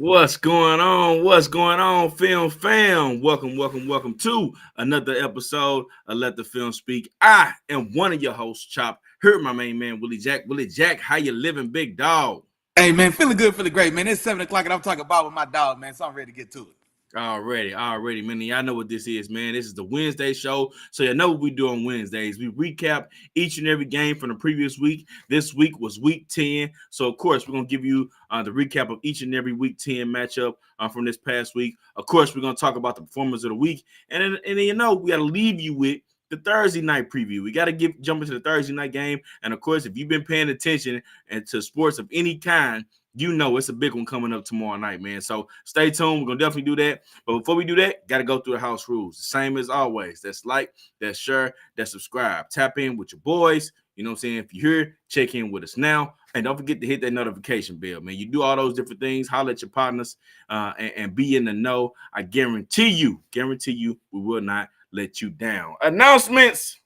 What's going on? What's going on, film fam? Welcome to another episode of Let the Film Speak. I am one of your hosts, Chop. Here, my main man, Willie Jack. Willie Jack, how you living, big dog? Hey man, feeling good, feeling great, man. It's 7 o'clock and I'm talking about with my dog, man. So I'm ready to get to it. Already, man. Y'all know what this is, man. This is the Wednesday show. So you know what we do on Wednesdays. We recap each and every game from the previous week. This week was week 10. So, of course, we're going to give you the recap of each and every week 10 matchup from this past week. Of course, we're going to talk about the performance of the week. And then you know, we got to leave you with the Thursday night preview. We got to jump into the Thursday night game. And, of course, if you've been paying attention and to sports of any kind, you know it's a big one coming up tomorrow night, man. So stay tuned. We're going to definitely do that. But before we do that, got to go through the house rules. The same as always. That's like, that's share, that's subscribe. Tap in with your boys. You know what I'm saying? If you're here, check in with us now. And don't forget to hit that notification bell, man. You do all those different things. Holler at your partners and be in the know. I guarantee you, we will not let you down. Announcements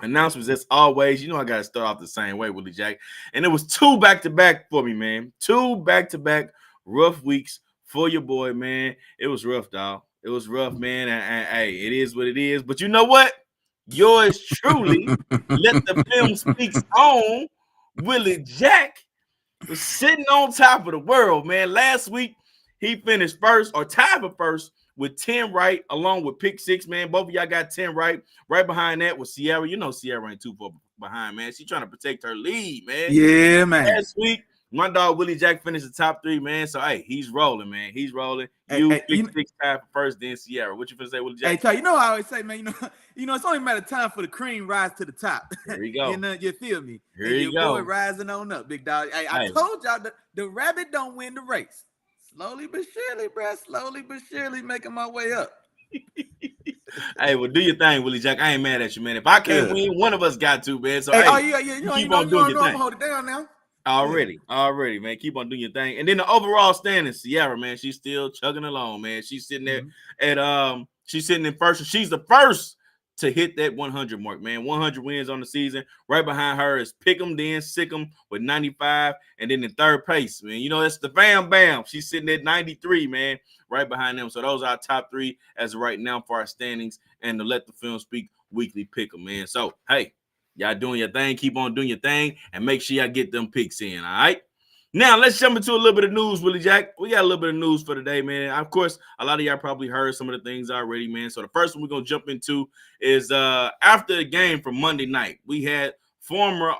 as always. You know I gotta start off the same way, Willie Jack. And it was 2 back-to-back for me, man. 2 back-to-back rough weeks for your boy, man. It was rough, dog. It was rough, man. And hey, it is what it is. But you know what? Yours truly, Let the Film Speaks on. Willie Jack was sitting on top of the world, man. Last week, he finished first or tied for first with 10 right, along with pick 6, man. Both of y'all got 10 right. Right behind that was Sierra. You know Sierra ain't too far behind, man. She's trying to protect her lead, man. Yeah, man. Last week, my dog Willie Jack finished the top 3, man. So, hey, he's rolling, man. He's rolling. Pick 6 tied for first, then Sierra. What you finna say, Willie Jack? Hey, Ty, you know how I always say, man, it's only a matter of time for the cream rise to the top. Here we go. You feel me? Here you go. Boy rising on up, big dog. Hey, I told y'all the rabbit don't win the race. Slowly but surely, bro. Slowly but surely making my way up. Hey, well, do your thing, Willie Jack. I ain't mad at you, man. If I can't win, one of us got to, man. So, keep on doing your thing. Hold it down now. Already, man. Keep on doing your thing. And then the overall standing, Sierra, man, she's still chugging along, man. She's sitting there she's sitting in first. She's the first to hit that 100 mark, man. 100 wins on the season. Right behind her is Pick'em, then Sick'em with 95, and then in third place, man. You know, it's the Bam Bam. She's sitting at 93, man, right behind them. So those are our top 3 as of right now for our standings and to Let the Film Speak weekly Pick'em, man. So, hey, y'all doing your thing. Keep on doing your thing, and make sure y'all get them picks in, all right? Now, let's jump into a little bit of news, Willie Jack. We got a little bit of news for today, man. Of course, a lot of y'all probably heard some of the things already, man. So the first one we're going to jump into is after the game from Monday night, we had former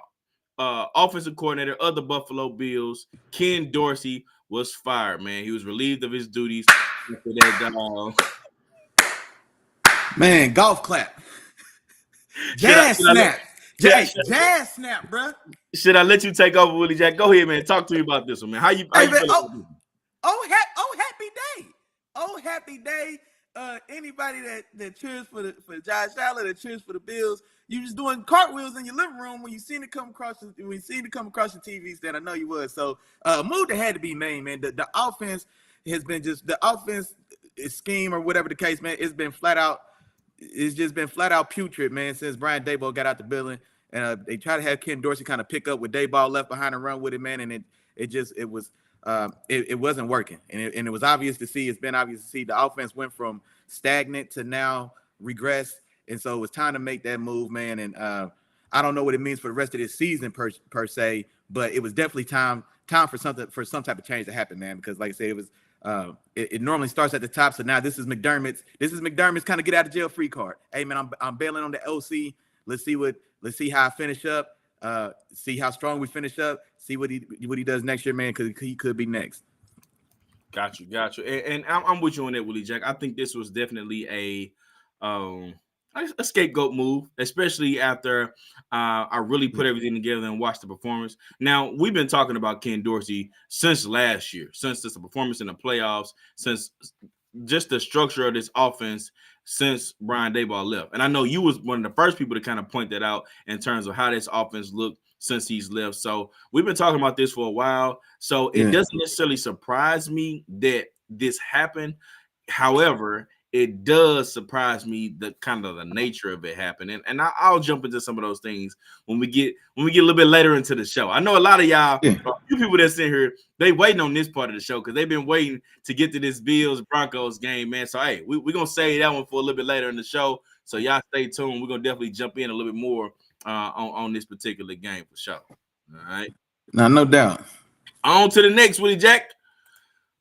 offensive coordinator of the Buffalo Bills, Ken Dorsey, was fired, man. He was relieved of his duties after that. Man, golf clap. Jazz snap. Jazz snap, bro. Should I let you take over, Willie Jack? Go ahead, man. Talk to me about this one, man. How you happy day. Anybody that cheers for Josh Allen, that cheers for the Bills, you just doing cartwheels in your living room when you seen it come across your TVs. That I know you was. So a move that had to be made, man. The offense has been scheme or whatever the case, man. It's just been flat out putrid, man, since Brian Daboll got out the building. And they try to have Ken Dorsey kind of pick up with Daboll left behind and run with it, man. And it wasn't working. And it was obvious to see. It's been obvious to see the offense went from stagnant to now regress. And so it was time to make that move, man. And I don't know what it means for the rest of this season per se, but it was definitely time for some type of change to happen, man. Because like I said, it was it normally starts at the top. So now this is McDermott's kind of get out of jail free card. Hey, man, I'm bailing on the OC. Let's see how I finish up. See how strong we finish up. See what he does next year, man, because he could be next. Got you. And I'm with you on that, Willie Jack. I think this was definitely a scapegoat move, especially after I really put everything together and watched the performance. Now, we've been talking about Ken Dorsey since last year, since the performance in the playoffs, since just the structure of this offense since Brian Daboll left. And I know you was one of the first people to kind of point that out in terms of how this offense looked since he's left. So we've been talking about this for a while. So it doesn't necessarily surprise me that this happened. However, it does surprise me the kind of the nature of it happening. And I'll jump into some of those things when we get a little bit later into the show. I know a lot of y'all, a few people that's in here, they waiting on this part of the show because they've been waiting to get to this Bills Broncos game, man. So hey, we're gonna save that one for a little bit later in the show. So y'all stay tuned. We're gonna definitely jump in a little bit more on this particular game for sure. All right. No doubt. On to the next, Willie Jack.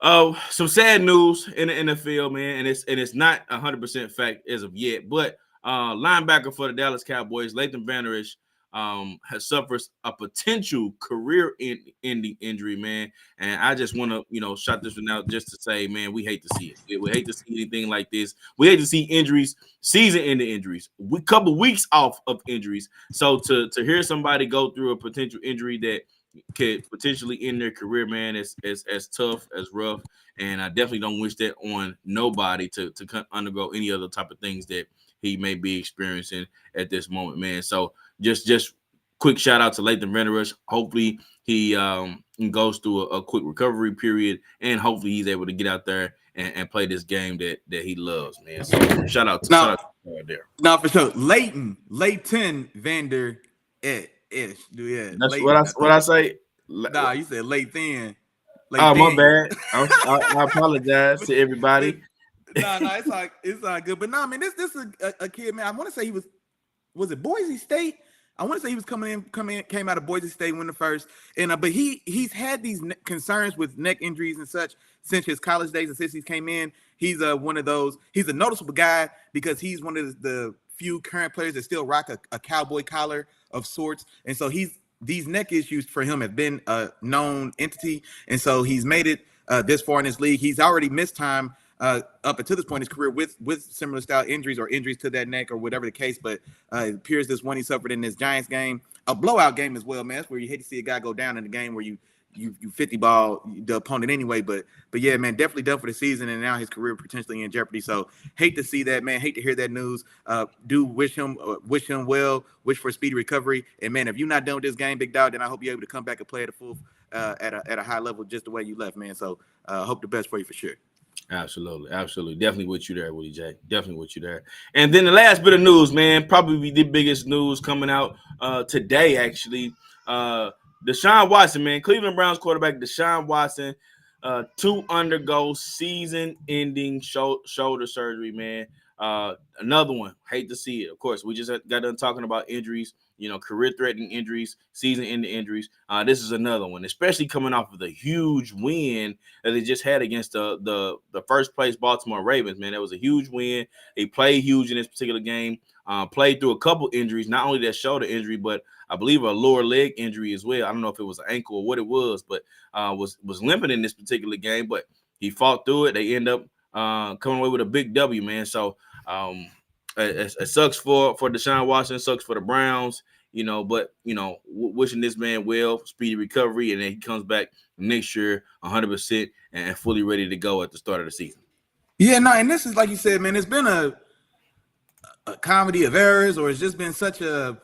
Some sad news in the NFL, man, and it's not 100% fact as of yet, but linebacker for the Dallas Cowboys, Leighton Vander Esch, has suffered a potential career-ending injury, man. And I just want to, shout this one out just to say, man, we hate to see it. We hate to see anything like this. We hate to see injuries, season-ending injuries, a couple weeks off of injuries. So to hear somebody go through a potential injury that could potentially end their career, man, as tough, as rough, and I definitely don't wish that on nobody to undergo any other type of things that he may be experiencing at this moment, man. So just quick shout out to Leighton Vander Esch. Hopefully he goes through a quick recovery period, and hopefully he's able to get out there and play this game that he loves, man. So shout out to there. No, for sure. Leighton Vander Esch. Yeah, that's Leighton, what I say. Nah, you said Leighton. Oh, my bad. I apologize to everybody. No, it's all good. But no, I mean, this is a kid, man. I want to say he was it Boise State? I want to say he was came out of Boise State, win the first, and but he's had these concerns with neck injuries and such since his college days, and since he came in, he's one of those. He's a noticeable guy because he's one of the few current players that still rock a cowboy collar of sorts, and so these neck issues for him have been a known entity, and so he's made it this far in this league. He's already missed time up until this point in his career with similar style injuries or injuries to that neck or whatever the case, but it appears this one he suffered in this Giants game, a blowout game as well, man. That's where you hate to see a guy go down in the game where you 50 ball the opponent anyway, but yeah, man, definitely done for the season, and now his career potentially in jeopardy. So hate to see that, man. Hate to hear that news. Do wish him well. Wish for a speedy recovery. And man, if you're not done with this game, big dog, then I hope you're able to come back and play at a full at a high level, just the way you left, man. So hope the best for you for sure. Absolutely. Definitely with you there, Willie J. Definitely with you there. And then the last bit of news, man, probably the biggest news coming out today, actually. Deshaun Watson, man, Cleveland Browns quarterback Deshaun Watson, to undergo season-ending shoulder surgery, man. Another one. Hate to see it. Of course, we just got done talking about injuries, career-threatening injuries, season-ending injuries. This is another one, especially coming off of the huge win that they just had against the first-place Baltimore Ravens, man. That was a huge win. They played huge in this particular game. Played through a couple injuries, not only that shoulder injury, but I believe a lower leg injury as well. I don't know if it was an ankle or what it was, but was limping in this particular game. But he fought through it. They end up coming away with a big W, man. So it sucks for Deshaun Watson, sucks for the Browns, but wishing this man well, speedy recovery, and then he comes back next year 100% and fully ready to go at the start of the season. Yeah, no, and this is like you said, man. It's been a comedy of errors, or it's just been such a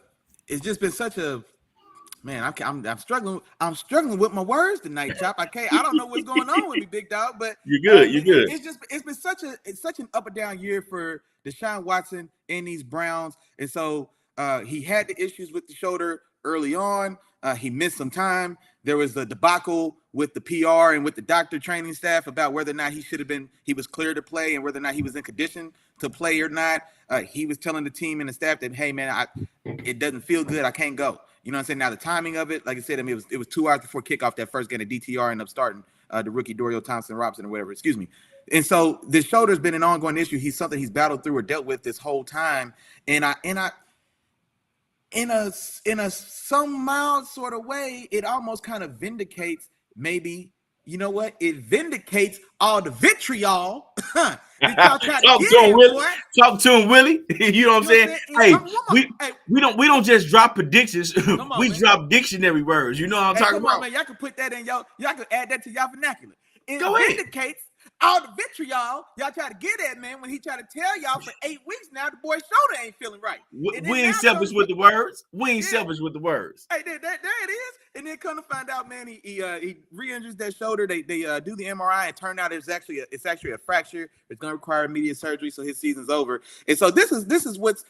man. I'm struggling. I'm struggling with my words tonight, Chop. I don't know what's going on with me, big dog. But you're good. You're good. It's been such an up and down year for Deshaun Watson and these Browns, and so he had the issues with the shoulder early on. He missed some time. There was the debacle with the PR and with the doctor training staff about whether or not he was cleared to play and whether or not he was in condition to play or not. He was telling the team and the staff that, hey, man, it doesn't feel good. I can't go. You know what I'm saying? Now, the timing of it, like I said, it was 2 hours before kickoff that first game. The DTR ended up starting the rookie Dorial Thompson-Robinson or whatever. Excuse me. And so this shoulder's been an ongoing issue. He's something he's battled through or dealt with this whole time. And in a some mild sort of way, it almost kind of vindicates maybe, you know what? It vindicates all the vitriol. Talk to him, Willie. You know what I'm saying? Hey, we don't just drop predictions. We drop dictionary words. You know what I'm talking about? Man. Y'all can put that in y'all can add that to y'all vernacular. It Go vindicates All the vitriol y'all try to get at, man, when he tried to tell y'all for 8 weeks now the boy's shoulder ain't feeling right. We ain't selfish with the words. We ain't selfish with the words. Hey, there it is. And then come to find out, man, he re-injures that shoulder. They do the MRI and turned out it's actually a fracture. It's going to require immediate surgery, so his season's over. And so this is what's,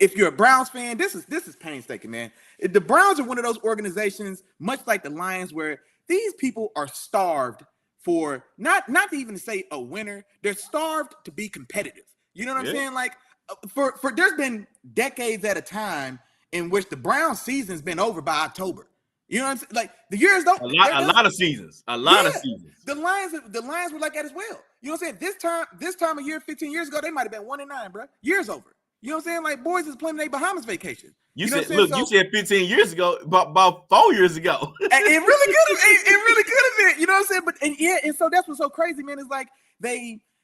if you're a Browns fan, this is painstaking, man. The Browns are one of those organizations, much like the Lions, where these people are starved for not to even say a winner. They're starved to be competitive. You know what I'm saying? Like for there's been decades at a time in which the Browns season's been over by October. You know what I'm saying? Like the years don't a lot of seasons. A lot of seasons. The Lions were like that as well. You know what I'm saying? This time of year, 15 years ago, they might have been 1-9, bro. Years over. You know what I'm saying? Like boys is playing their Bahamas vacation. You said, look, you said 15 years ago, about 4 years ago. It really could have been. You know what I'm saying? But and so that's what's so crazy, man. Is like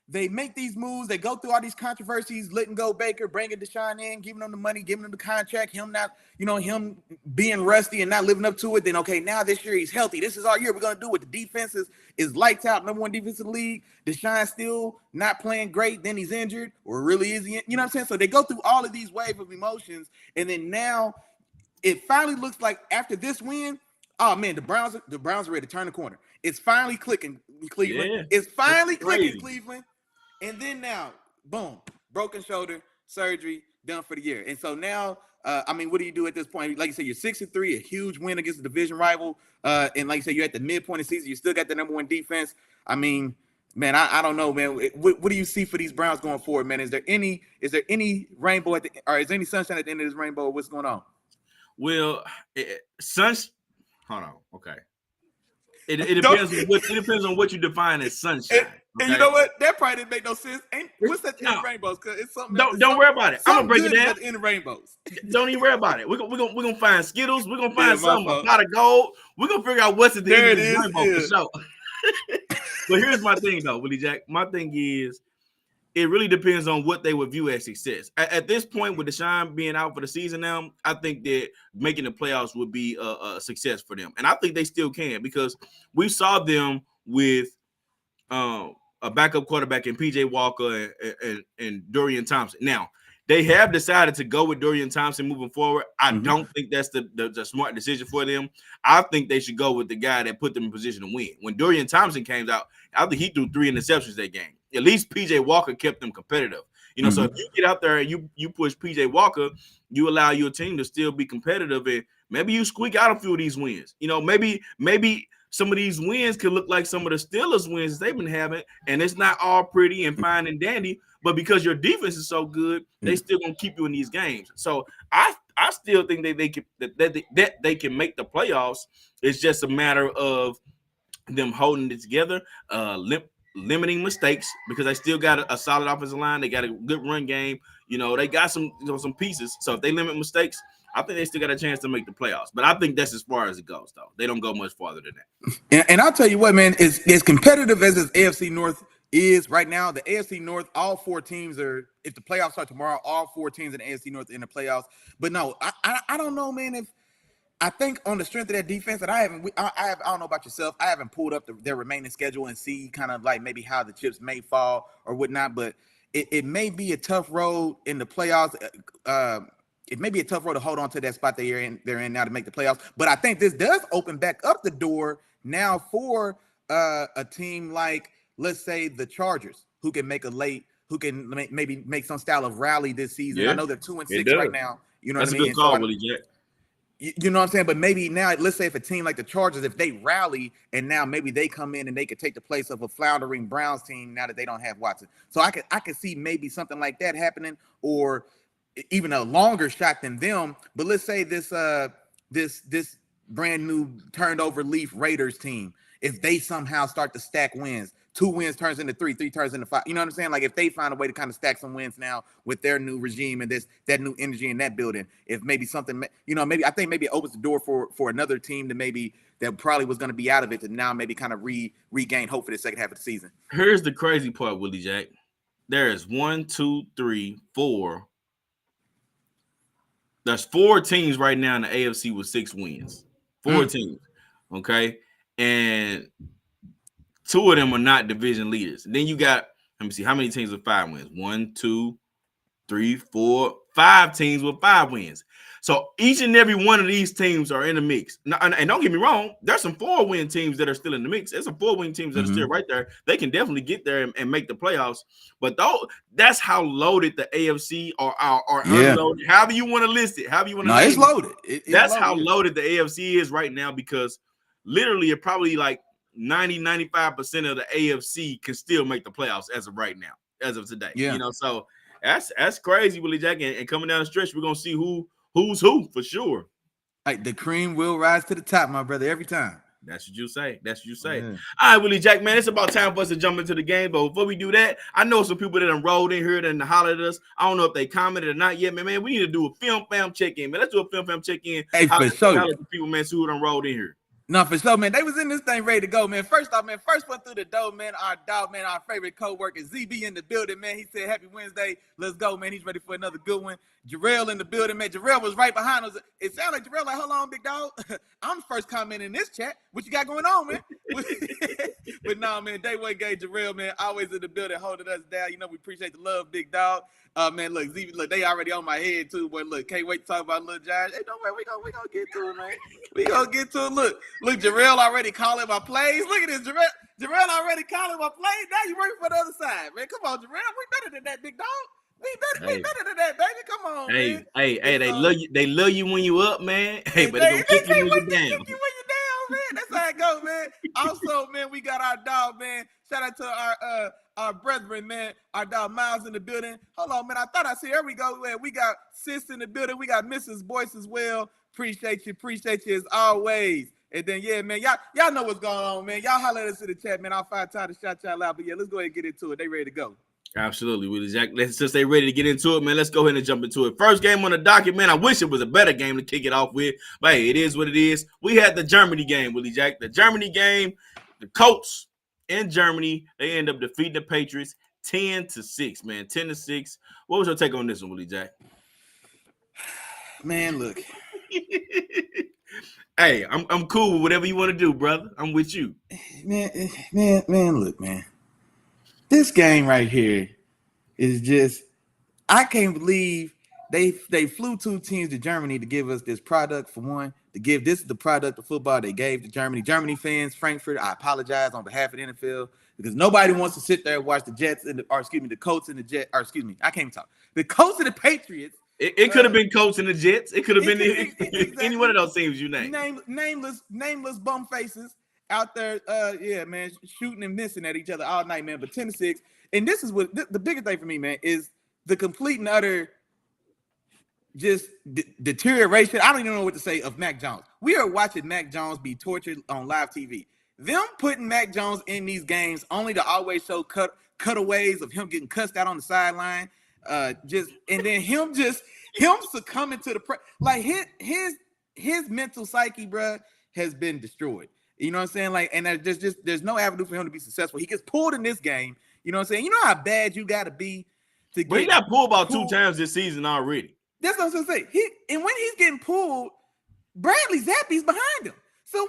they make these moves, they go through all these controversies, letting go Baker, bringing Deshaun in, giving him the money, giving him the contract, him being rusty and not living up to it. Then okay, now this year he's healthy. This is our year. We're gonna do it. The defense is lights out, number 1 defense in the league. Deshaun still not playing great. Then he's injured, or really is he? You know what I'm saying? So they go through all of these waves of emotions, and then now it finally looks like after this win, oh man, the Browns are ready to turn the corner. It's finally clicking, Cleveland. Yeah, it's finally clicking, Cleveland. And then now, boom, broken shoulder, surgery, done for the year. And so now, what do you do at this point? Like you said, you're 6-3, a huge win against a division rival. And like you said, you're at the midpoint of the season. You still got the number 1 defense. I mean, man, I don't know, man. What do you see for these Browns going forward, man? Is there any rainbow or is there any sunshine at the end of this rainbow? What's going on? Well, hold on, okay. It depends on what you define as sunshine. And you know what? That probably didn't make no sense. What's that in rainbows? Because it's something. Don't worry about it. I'm gonna break it down. In rainbows. Don't even worry about it. We're gonna find Skittles. We're gonna find something, a pot of gold. We're gonna figure out what's at the end of this rainbow for sure. But here's my thing, though, Willie Jack. My thing is, it really depends on what they would view as success. At this point, with Deshaun being out for the season now, I think that making the playoffs would be a success for them. And I think they still can, because we saw them with a backup quarterback in P.J. Walker and Dorian Thompson. Now, they have decided to go with Dorian Thompson moving forward. I don't think that's the smart decision for them. I think they should go with the guy that put them in position to win. When Dorian Thompson came out, I think he threw 3 interceptions that game. At least P.J. Walker kept them competitive. You know, so if you get out there and you push P.J. Walker, you allow your team to still be competitive, and maybe you squeak out a few of these wins. You know, maybe some of these wins could look like some of the Steelers wins they've been having, and it's not all pretty and fine and dandy, but because your defense is so good, they still gonna keep you in these games. So I still think that they can make the playoffs. It's just a matter of them holding it together, limiting mistakes, because they still got a solid offensive line. They got a good run game. You know, they got some pieces. So if they limit mistakes, I think they still got a chance to make the playoffs. But I think that's as far as it goes, though. They don't go much farther than that. And I'll tell you what, man, as competitive as this AFC North is right now, the AFC North, all 4 teams are, if the playoffs start tomorrow, all 4 teams in the AFC North are in the playoffs. But no, I don't know, man, if I think on the strength of that defense that I don't know about yourself. I haven't pulled up their remaining schedule and see kind of like maybe how the chips may fall or whatnot, but it may be a tough road in the playoffs. It may be a tough road to hold on to that spot they're in now to make the playoffs. But I think this does open back up the door now for a team like, let's say, the Chargers, who can maybe make some style of rally this season. I know they're 2-6 right now. You know what I mean? That's a good call, Willie Jack. You know what I'm saying? But maybe now, let's say if a team like the Chargers, if they rally and now maybe they come in and they could take the place of a floundering Browns team now that they don't have Watson. So I could see maybe something like that happening, or even a longer shot than them. But let's say this brand new turned over leaf Raiders team, if they somehow start to stack wins, 2 wins turns into 3 turns into 5. You know what I'm saying? Like if they find a way to kind of stack some wins now with their new regime and that new energy in that building, if maybe something, you know, maybe it opens the door for another team that probably was going to be out of it to now maybe kind of regain hope for the second half of the season. Here's the crazy part, Willie Jack. There is 1, 2, 3, 4. There's 4 teams right now in the AFC with 6 wins. 4 teams. Okay. And Two of them are not division leaders. Then you got, let me see, how many teams with 5 wins? 1, 2, 3, 4, 5 teams with 5 wins. So each and every one of these teams are in the mix. Now, and don't get me wrong, there's some 4-win teams that are still in the mix. There's some 4-win teams that are still right there. They can definitely get there and make the playoffs. But though that's how loaded the AFC or unloaded, however you want to list it, however you want to. No, it's loaded. That's how loaded the AFC is right now, because literally it probably like 95% of the AFC can still make the playoffs as of right now, as of today. Yeah. So that's crazy, Willie Jack. And coming down the stretch, we're gonna see who's who for sure. Like the cream will rise to the top, my brother, every time. That's what you say. Yeah. All right, Willie Jack, man, it's about time for us to jump into the game. But before we do that, I know some people that done rolled in here and hollered at us. I don't know if they commented or not yet, man. We need to do a film fam check-in, man. Let's do a film fam check-in. Hey, for sure. People, man, see who done rolled in here. No, for sure, man. They was in this thing ready to go, man. First off, man, first one through the door, man. Our dog, man, our favorite co-worker, ZB in the building, man. He said, happy Wednesday. Let's go, man. He's ready for another good one. Jarrell in the building, man. Jarrell was right behind us. It sounded like Jarrell like, hold on, big dog. I'm the first comment in this chat. What you got going on, man? But no, man, day one game, Jarrell, man, always in the building, holding us down. You know, we appreciate the love, big dog. Man, look, ZB, look, they already on my head too, boy. Look, can't wait to talk about Lil Josh. Hey, don't worry, we gonna get to it, man. We gonna get to it. Look, Jarrell already calling my plays. Look at this, Jarrell already calling my plays. Now you working for the other side, man. Come on, Jarrell, we better than that, big dog. We better than that, baby. Come on, man. Hey, they love you. They love you when you up, man. Hey, but they gonna kick you when you down. Man. That's how it goes, man. Also, man, we got our dog, man. Shout out to our brethren, man. Our dog Miles in the building. Hold on, man. I thought I see. Here we go, man. We got Sis in the building. We got Mrs. Boyce as well. Appreciate you as always. And then, yeah, man, y'all know what's going on, man. Y'all holler at us in the chat, man. I'll find time to shout y'all out. But yeah, let's go ahead and get into it. They ready to go. Absolutely, Willie Jack. Since they ready to get into it, man, let's go ahead and jump into it. First game on the docket, man. I wish it was a better game to kick it off with, but hey, it is what it is. We had the Germany game, Willie Jack. The Germany game, the Colts in Germany, they end up defeating the Patriots 10-6, man. 10-6. What was your take on this one, Willie Jack? Man, look. Hey, I'm cool with whatever you want to do, brother. I'm with you. Man, look, man. This game right here is just, I can't believe they flew 2 teams to Germany to give us this product, for one, this is the product of football they gave to Germany. Germany fans, Frankfurt, I apologize on behalf of the NFL, because nobody wants to sit there and watch the Jets the Colts and the Jets, I can't even talk. The Colts and the Patriots. It could have been Colts and the Jets. It could have been exactly. Any one of those teams you named. Nameless bum faces out there, yeah, man, shooting and missing at each other all night, man. But 10-6, and this is what the biggest thing for me, man, is the complete and utter just deterioration. I don't even know what to say of Mac Jones. We are watching Mac Jones be tortured on live TV. Them putting Mac Jones in these games only to always show cutaways of him getting cussed out on the sideline, and then him succumbing to like his mental psyche, bro, has been destroyed. You know what I'm saying? Like, and there's no avenue for him to be successful. He gets pulled in this game. You know what I'm saying? You know how bad you got to be to get. But he got pulled about 2 times this season already. That's what I'm saying. And when he's getting pulled, Bradley Zappe's behind him. So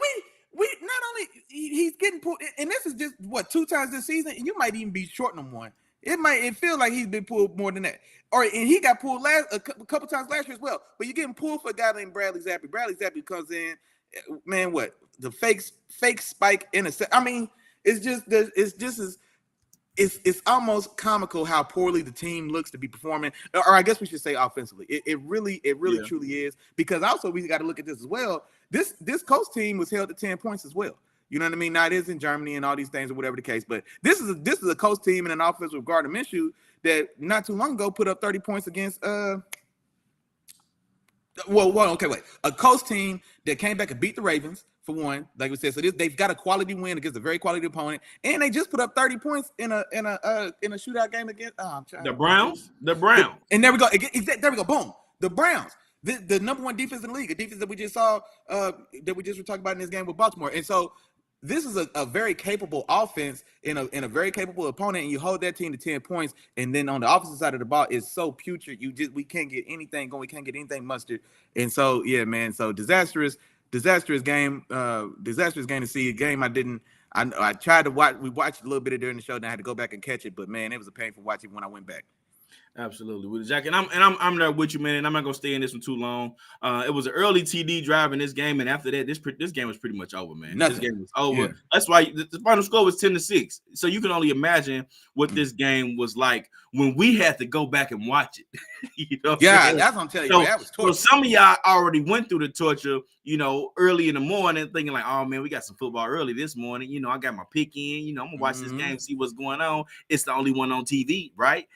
we not only he's getting pulled, and this is just 2 times this season, and you might even be shorting him one. It feels like he's been pulled more than that. And he got pulled a couple times last year as well. But you're getting pulled for a guy named Bradley Zappe. Bradley Zappe comes in, man, what? The fake spike intercept. I mean, it's almost comical how poorly the team looks to be performing, or I guess we should say offensively. It really truly is, because also we got to look at this as well. This Colts team was held to 10 points as well. You know what I mean? Now it is in Germany and all these things or whatever the case, but this is a Colts team and an offense with Gardner Minshew that not too long ago put up 30 points against a Colts team that came back and beat the Ravens, for one, like we said. So they've got a quality win against a very quality opponent, and they just put up 30 points in a shootout game against the Browns. And there we go. There we go. Boom. The Browns, the number 1 defense in the league, a defense that we just saw that we just were talking about in this game with Baltimore. And so this is a very capable offense in a very capable opponent, and you hold that team to 10 points, and then on the opposite side of the ball is so putrid. We can't get anything going. We can't get anything mustard. And so, yeah, man. So disastrous game to see. A game I I tried to watch. We watched a little bit of during the show, and I had to go back and catch it. But man, it was a painful watch even when I went back. Absolutely, with Jack, and I'm there with you, man. And I'm not gonna stay in this one too long. It was an early TD drive in this game, and after that, this game was pretty much over, man. Nothing. This game was over. Yeah. That's why the final score was 10-6. So you can only imagine what this game was like when we had to go back and watch it. You know, yeah, that's what I'm telling you. So, that was torture. So some of y'all already went through the torture, you know, early in the morning, thinking like, oh man, we got some football early this morning. You know, I got my pick in. You know, I'm gonna watch this game, see what's going on. It's the only one on TV, right?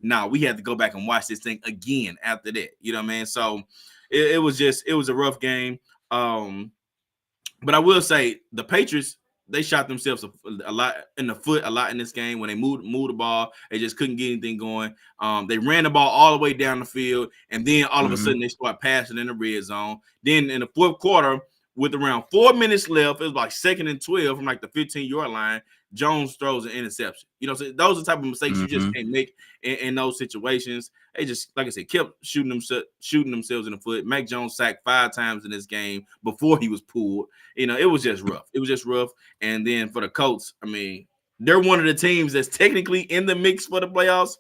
Now we had to go back and watch this thing again after that. You know what I mean? So it was a rough game. But I will say the Patriots, they shot themselves a lot in the foot a lot in this game when they moved the ball. They just couldn't get anything going. They ran the ball all the way down the field, and then all of a sudden they start passing in the red zone. Then in the fourth quarter, with around 4 minutes left, it was like 2nd and 12 from like the 15-yard line. Jones throws an interception. You know, so those are the type of mistakes you just can't make in those situations. They just, like I said, kept shooting themselves in the foot. Mac Jones sacked 5 times in this game before he was pulled. You know, it was just rough. It was just rough. And then for the Colts, I mean, they're one of the teams that's technically in the mix for the playoffs.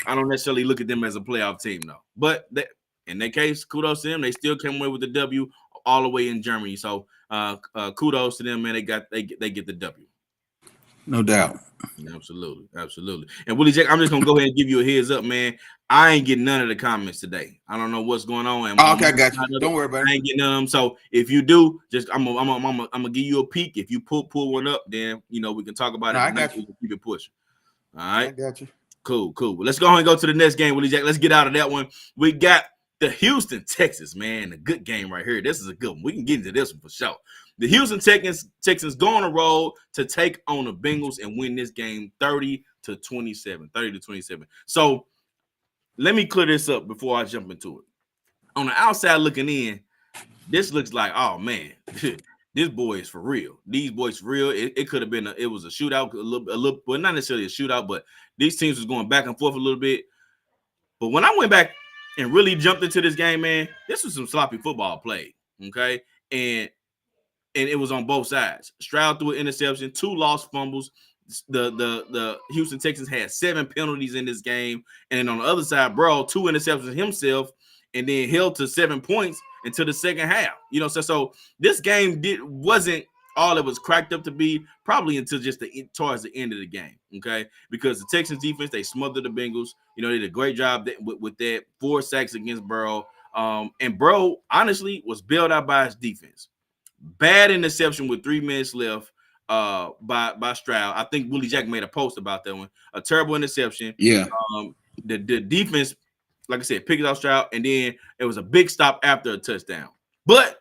I don't necessarily look at them as a playoff team, though. But in their case, kudos to them. They still came away with the W all the way in Germany. So kudos to them, man. They get the W. No doubt. Absolutely. And Willie Jack, I'm just gonna go ahead and give you a heads up, man. I ain't getting none of the comments today. I don't know what's going on. Okay, I got you. Don't worry about it. I ain't getting none of them. So if you do, just I'm gonna give you a peek. If you pull one up, then you know we can talk about it. I got you. Keep it pushing. All right. I got you. Cool. Well, let's go ahead and go to the next game, Willie Jack. Let's get out of that one. We got the Houston, man. A good game right here. This is a good one. We can get into this one for sure. The Houston Texans go on a roll to take on the Bengals and win this game 30-27. So let me clear this up before I jump into it. On the outside looking in, this looks like, oh man, this boy is for real. These boys for real. It could have been it was a shootout, a little, well, not necessarily a shootout, but these teams was going back and forth a little bit. But when I went back and really jumped into this game, man, this was some sloppy football play. Okay. And it was on both sides. Stroud threw an interception, 2 lost fumbles. The Houston Texans had 7 penalties in this game. And then on the other side, Burrow, 2 interceptions himself, and then held to 7 points until the second half. You know, so this game wasn't all it was cracked up to be, probably until just towards the end of the game. Okay, because the Texans defense, they smothered the Bengals. You know, they did a great job with that, 4 sacks against Burrow. And Burrow honestly was bailed out by his defense. Bad interception with 3 minutes left by Stroud. I think Willie Jack made a post about that one. A terrible interception. Yeah. The defense, like I said, picked it off Stroud, and then it was a big stop after a touchdown. But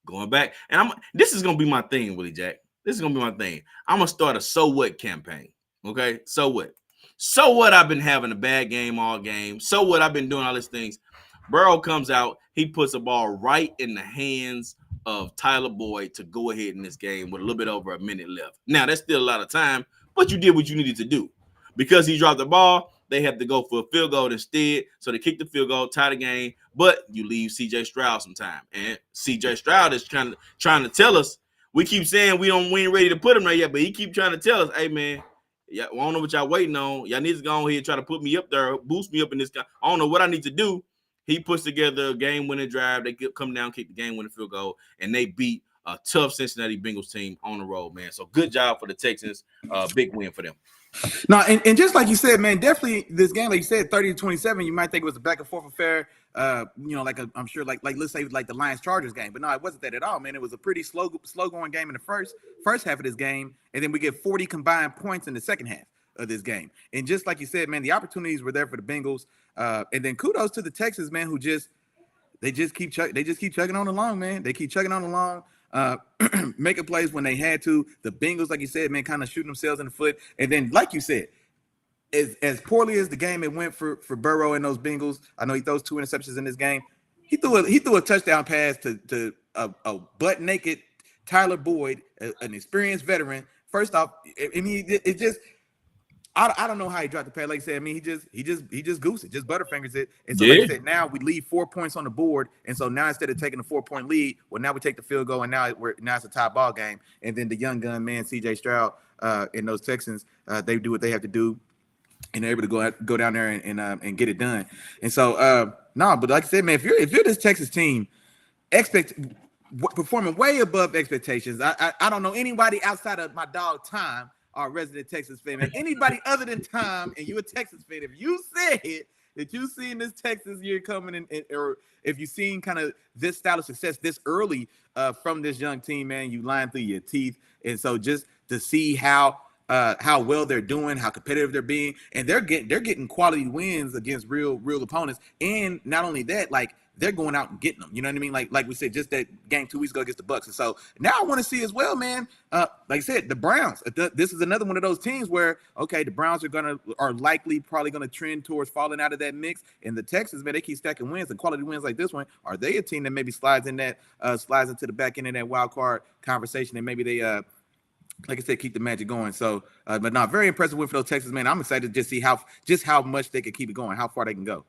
going back, and this is gonna be my thing, Willie Jack. This is gonna be my thing. I'm gonna start a so what campaign. Okay, so what? So what? I've been having a bad game all game. So what? I've been doing all these things. Burrow comes out, he puts the ball right in the hands of Tyler Boyd to go ahead in this game with a little bit over a minute left. Now, that's still a lot of time, but you did what you needed to do. Because he dropped the ball, they have to go for a field goal instead. So they kick the field goal, tie the game, but you leave C.J. Stroud some time. And C.J. Stroud is trying to tell us, we keep saying we ain't ready to put him there yet, but he keep trying to tell us, hey, man, yeah, I don't know what y'all waiting on. Y'all need to go on here and try to put me up there, boost me up in this guy. I don't know what I need to do. He puts together a game-winning drive. They come down, kick the game-winning field goal, and they beat a tough Cincinnati Bengals team on the road, man. So good job for the Texans. Big win for them. No, and just like you said, man, definitely this game, like you said, 30-27, you might think it was a back-and-forth affair, you know, I'm sure, like let's say, like the Lions-Chargers game. But no, it wasn't that at all, man. It was a pretty slow-going game in the first half of this game, and then we get 40 combined points in the second half of this game. And just like you said, man, the opportunities were there for the Bengals. And then kudos to the Texans, man, who just keep chugging on along, man. They keep chugging on along, making plays when they had to. The Bengals, like you said, man, kind of shooting themselves in the foot. And then, like you said, as poorly as the game it went for Burrow and those Bengals, I know he throws 2 interceptions in this game. He threw a touchdown pass to a butt naked Tyler Boyd, an experienced veteran. First off, I mean, it just. I don't know how he dropped the pass. Like I said, I mean, he just goosed it, just butterfingers it. And so, Yeah. like I said, now we leave 4 points on the board. And so now instead of taking a 4-point lead, well, now we take the field goal, and now it's a tie ball game. And then the young gun man, C.J. Stroud, and those Texans, they do what they have to do, and they're able to go down there and get it done. And so, but like I said, man, if you're this Texas team, performing way above expectations. I don't know anybody outside of my dog Tom, our resident Texas fan, man. Anybody other than Tom, and you a Texas fan, if you said that you seen this Texas year coming in, or if you've seen kind of this style of success this early from this young team, man, you lying through your teeth. And so just to see how well they're doing, how competitive they're being, and they're getting quality wins against real opponents. And not only that, like, they're going out and getting them. You know what I mean? Like we said, just that game 2 weeks ago against the Bucs. And so now I want to see as well, man. Like I said, the Browns. This is another one of those teams where, okay, the Browns are likely probably gonna trend towards falling out of that mix. And the Texans, man, they keep stacking wins and quality wins like this one. Are they a team that maybe slides into the back end of that wild card conversation, and maybe they like I said, keep the magic going. So, but not very impressive win for those Texans, man. I'm excited to just see how much they can keep it going, how far they can go.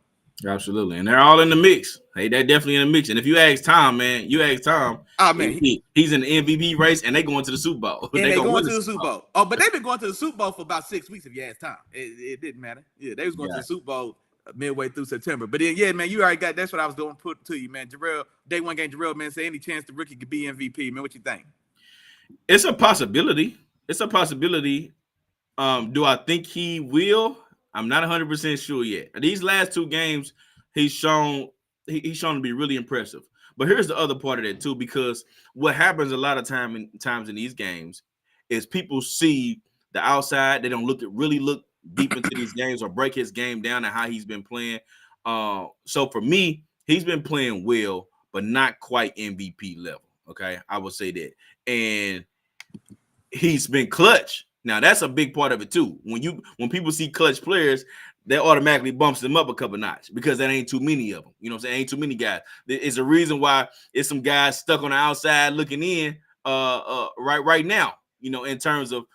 Absolutely, and they're all in the mix. Hey, they're definitely in the mix. And if you ask Tom, oh man, he's in the MVP race, and they going to the Super Bowl. And they going to the Super Bowl. Oh, but they've been going to the Super Bowl for about 6 weeks. If you ask Tom, it didn't matter. Yeah, they was going to the Super Bowl midway through September. But then, yeah, man, you already got. That's what I was going to put to you, man. Jarrell, day one game, Jarrell, man, say any chance the rookie could be MVP, man? What you think? It's a possibility. It's a possibility. Do I think he will? I'm not 100% sure yet. These last 2 games, he's shown to be really impressive. But here's the other part of that too, because what happens a lot of times in these games is people see the outside. They don't look deep into these games or break his game down and how he's been playing. So for me, he's been playing well, but not quite MVP level. Okay, I would say that, and he's been clutch. Now that's a big part of it too. When people see clutch players, that automatically bumps them up a couple notch because that ain't too many of them. You know what I'm saying? Ain't too many guys. It's a reason why it's some guys stuck on the outside looking in right now, you know, in terms of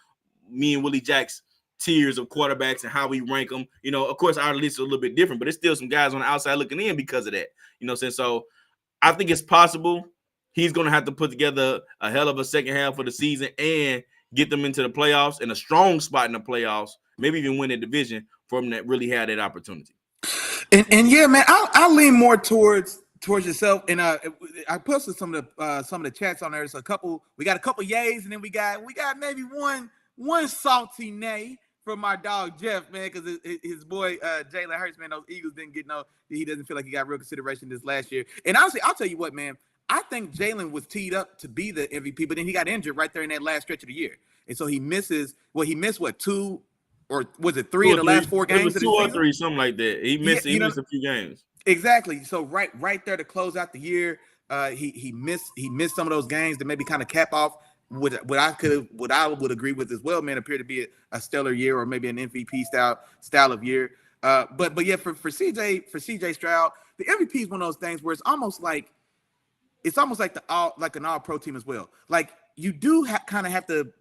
me and Willie Jack's tiers of quarterbacks and how we rank them. You know, of course, our list is a little bit different, but it's still some guys on the outside looking in because of that. You know what I'm saying? So I think it's possible he's going to have to put together a hell of a second half of the season and get them into the playoffs in a strong spot in the playoffs, maybe even win the division for them that really had that opportunity. And yeah, man, I'll lean more towards yourself. And I posted some of the chats on there. So we got a couple yays, and then we got maybe one salty nay from my dog Jeff, man, because his boy Jalen Hurts, man, those Eagles didn't get he doesn't feel like he got real consideration this last year. And honestly, I'll tell you what, man. I think Jalen was teed up to be the MVP, but then he got injured right there in that last stretch of the year. And so he missed 2 or was it 3 of the last 4 games? It was 2 or 3, something like that. He missed a few games. Exactly. So right there to close out the year, he missed some of those games to maybe kind of cap off what I would agree with as well, man, appear to be a stellar year or maybe an MVP style of year. But yeah, for CJ Stroud, the MVP is one of those things where it's almost like an all-pro team as well. Like you do kind of have to,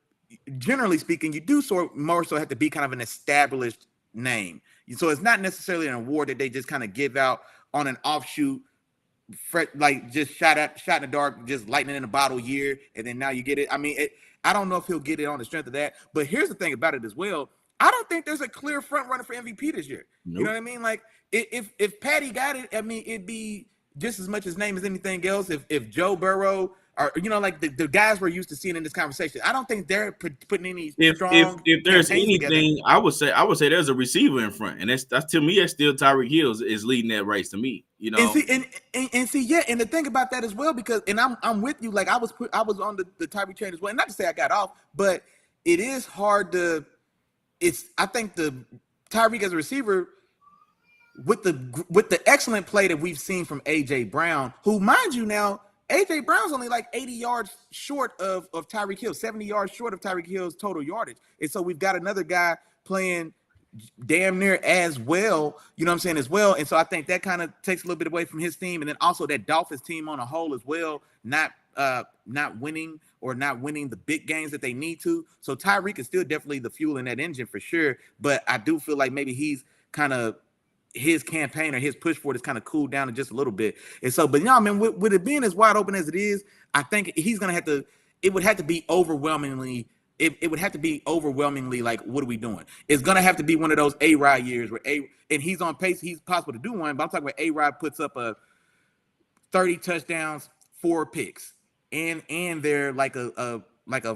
generally speaking, you do more so have to be kind of an established name. So it's not necessarily an award that they just kind of give out on an offshoot, like just shot in the dark, just lightning in a bottle year, and then now you get it. I mean, I don't know if he'll get it on the strength of that. But here's the thing about it as well. I don't think there's a clear front runner for MVP this year. Nope. You know what I mean? Like if Patty got it, I mean, it'd be just as much his name as anything else. If Joe Burrow or, you know, like the guys we're used to seeing in this conversation, I don't think they're putting any strong. If there's anything, together. I would say there's a receiver in front, and that's to me, that's still Tyreek Hill is leading that race to me. You know, and see, yeah, and the thing about that as well, because I'm with you. Like I was on the Tyreek train as well. And not to say I got off, but it is hard to. I think the Tyreek as a receiver. With the excellent play that we've seen from A.J. Brown, who, mind you now, A.J. Brown's only like 80 yards short of Tyreek Hill, 70 yards short of Tyreek Hill's total yardage. And so we've got another guy playing damn near as well, you know what I'm saying, as well. And so I think that kind of takes a little bit away from his team. And then also that Dolphins team on a whole as well, not not winning the big games that they need to. So Tyreek is still definitely the fuel in that engine for sure. But I do feel like maybe he's kind of his campaign or his push for it is kind of cooled down just a little bit. And so, but man, with it being as wide open as it is, I think he's gonna have to. It would have to be overwhelmingly. It would have to be overwhelmingly like, what are we doing? It's gonna have to be one of those A-Rod years where and he's on pace. He's possible to do one, but I'm talking about A-Rod puts up a 30 touchdowns, 4 picks, and they're like a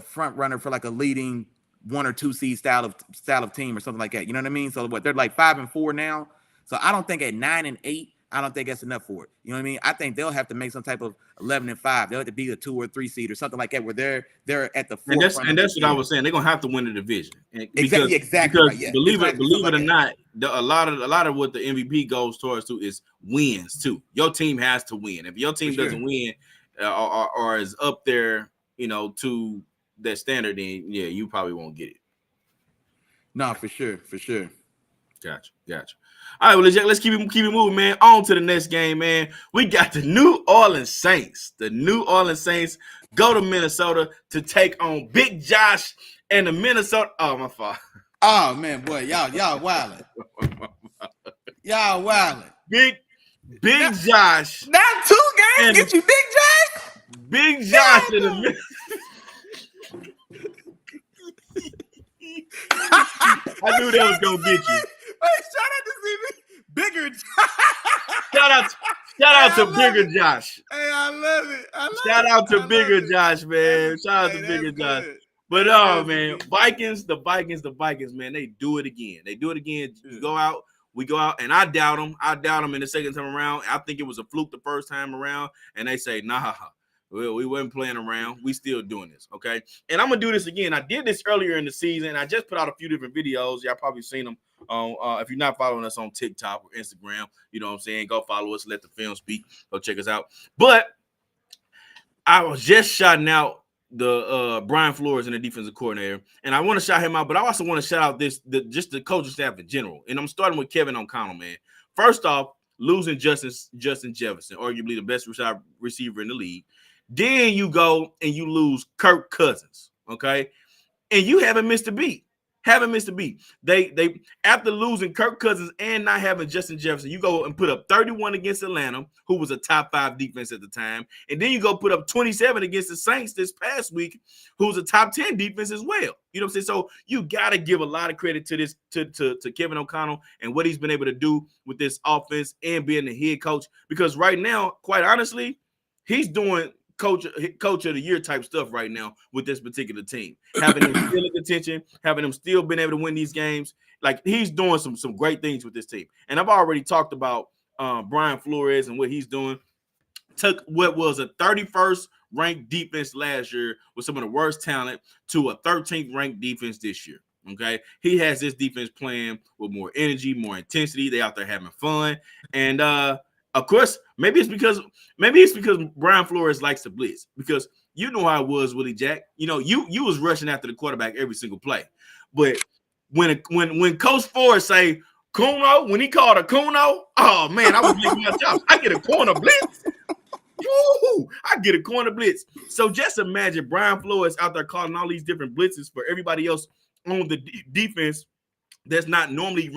front runner for like a leading 1 or 2 seed style of team or something like that. You know what I mean? So what, they're like 5-4 now. So I don't think at 9-8, I don't think that's enough for it. You know what I mean? I think they'll have to make some type of 11-5. They'll have to be a 2 or 3 seed or something like that, where they're at the forefront. And that's what I was saying. They're gonna have to win the division. Exactly. Because right, yeah. believe it or not, a lot of what the MVP goes towards too is wins too. Your team has to win. If your team doesn't win or is up there, to that standard, then yeah, you probably won't get it. No, for sure. Gotcha. All right, well, let's keep it moving, man. On to the next game, man. We got the New Orleans Saints. The New Orleans Saints go to Minnesota to take on Big Josh and the Minnesota. Oh, my fault. Oh man, boy, y'all wildin'. Y'all wildin'. Big Josh. Now 2 games get you Big Josh. Big Josh and the I knew that was gonna get you. Hey, shout out to CB. Bigger. Shout out to Bigger Josh. Hey, I love it. Shout out to Bigger Josh, man. Shout out to Bigger Josh. But man, the Vikings, man, they do it again. We go out, and I doubt them in the second time around. I think it was a fluke the first time around, and they say, nah, we weren't playing around. We still doing this, okay? And I'm gonna do this again. I did this earlier in the season. I just put out a few different videos. Y'all probably seen them. If you're not following us on TikTok or Instagram, you know what I'm saying, go follow us. Let the film speak. Go check us out. But I was just shouting out the Brian Flores and the defensive coordinator, and I want to shout him out, but I also want to shout out just the coaching staff in general. And I'm starting with Kevin O'Connell, man. First off, losing Justin Jefferson, arguably the best receiver in the league. Then you go and you lose Kirk Cousins, okay? And you haven't missed a beat. They after losing Kirk Cousins and not having Justin Jefferson, you go and put up 31 against Atlanta, who was a top 5 defense at the time, and then you go put up 27 against the Saints this past week, who's a top 10 defense as well. You know what I'm saying? So you got to give a lot of credit to this to Kevin O'Connell and what he's been able to do with this offense and being the head coach, because right now, quite honestly, he's doing coach of the year type stuff right now with this particular team, having them still in contention, having them still been able to win these games. Like, he's doing some great things with this team. And I've already talked about Brian Flores and what he's doing. Took what was a 31st ranked defense last year with some of the worst talent to a 13th ranked defense this year. Okay, he has this defense playing with more energy, more intensity. They out there having fun, and of course, maybe it's because Brian Flores likes to blitz, because you know how it was, Willie Jack. You know, you was rushing after the quarterback every single play. But when Coach Ford say Kuno, when he called a Kuno, oh man, I was making my chops. I get a corner blitz. Woo-hoo, I get a corner blitz. So just imagine Brian Flores out there calling all these different blitzes for everybody else on the defense that's not normally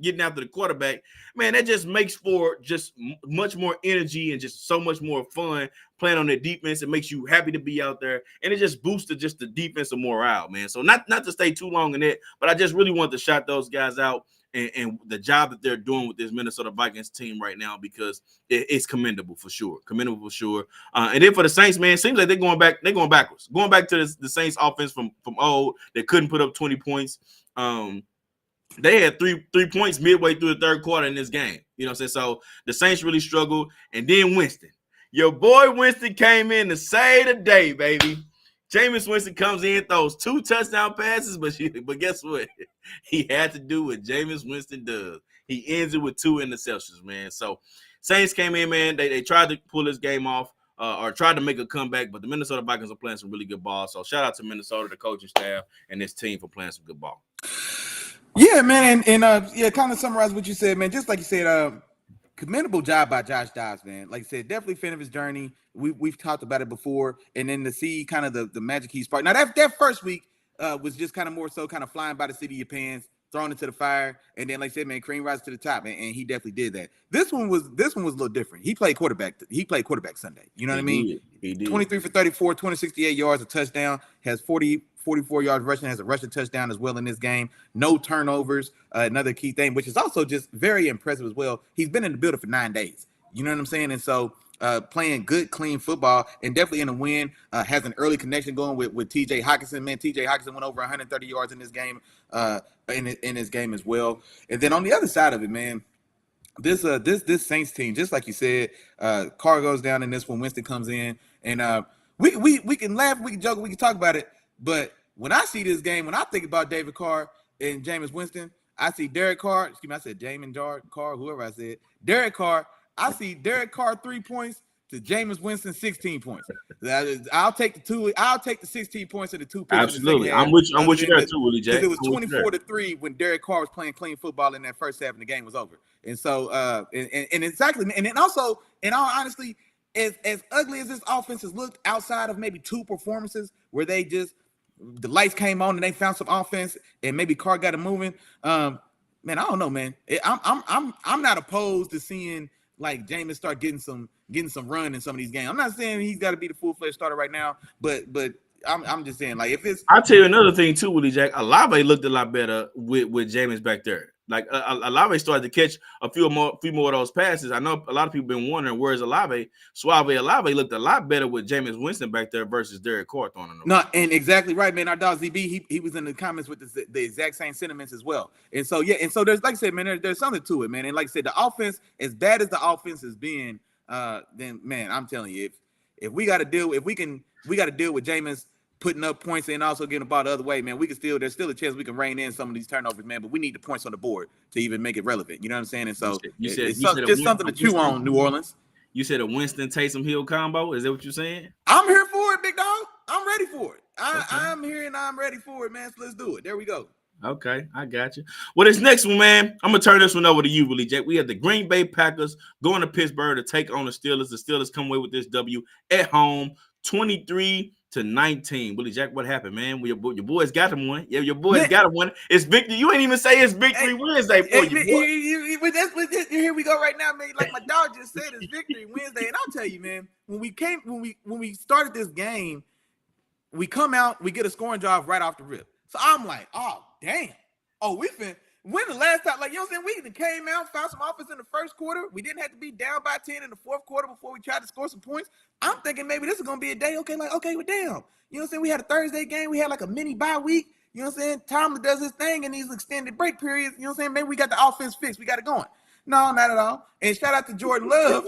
getting after the quarterback. Man, that just makes for just much more energy and just so much more fun playing on the defense. It makes you happy to be out there, and it just boosted just the defensive morale, man. So not to stay too long in it, but I just really want to shout those guys out and the job that they're doing with this Minnesota Vikings team right now, because it's commendable for sure. And then for the Saints, man, it seems like they're going backwards. Going back to the Saints offense from old, they couldn't put up 20 points. They had three points midway through the third quarter in this game. You know what I'm saying? So the Saints really struggled. And then Winston. Your boy Winston came in to save the day, baby. Jameis Winston comes in, throws 2 touchdown passes, but guess what? He had to do what Jameis Winston does. He ends it with 2 interceptions, man. So Saints came in, man. They tried to pull this game off or tried to make a comeback, but the Minnesota Vikings are playing some really good ball. So shout out to Minnesota, the coaching staff, and this team for playing some good ball. Yeah, man, and kind of summarize what you said, man. Just like you said, commendable job by Josh Dobbs, man. Like I said, definitely fan of his journey. We've talked about it before, and then to see kind of the magic he sparked. Now that first week was just kind of more so kind of flying by the seat of your pants, thrown into the fire, and then like I said, man, cream rises to the top, and he definitely did that. This one was a little different. He played quarterback Sunday. You know what I mean? He did. 23 for 34, 268 yards, a touchdown, has 44 yards rushing, has a rushing touchdown as well in this game. No turnovers, another key thing, which is also just very impressive as well. He's been in the building for 9 days. You know what I'm saying? And so playing good, clean football and definitely in a win, has an early connection going with TJ Hockenson. Man, TJ Hockenson went over 130 yards in this game, in this game as well. And then on the other side of it, man, this Saints team, just like you said, Carr goes down in this one. Winston comes in, and we can laugh, we can joke, we can talk about it. But when I see this game, when I think about David Carr and Jameis Winston, I see Derek Carr. Excuse me, I said Jamin Carr, whoever I said. Derek Carr. I see Derek Carr 3 points to Jameis Winston 16 points. I'll take the two. I'll take the 16 points of the 2 picks. Absolutely, I'm with you there too, Willie J. Because it was 24-3 when Derek Carr was playing clean football in that first half, and the game was over. And so, and exactly, and then also, in all honesty, as ugly as this offense has looked, outside of maybe 2 performances where they just the lights came on and they found some offense, and maybe Carr got it moving. Man, I don't know, man. I'm not opposed to seeing like Jameis start getting some run in some of these games. I'm not saying he's got to be the full-fledged starter right now, but I'm just saying, like, if it's I'll tell you another thing too, Willie Jack. Olave looked a lot better with Jameis back there. Like Olave started to catch a few more of those passes. I know a lot of people been wondering where's Olave. Olave looked a lot better with Jameis Winston back there versus Derek Carr throwing him. No, and exactly right, man. Our dog ZB, he was in the comments with the exact same sentiments as well. And so yeah, and so there's, like I said, man, there's something to it, man. And like I said, the offense, as bad as the offense has been, then man, I'm telling you, if we got to deal with Jameis putting up points and also getting the ball the other way, man, there's still a chance we can rein in some of these turnovers, man, but we need the points on the board to even make it relevant. You know what I'm saying? And so it's just something to chew on, New Orleans. You said a Winston Taysom Hill combo? Is that what you're saying? I'm here for it, big dog. I'm ready for it. I'm here and I'm ready for it, man. So let's do it. There we go. Okay, I got you. Well, this next one, man, I'm going to turn this one over to you, Willie Jack. We have the Green Bay Packers going to Pittsburgh to take on the Steelers. The Steelers come away with this W at home, 23-19. Willie Jack, what happened, man? Your boys got him one. Yeah, your boys got him one. It's victory. You ain't even say it's victory Wednesday for you, boy. Here we go right now, man. Like my dog just said, it's victory Wednesday. And I'll tell you, man, when we started this game, we come out, we get a scoring drive right off the rip. So I'm like, oh, damn. Oh, when the last time, like, you know what I'm saying? We came out, found some offense in the first quarter. We didn't have to be down by 10 in the fourth quarter before we tried to score some points. I'm thinking maybe this is going to be a day, okay, we're down. You know what I'm saying? We had a Thursday game. We had like a mini bye week. You know what I'm saying? Tomlin does his thing in these extended break periods. You know what I'm saying? Maybe we got the offense fixed. We got it going. No, not at all. And shout out to Jordan Love.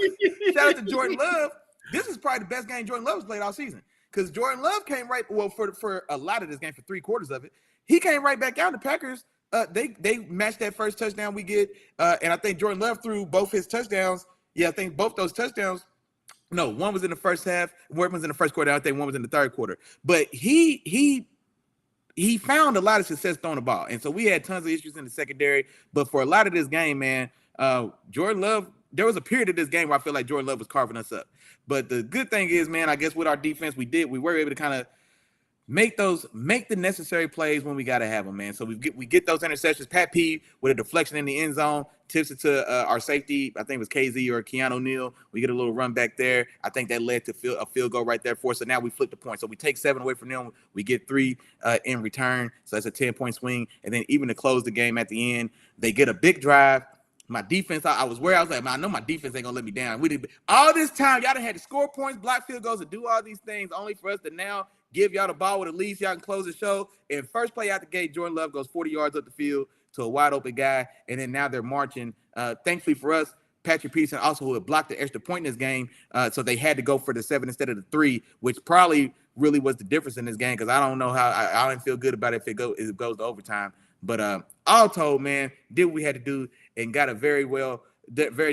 This is probably the best game Jordan Love has played all season. Because Jordan Love came for a lot of this game, for 3/4 of it. He came right back out. The Packers, they matched that first touchdown we get. And I think Jordan Love threw both his touchdowns. Yeah, I think both those touchdowns. No, one was in the first half. One was in the first quarter. I think one was in the third quarter. But he found a lot of success throwing the ball. And so we had tons of issues in the secondary. But for a lot of this game, man, Jordan Love, there was a period of this game where I feel like Jordan Love was carving us up. But the good thing is, man, I guess with our defense, we were able to kind of make the necessary plays when we got to have them, man. So we get those interceptions. Pat P with a deflection in the end zone tips it to our safety. I think it was KZ or Keanu Neal. We get a little run back there. I think that led to a field goal right there for us. So now we flip the point. So we take 7 away from them. We get 3 in return. So that's a 10-point swing. And then even to close the game at the end, they get a big drive. My defense, I was like, man, I know my defense ain't gonna let me down. We did all this time, y'all done had to score points, block field goals, and do all these things, only for us to now give y'all the ball with at least y'all can close the show. And first play out the gate, Jordan Love goes 40 yards up the field to a wide open guy, and then now they're marching. Thankfully for us, Patrick Peterson also who had blocked the extra point in this game, so they had to go for the 7 instead of the 3, which probably really was the difference in this game because I don't know how I didn't feel good about it if it goes to overtime. But all told, man, did what we had to do and got a very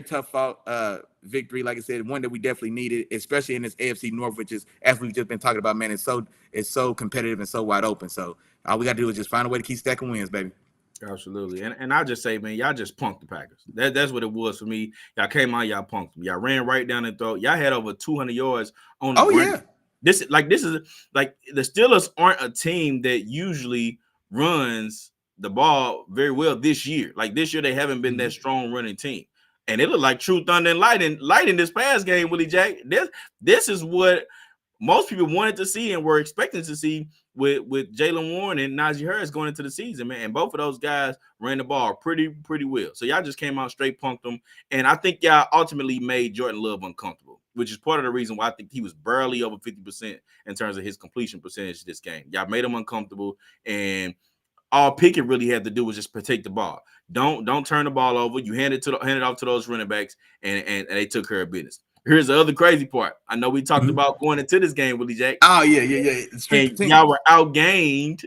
tough fought victory. Like I said, one that we definitely needed, especially in this AFC North, which is, as we've just been talking about, man, it's so competitive and so wide open. So all we got to do is just find a way to keep stacking wins, baby. Absolutely. And I just say, man, y'all just punked the Packers. That's what it was for me. Y'all came out, y'all punked them. Y'all ran right down the throat. Y'all had over 200 yards on the Oh ground. yeah. This is like the Steelers aren't a team that usually runs the ball very well this year. Like this year, they haven't been that strong running team. And it looked like true thunder and lightning this past game, Willie Jack. This is what most people wanted to see and were expecting to see with Jalen Warren and Najee Harris going into the season, man. And both of those guys ran the ball pretty well. So y'all just came out straight punked them. And I think y'all ultimately made Jordan Love uncomfortable, which is part of the reason why I think he was barely over 50% in terms of his completion percentage this game. Y'all made him uncomfortable, and all Pickett really had to do was just protect the ball. Don't turn the ball over. You hand it off to those running backs, and they took care of business. Here's the other crazy part. I know we talked about going into this game, Willie Jack. Oh yeah. And y'all were outgained.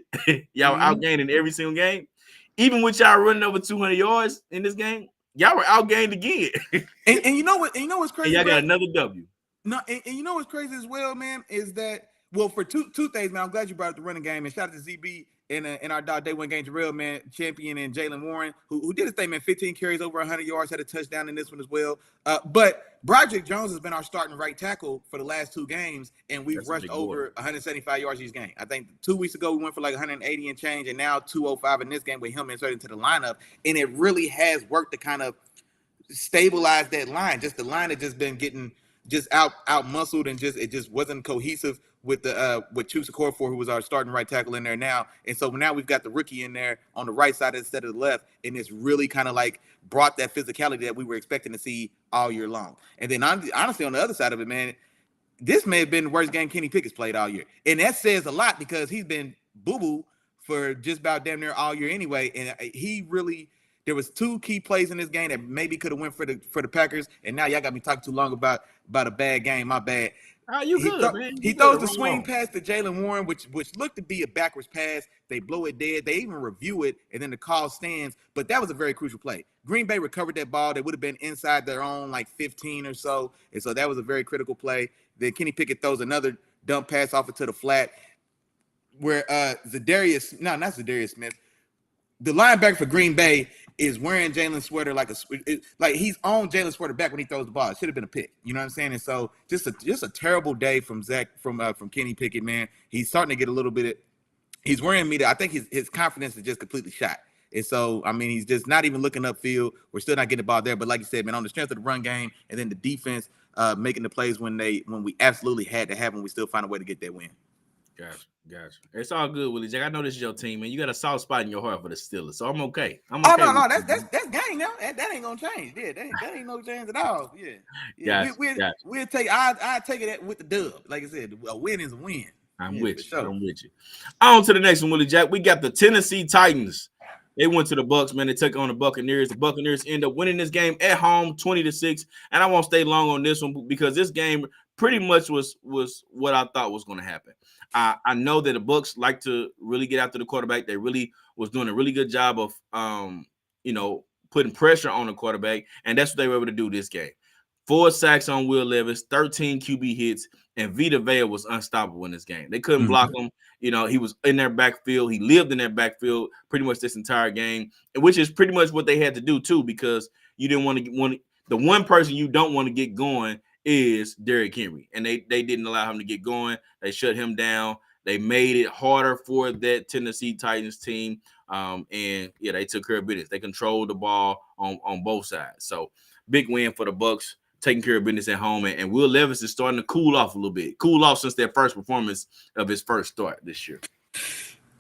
Y'all were outgained in every single game. Even with y'all running over 200 yards in this game, y'all were outgained again. and you know what? And you know what's crazy? And y'all got another W. No, and you know what's crazy as well, man, is that for two things, man. I'm glad you brought up the running game, and shout out to ZB in our dog day one game, Jarrell, man, champion, and Jalen Warren, who did his thing, man. 15 carries, over 100 yards, had a touchdown in this one as well. But Broderick Jones has been our starting right tackle for the last 2 games, and we've rushed over 175 yards each game. I think 2 weeks ago we went for like 180 and change, and now 205 in this game with him inserted into the lineup, and it really has worked to kind of stabilize that line. Just the line had just been getting just out muscled, and it just wasn't cohesive with the with Chuks Okorafor, who was our starting right tackle in there now. And so now we've got the rookie in there on the right side instead of the left, and it's really kind of like brought that physicality that we were expecting to see all year long. And then honestly, on the other side of it, man, this may have been the worst game Kenny Pickett's played all year, and that says a lot because he's been boo-boo for just about damn near all year anyway. And he really. There was 2 key plays in this game that maybe could have went for the Packers, and now y'all got me talking too long about a bad game. My bad. You good, man. He throws the swing pass to Jalen Warren, which looked to be a backwards pass. They blow it dead. They even review it, and then the call stands. But that was a very crucial play. Green Bay recovered that ball. They would have been inside their own like 15 or so, and so that was a very critical play. Then Kenny Pickett throws another dump pass off into the flat, where not Zadarius Smith, the linebacker for Green Bay, is wearing Jalen's sweater like he's on Jalen's sweater back when he throws the ball. It should have been a pick. You know what I'm saying? And so just a terrible day from Kenny Pickett, man. He's starting to get a little bit. He's wearing me. I think his confidence is just completely shot. And so, I mean, he's just not even looking upfield. We're still not getting the ball there. But like you said, man, on the strength of the run game and then the defense making the plays when we absolutely had to have them, we still find a way to get that win. Gotcha. It's all good, Willie Jack. I know this is your team, man. You got a soft spot in your heart for the Steelers, so I'm okay. No, that's game now. That ain't gonna change. Yeah, that ain't no change at all. Yeah. We'll take. I take it with the dub. Like I said, a win is a win. I'm with you. Sure. I'm with you. On to the next one, Willie Jack. We got the Tennessee Titans. They went to the Bucs, man. They took on the Buccaneers. The Buccaneers end up winning this game at home, 20-6. And I won't stay long on this one because this game pretty much was what I thought was going to happen. I know that the Bucs like to really get after the quarterback. They really was doing a really good job of, putting pressure on the quarterback, and that's what they were able to do this game. 4 sacks on Will Levis, 13 QB hits, and Vita Vea was unstoppable in this game. They couldn't block him. You know, he was in their backfield. He lived in their backfield pretty much this entire game, which is pretty much what they had to do too, because you didn't want to the one person you don't want to get going is Derrick Henry, and they didn't allow him to get going. They shut him down. They made it harder for that Tennessee Titans team, they took care of business. They controlled the ball on both sides. So big win for the Bucs, taking care of business at home, and Will Levis is starting to cool off a little bit. Cool off since their first performance of his first start this year.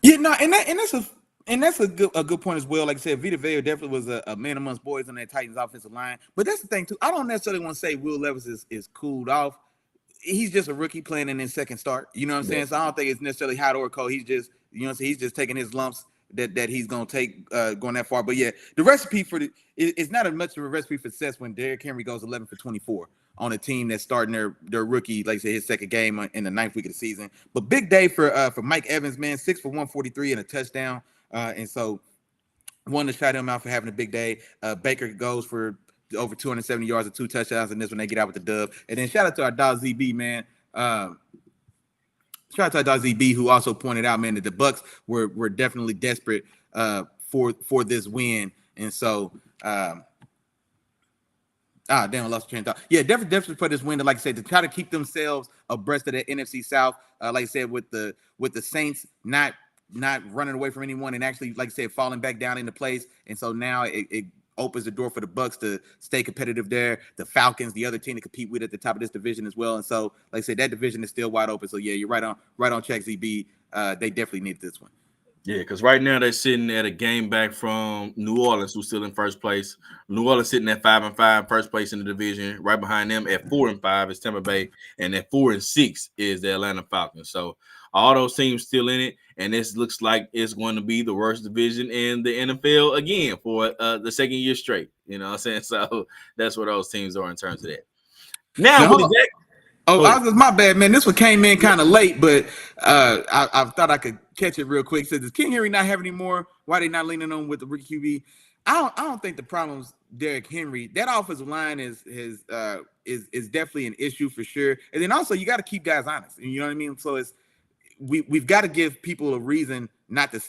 Yeah, no, and that's a good point as well. Like I said, Vita Vea definitely was a man amongst boys on that Titans offensive line. But that's the thing too. I don't necessarily want to say Will Levis is cooled off. He's just a rookie playing in his second start. You know what I'm saying? So I don't think it's necessarily hot or cold. He's just, he's just taking his lumps that he's gonna take going that far. But yeah, the recipe it's not as much of a recipe for success when Derrick Henry goes 11 for 24 on a team that's starting their rookie, like I said, his second game in the 9th week of the season. But big day for Mike Evans, man, 6 for 143 and a touchdown. And so wanted to shout him out for having a big day. Baker goes for over 270 yards and 2 touchdowns in this when they get out with the dub. And then shout out to our dog ZB, man. Shout out to our dog ZB, who also pointed out, man, that the Bucs were definitely desperate for this win. And so damn, I lost train of thought. Yeah, definitely for this win, like I said, to try to keep themselves abreast of the NFC South. Like I said, with the Saints not running away from anyone and actually, like I said, falling back down into place. And so now it opens the door for the Bucks to stay competitive there. The Falcons, the other team to compete with at the top of this division as well. And so, like I said, that division is still wide open. So yeah, you're right on check, ZB. They definitely need this one. Yeah, because right now they're sitting at a game back from New Orleans, who's still in first place. New Orleans sitting at 5-5, first place in the division. Right behind them at 4-5 is Tampa Bay, and at 4-6 is the Atlanta Falcons. So all those teams still in it, and this looks like it's going to be the worst division in the NFL again for the second year straight. You know what I'm saying? So that's where those teams are in terms of that. Now, Jack. I was my bad, man. This one came in kind of late, but I thought I could catch it real quick. Said, does King Henry not have any more? Why they not leaning on with the rookie QB? I don't think the problem's Derrick Henry. That offensive line is definitely an issue for sure. And then also you got to keep guys honest. You know what I mean? So we've got to give people a reason not to.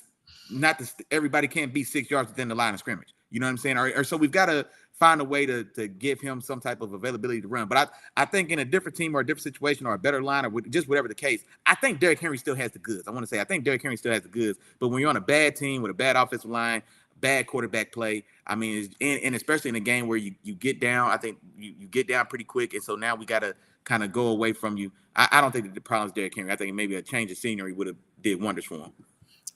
Everybody can't be 6 yards within the line of scrimmage. You know what I'm saying? Or so we've got to find a way to give him some type of availability to run. But I think in a different team or a different situation or a better line or just whatever the case, I think Derrick Henry still has the goods. I think Derrick Henry still has the goods. But when you're on a bad team with a bad offensive line, bad quarterback play, I mean, and especially in a game where you get down, I think you get down pretty quick. And so now we got to kind of go away from you. I don't think that the problem is Derrick Henry. I think maybe a change of scenery would have did wonders for him.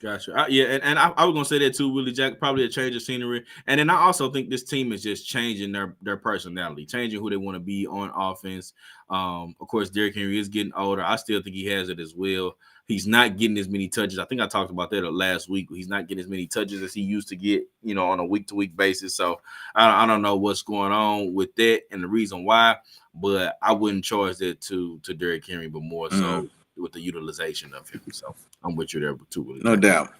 Gotcha. And I was gonna say that too, Willie Jack. Probably a change of scenery, and then I also think this team is just changing their personality, changing who they want to be on offense. Of course, Derrick Henry is getting older. I still think he has it as well. He's not getting as many touches. I think I talked about that last week. He's not getting as many touches as he used to get, on a week-to-week basis. So I don't know what's going on with that and the reason why, but I wouldn't charge that to Derrick Henry, but more so with the utilization of him. So I'm with you there too, Willie. No doubt.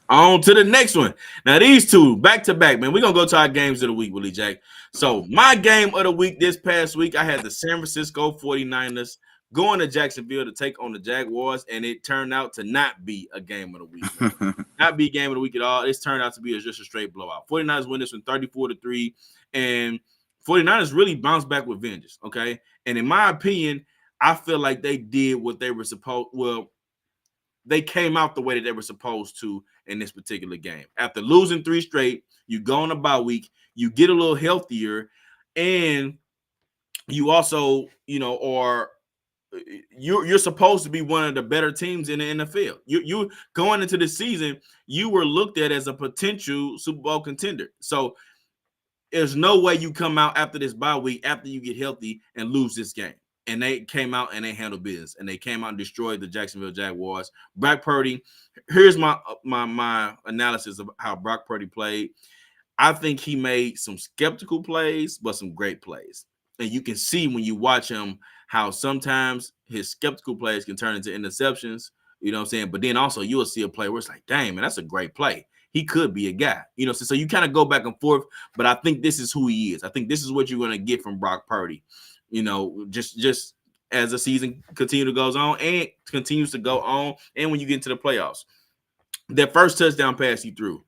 On to the next one. Now, these two back-to-back, man. We're going to go to our games of the week, Willie Jack. So my game of the week this past week, I had the San Francisco 49ers going to Jacksonville to take on the Jaguars, and it turned out to not be a game of the week. Not be a game of the week at all. It's turned out to be just a straight blowout. 49ers win this one 34-3, and 49ers really bounced back with vengeance, okay? And in my opinion, I feel like they did what they were supposed – well, they came out the way that they were supposed to in this particular game. After losing 3 straight, you go on a bye week, you get a little healthier, and you also, you're supposed to be one of the better teams in the NFL. You going into the season, you were looked at as a potential Super Bowl contender. So there's no way you come out after this bye week, after you get healthy, and lose this game. And they came out and they handled business, and they came out and destroyed the Jacksonville Jaguars. Brock Purdy, here's my analysis of how Brock Purdy played. I think he made some skeptical plays, but some great plays. And you can see when you watch him how sometimes his skeptical plays can turn into interceptions, you know what I'm saying? But then also you'll see a play where it's like, dang, man, that's a great play. He could be a guy, so you kind of go back and forth, but I think this is who he is. I think this is what you're going to get from Brock Purdy. Just as the season goes on and continues to go on, and when you get into the playoffs. That first touchdown pass he threw,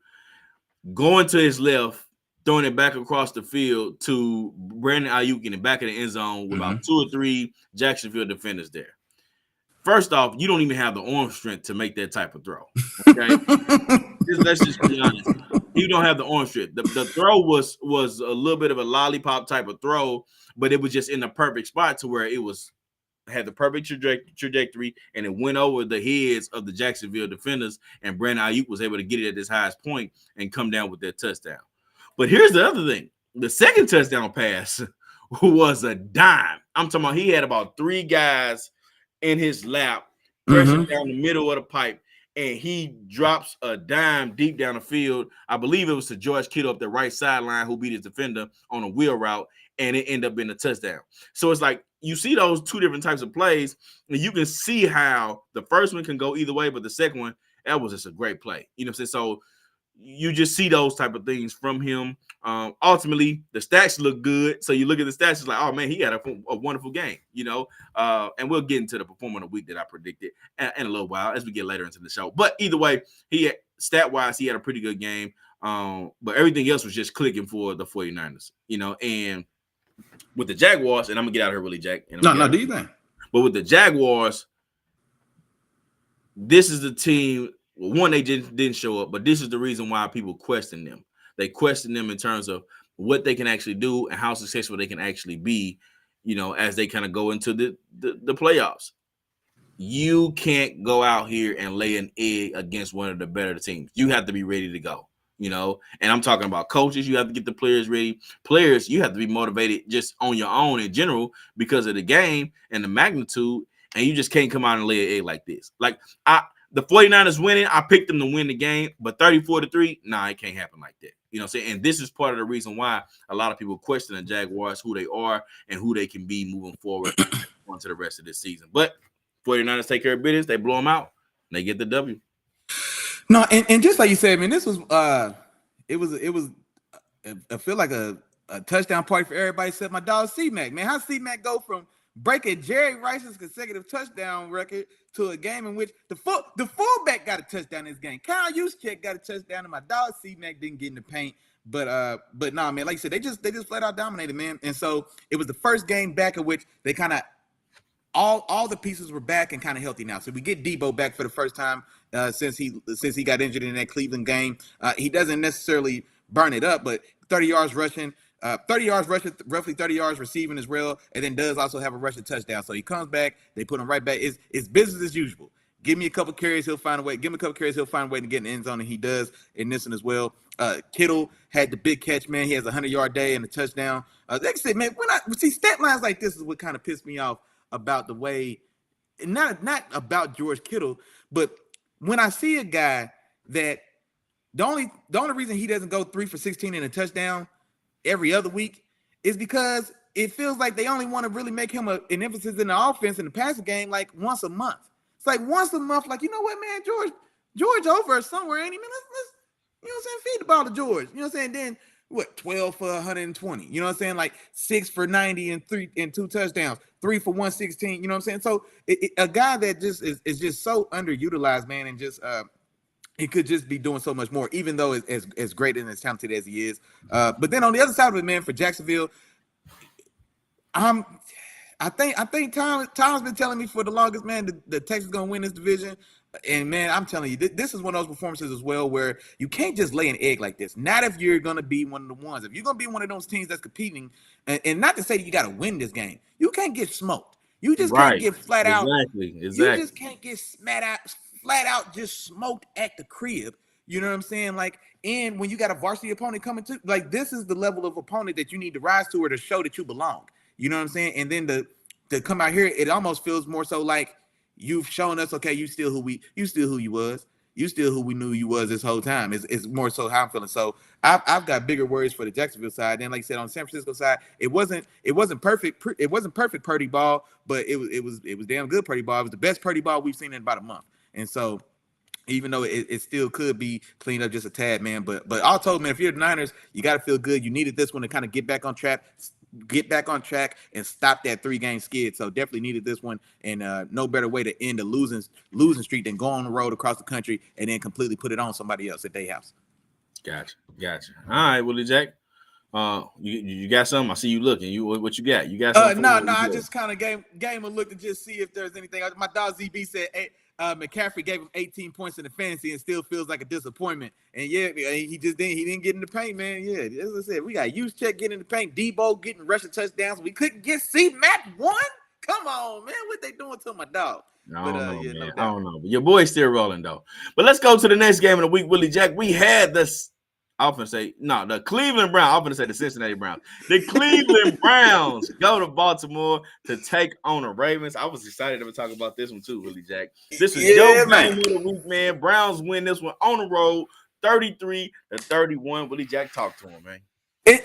going to his left, throwing it back across the field to Brandon Ayuk in the back of the end zone with about 2 or 3 Jacksonville defenders there. First off, you don't even have the arm strength to make that type of throw. Okay, let's just be honest. You don't have the arm strength. The throw was a little bit of a lollipop type of throw, but it was just in the perfect spot to where it had the perfect trajectory, and it went over the heads of the Jacksonville defenders, and Brandon Ayuk was able to get it at his highest point and come down with that touchdown. But here's the other thing. The second touchdown pass was a dime. I'm talking about he had about 3 guys in his lap, pressing down the middle of the pipe, and he drops a dime deep down the field. I believe it was to George Kittle up the right sideline who beat his defender on a wheel route, and it ended up being a touchdown. So it's like you see those 2 different types of plays, and you can see how the first one can go either way, but the second one, that was just a great play. You know what I'm saying? So you just see those type of things from him. Ultimately, the stats look good. So you look at the stats, it's like, oh, man, he had a wonderful game, and we'll get into the performer of the week that I predicted in a little while as we get later into the show. But either way, stat-wise, he had a pretty good game. But everything else was just clicking for the 49ers, and with the Jaguars, and I'm gonna get out of here, Willie Jack. And no, do you think? But with the Jaguars, this is the team. Well, one, they didn't show up, but this is the reason why people question them. They question them in terms of what they can actually do and how successful they can actually be, as they kind of go into the playoffs. You can't go out here and lay an egg against one of the better teams. You have to be ready to go, and I'm talking about coaches. You have to get the players ready. Players, you have to be motivated just on your own in general because of the game and the magnitude, and you just can't come out and lay an egg like this. Like, the 49ers winning, I picked them to win the game, but 34-3, nah, it can't happen like that. You know what I'm saying? And this is part of the reason why a lot of people question the Jaguars, who they are and who they can be moving forward onto the rest of this season. But 49ers take care of business, they blow them out, and they get the W. No, and just like you said, man, this was it was I feel like a touchdown party for everybody except my dog C-Mac. Man, how C-Mac go from breaking Jerry Rice's consecutive touchdown record to a game in which the fullback got a touchdown in this game. Kyle Juszczyk got a touchdown, and my dog C-Mac didn't get in the paint. But nah, man, like you said, they just flat out dominated, man. And so it was the first game back in which they kind of all the pieces were back and kind of healthy now. So we get Debo back for the first time since he got injured in that Cleveland game. He doesn't necessarily burn it up, but 30 yards rushing. 30 yards rushing, roughly 30 yards receiving as well, and then does also have a rushing touchdown. So he comes back, they put him right back. It's business as usual. Give me a couple carries, he'll find a way. Give him a couple carries, he'll find a way to get in the end zone, and he does in this one as well. Kittle had the big catch, man. He has a 100-yard day and a touchdown. Like I said, man, when I see stat lines like this is what kind of pissed me off about the way, not about George Kittle, but when I see a guy that the only reason he doesn't go 3 for 16 and a touchdown every other week is because it feels like they only want to really make him an emphasis in the offense and the passing game like once a month. It's like once a month, like, you know what, man, George over somewhere, ain't he? Man, let's you know what I'm saying, feed the ball to George. You know what I'm saying? Then what, 12 for 120, you know what I'm saying? Like 6 for 90 and 2 touchdowns, 3 for 116, you know what I'm saying? So a guy that just is just so underutilized, man, and just he could just be doing so much more, even though as great and as talented as he is. But then on the other side of it, man, for Jacksonville, I think Tom's been telling me for the longest, man, the Texans gonna win this division. And man, I'm telling you, this is one of those performances as well where you can't just lay an egg like this. Not if you're gonna be one of the ones. If you're gonna be one of those teams that's competing, and not to say that you got to win this game, you can't get smoked. You just can't get flat out. Exactly. You just can't get flat out just smoked at the crib. You know what I'm saying? Like, and when you got a varsity opponent coming to, like, this is the level of opponent that you need to rise to or to show that you belong. You know what I'm saying? And then to come out here, it almost feels more so like you've shown us, okay, you still who you was. You still who we knew you was this whole time. It's more so how I'm feeling. So I've got bigger worries for the Jacksonville side. Then, like you said, on the San Francisco side, it wasn't perfect. It wasn't perfect Purdy ball, but it was damn good Purdy ball. It was the best Purdy ball we've seen in about a month. And so, even though it still could be cleaned up just a tad, man. But all told, man, if you're the Niners, you got to feel good. You needed this one to kind of get back on track and stop that 3-game skid. So definitely needed this one, and no better way to end a losing streak than go on the road across the country and then completely put it on somebody else at their house. Gotcha. All right, Willie Jack. You got something? I see you looking. What you got? You got something? No. I just kind of gave him a look to just see if there's anything. My dog ZB said, hey, McCaffrey gave him 18 points in the fantasy and still feels like a disappointment. And yeah, he didn't get in the paint, man. Yeah, as I said, we got Juszczyk getting in the paint, Debo getting rushing touchdowns. We couldn't get C-Mac one. Come on, man, what they doing to my dog? I don't know. But your boy's still rolling though. But let's go to the next game of the week, Willie Jack. We had this. The Cleveland Browns. I'm going to say the Cincinnati Browns. The Cleveland Browns go to Baltimore to take on the Ravens. I was excited to talk about this one too, Willie Jack. This is your game of the week, man. Browns win this one on the road, 33-31. Willie Jack, talk to him, man.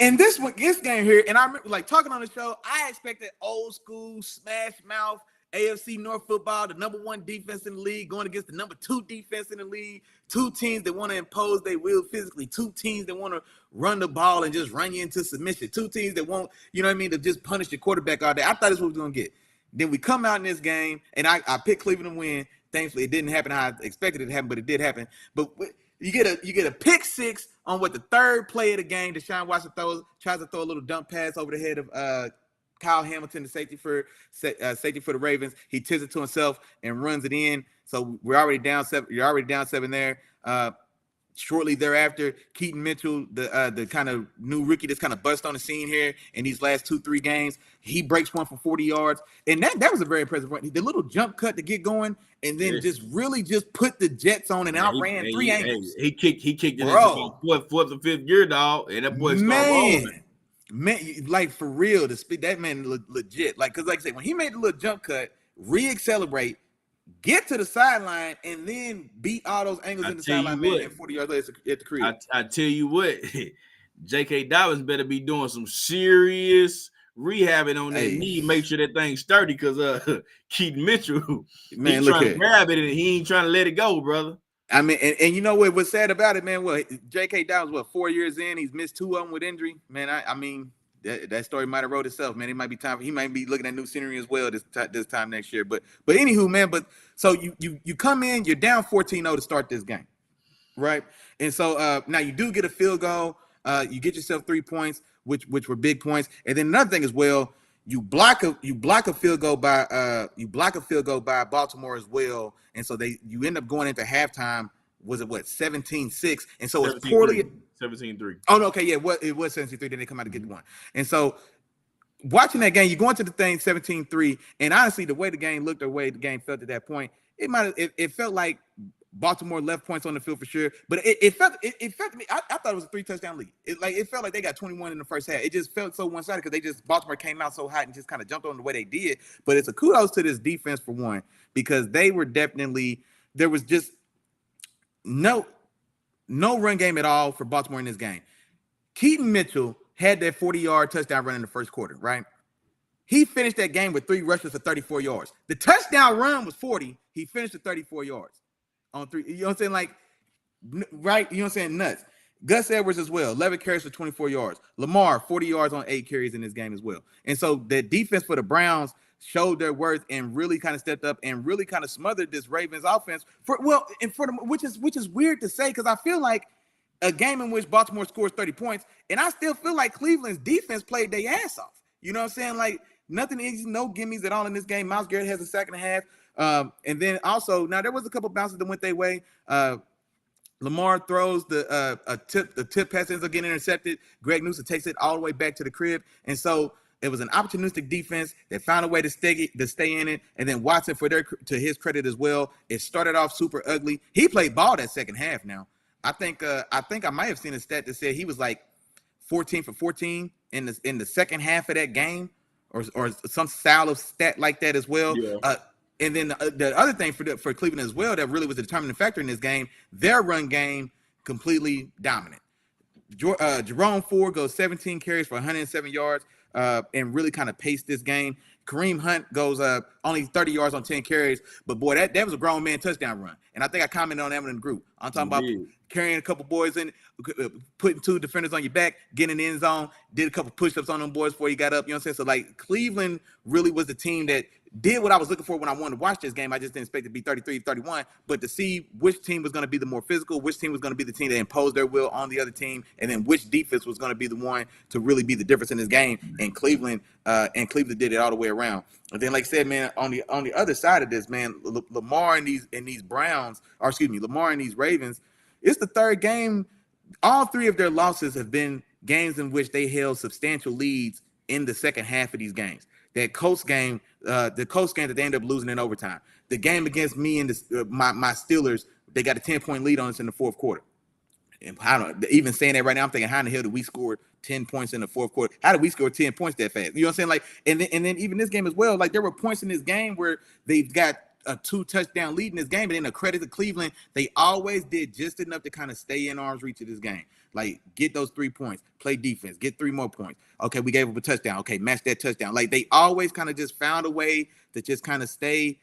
And this game here, and I remember like talking on the show, I expected old school smash mouth AFC North football, the number 1 defense in the league, going against the number 2 defense in the league. 2 teams that want to impose their will physically. 2 teams that want to run the ball and just run you into submission. 2 teams that want, you know what I mean, to just punish the quarterback all day. I thought that's what we were going to get. Then we come out in this game, and I picked Cleveland to win. Thankfully, it didn't happen how I expected it to happen, but it did happen. But You get a pick six on what the third play of the game. Deshaun Watson tries to throw a little dump pass over the head of Kyle Hamilton, the safety for the Ravens. He tips it to himself and runs it in. So we're already down 7. You're already down 7 there. Shortly thereafter, Keaton Mitchell, the kind of new rookie that's kind of bust on the scene here in these last 2-3 games, he breaks one for 40 yards. And that was a very impressive run. The little jump cut to get going and then just put the Jets on and outran 3 angles. He kicked it into fourth or fifth gear, dog. And that boy started rolling. Man, like for real, that man legit. Like, because like I said, when he made the little jump cut, re-accelerate, get to the sideline, and then beat all those angles in the sideline, man, and 40 yards later at the crib. I tell you what, J.K. Dobbins better be doing some serious rehabbing on that knee, make sure that thing's sturdy, because Keaton Mitchell, man, he's trying to grab it, and he ain't trying to let it go, brother. I mean, and you know what was sad about it, man? Well, J.K. Dobbins, 4 years in, he's missed 2 of them with injury. Man, I mean, that story might have wrote itself, man. It might be time. He might be looking at new scenery as well this time next year. But anywho, man. But so you come in, you're down 14-0 to start this game, right? And so now you do get a field goal. You get yourself 3 points, which were big points. And then another thing as well, you block a field goal by Baltimore as well. And so you end up going into halftime. Was it 17-6? And so it's poorly. 17-3. Oh, no, okay, yeah, it was 17-3. Then they come out to get one. And so watching that game, you go into the thing 17-3, and honestly, the way the game looked, the way the game felt at that point, it felt like Baltimore left points on the field for sure. But it felt to me, I thought it was a 3-touchdown lead. It felt like they got 21 in the first half. It just felt so one-sided because Baltimore came out so hot and just kind of jumped on the way they did. But it's a kudos to this defense for one, because they were definitely, there was just no run game at all for Baltimore in this game. Keaton Mitchell had that 40-yard touchdown run in the first quarter, right? He finished that game with 3 rushes for 34 yards. The touchdown run was 40. He finished at 34 yards on 3. You know what I'm saying? Like, right? You know what I'm saying? Nuts. Gus Edwards as well, 11 carries for 24 yards. Lamar, 40 yards on 8 carries in this game as well. And so the defense for the Browns showed their worth and really kind of stepped up and really kind of smothered this Ravens offense which is weird to say, because I feel like a game in which Baltimore scores 30 points, and I still feel like Cleveland's defense played their ass off. You know what I'm saying? Like, nothing easy, no gimmies at all in this game. Myles Garrett has a sack and a half. And then also, now there was a couple bounces that went their way. Lamar throws the tip pass, ends up getting intercepted. Greg Newsome takes it all the way back to the crib. And so it was an opportunistic defense that found a way to stay in it. And then Watson, to his credit as well, it started off super ugly. He played ball that second half now. I think I might have seen a stat that said he was like 14 for 14 in the second half of that game, or some style of stat like that as well. Yeah. And then the other thing for Cleveland as well that really was a determining factor in this game, their run game completely dominant. Jerome Ford goes 17 carries for 107 yards and really kind of paced this game. Kareem Hunt goes only 30 yards on 10 carries, but boy, that was a grown man touchdown run. And I think I commented on that one in the group. I'm talking about carrying a couple boys in, putting 2 defenders on your back, getting in the end zone, did a couple push-ups on them boys before you got up. You know what I'm saying? So, like, Cleveland really was the team that did what I was looking for when I wanted to watch this game. I just didn't expect it to be 33-31, but to see which team was going to be the more physical, which team was going to be the team that imposed their will on the other team, and then which defense was going to be the one to really be the difference in this game. And Cleveland did it all the way around. And then, like I said, man, on the other side of this, man, Lamar and these Browns, or excuse me, Lamar and these Ravens, it's the third game. All 3 of their losses have been games in which they held substantial leads in the second half of these games. That Colts game, that they ended up losing in overtime. The game against me and my Steelers, they got a 10-point lead on us in the fourth quarter. And even saying that right now, I'm thinking, how in the hell did we score 10 points in the fourth quarter? How did we score 10 points that fast? You know what I'm saying? Like, and then even this game as well, like, there were points in this game where they've got a 2-touchdown lead in this game, and then a credit to Cleveland, they always did just enough to kind of stay in arm's reach of this game. Like, get those 3 points, play defense, get 3 more points. Okay, we gave up a touchdown. Okay, match that touchdown. Like, they always kind of just found a way to just kind of stay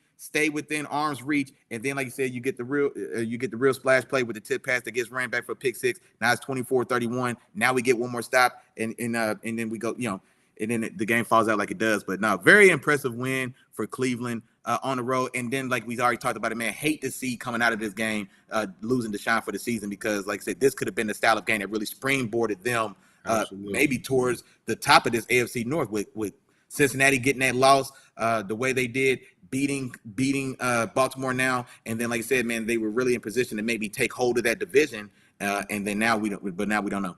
within arm's reach. And then, like you said, you get the real splash play with the tip pass that gets ran back for pick 6. Now it's 24-31. Now we get one more stop, and then we go, you know, and then the game falls out like it does. But no, very impressive win for Cleveland. on the road. And then, like we already talked about it, man, hate to see coming out of this game losing Deshaun for the season, because, like I said, this could have been the style of game that really springboarded them maybe towards the top of this AFC North with Cincinnati getting that loss the way they did, beating Baltimore now. And then, like I said, man, they were really in position to maybe take hold of that division. And then now we don't know.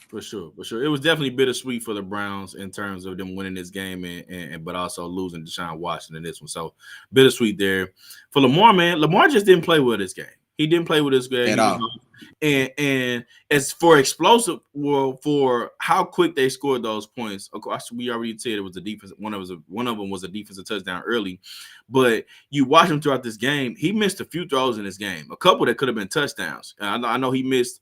For sure. It was definitely bittersweet for the Browns in terms of them winning this game and but also losing Deshaun Watson in this one. So bittersweet there. For Lamar, man, Lamar just didn't play well this game. He didn't play with this game at all. And as for explosive, well, for how quick they scored those points, of course, we already said it was a defense. One of them was a defensive touchdown early, but you watch him throughout this game. He missed a few throws in this game, a couple that could have been touchdowns. I know he missed.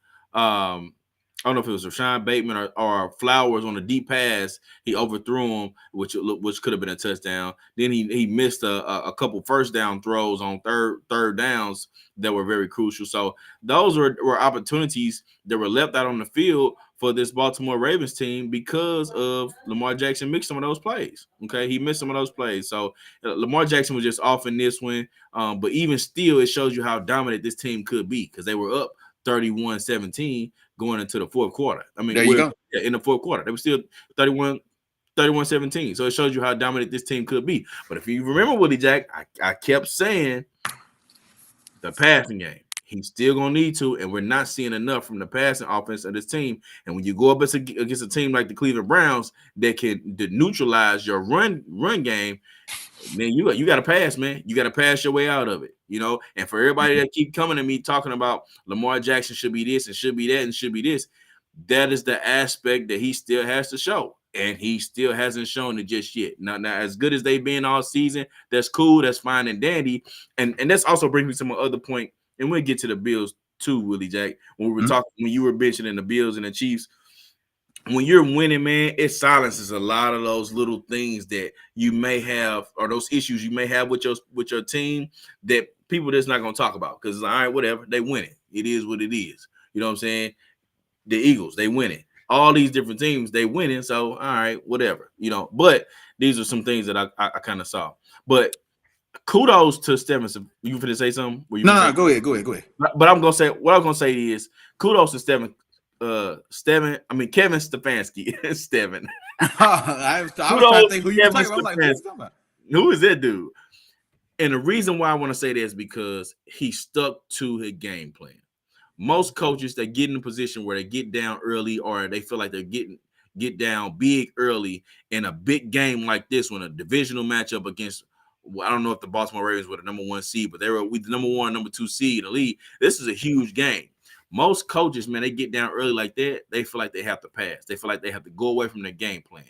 I don't know if it was Rashawn Bateman or Flowers on a deep pass. He overthrew him, which could have been a touchdown. Then he missed a couple first down throws on third downs that were very crucial. So those were opportunities that were left out on the field for this Baltimore Ravens team because of Lamar Jackson missed some of those plays. Okay, he missed some of those plays. So Lamar Jackson was just off in this one. But even still, it shows you how dominant this team could be because they were up 31-17 going into the fourth quarter. I mean, there you go. Yeah, in the fourth quarter, they were still 31-17. So it shows you how dominant this team could be. But if you remember, Willie Jack, I kept saying the passing game. He's still going to need to, and we're not seeing enough from the passing offense of this team. And when you go up against a team like the Cleveland Browns that can neutralize your run game, man, you got to pass, man. You got to pass your way out of it, you know. And for everybody that keep coming to me talking about Lamar Jackson should be this and should be that and should be this, that is the aspect that he still has to show, and he still hasn't shown it just yet. Now, as good as they've been all season, that's cool, that's fine and dandy, and that's also brings me to my other point, and we'll get to the Bills too, Willie Jack. When we were talking, when you were mentioning the Bills and the Chiefs. When you're winning, man, it silences a lot of those little things that you may have, or those issues you may have with your team that people just not gonna talk about because all right, whatever, they win it. It is what it is. You know what I'm saying? The Eagles, they win it. All these different teams, they winning. So all right, whatever. You know, but these are some things that I kind of saw. But kudos to Steven. You finna say something? No, go ahead. But I'm gonna say what I'm gonna say is kudos to Kevin Stefanski. Steven. I was trying to think who you were talking about. Like, what are you talking about? Who is that dude? And the reason why I want to say that is because he stuck to his game plan. Most coaches that get in a position where they get down early or they feel like they're get down big early in a big game like this one, a divisional matchup against, I don't know if the Baltimore Ravens were the number 1 seed, but they were with the number 1, number 2 seed in the league. This is a huge game. Most coaches, man, they get down early like that, they feel like they have to pass. They feel like they have to go away from their game plan.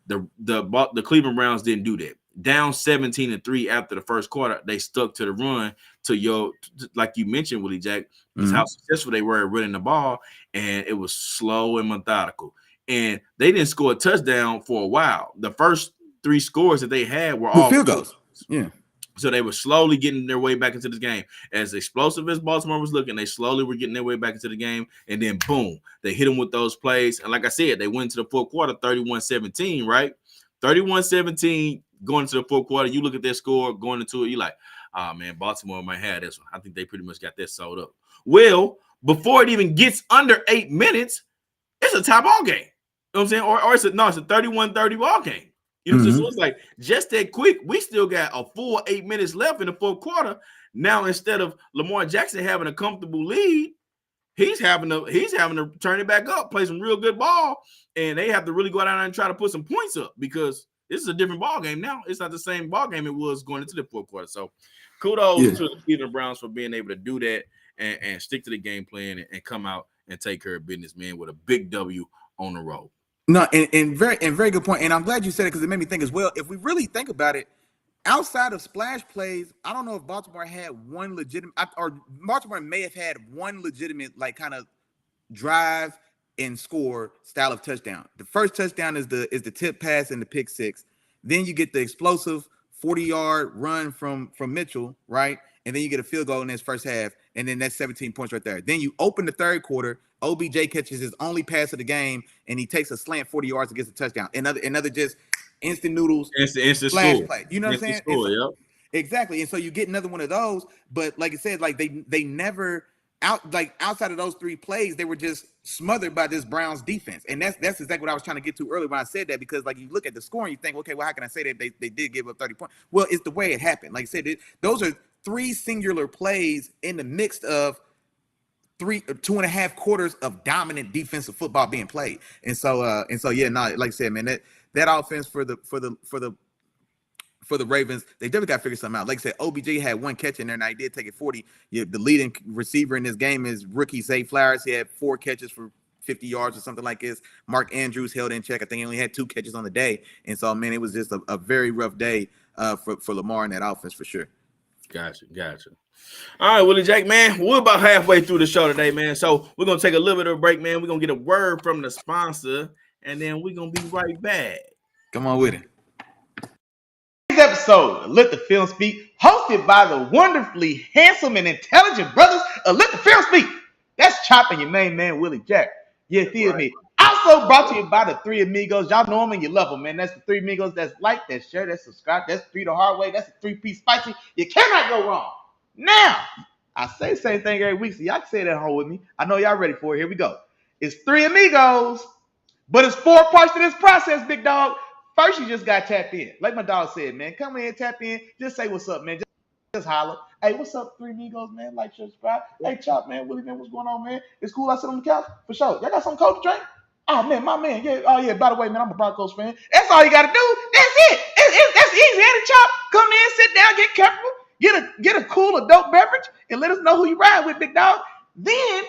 The Cleveland Browns didn't do that. Down 17-3 after the first quarter, they stuck to the run like you mentioned, Willie Jack, is how successful they were at running the ball, and it was slow and methodical. And they didn't score a touchdown for a while. The first 3 scores that they had were all field goals. Yeah. So they were slowly getting their way back into this game. As explosive as Baltimore was looking, they slowly were getting their way back into the game. And then, boom, they hit them with those plays. And like I said, they went into the fourth quarter 31-17, right? 31-17 going into the fourth quarter. You look at their score going into it, you're like, oh, man, Baltimore might have this one. I think they pretty much got that sold up. Well, before it even gets under 8 minutes, it's a tie ball game. You know what I'm saying? Or it's a 31-30 ball game. You know, so it's like just that quick. We still got a full 8 minutes left in the fourth quarter. Now, instead of Lamar Jackson having a comfortable lead, he's having to turn it back up, play some real good ball, and they have to really go down there and try to put some points up because this is a different ball game now. It's not the same ball game it was going into the fourth quarter. So, kudos to the Cleveland Browns for being able to do that and stick to the game plan and come out and take care of business, man, with a big W on the road. No, and very good point. And I'm glad you said it because it made me think as well. If we really think about it, outside of splash plays, I don't know if Baltimore had one legitimate, or Baltimore may have had one legitimate like kind of drive and score style of touchdown. The first touchdown is the tip pass and the pick six. Then you get the explosive 40-yard run from Mitchell, right? And then you get a field goal in this first half, and then that's 17 points right there. Then you open the third quarter. OBJ catches his only pass of the game, and he takes a slant 40 yards and gets a touchdown. Another just instant noodles, instant flash score. play. You know what I'm saying? Score, yep. Exactly. And so you get another one of those, but like I said, like they never outside of those 3 plays, they were just smothered by this Browns defense. And that's exactly what I was trying to get to earlier when I said that, because like you look at the score and you think, okay, well, how can I say that they did give up 30 points? Well, it's the way it happened. Like I said, those are 3 singular plays in the mix of 2.5 quarters of dominant defensive football being played. And so yeah, no, like I said, man, that offense for the Ravens, they definitely got to figure something out. Like I said, OBJ had 1 catch in there, and I did take it 40. Yeah, the leading receiver in this game is rookie Zay Flowers. He had 4 catches for 50 yards or something like this. Mark Andrews held in check. I think he only had 2 catches on the day. And so, man, it was just a very rough day for Lamar in that offense for sure. Gotcha. All right, Willie Jack, man, we're about halfway through the show today, man. So we're going to take a little bit of a break, man. We're going to get a word from the sponsor, and then we're going to be right back. Come on with it. Today's episode of Let the Film Speak, hosted by the wonderfully handsome and intelligent brothers of Let the Film Speak. That's Chop and your main man, Willie Jack. You feel me? Also brought to you by the 3 amigos. Y'all know them and you love them, man. That's the 3 amigos. That's like, that's share, that's subscribe. That's 3 the hard way. That's the 3-piece spicy. You cannot go wrong. Now, I say the same thing every week, so y'all can say it at home with me. I know y'all ready for it. Here we go. It's 3 amigos, but it's 4 parts to this process, big dog. First, you just got to tap in. Like my dog said, man, come in, tap in. Just say what's up, man. Just holler. Hey, what's up, 3 amigos, man? Like, share, subscribe. Hey, Chop, man, Willie, man, what's going on, man? It's cool. I sit on the couch. For sure. Y'all got some cold to drink? Oh, man, my man. Yeah. Oh, yeah, by the way, man, I'm a Broncos fan. That's all you got to do. That's it. That's easy. And Chop, come in, sit down, get comfortable. Get a cool adult beverage and let us know who you ride with, big dog. Then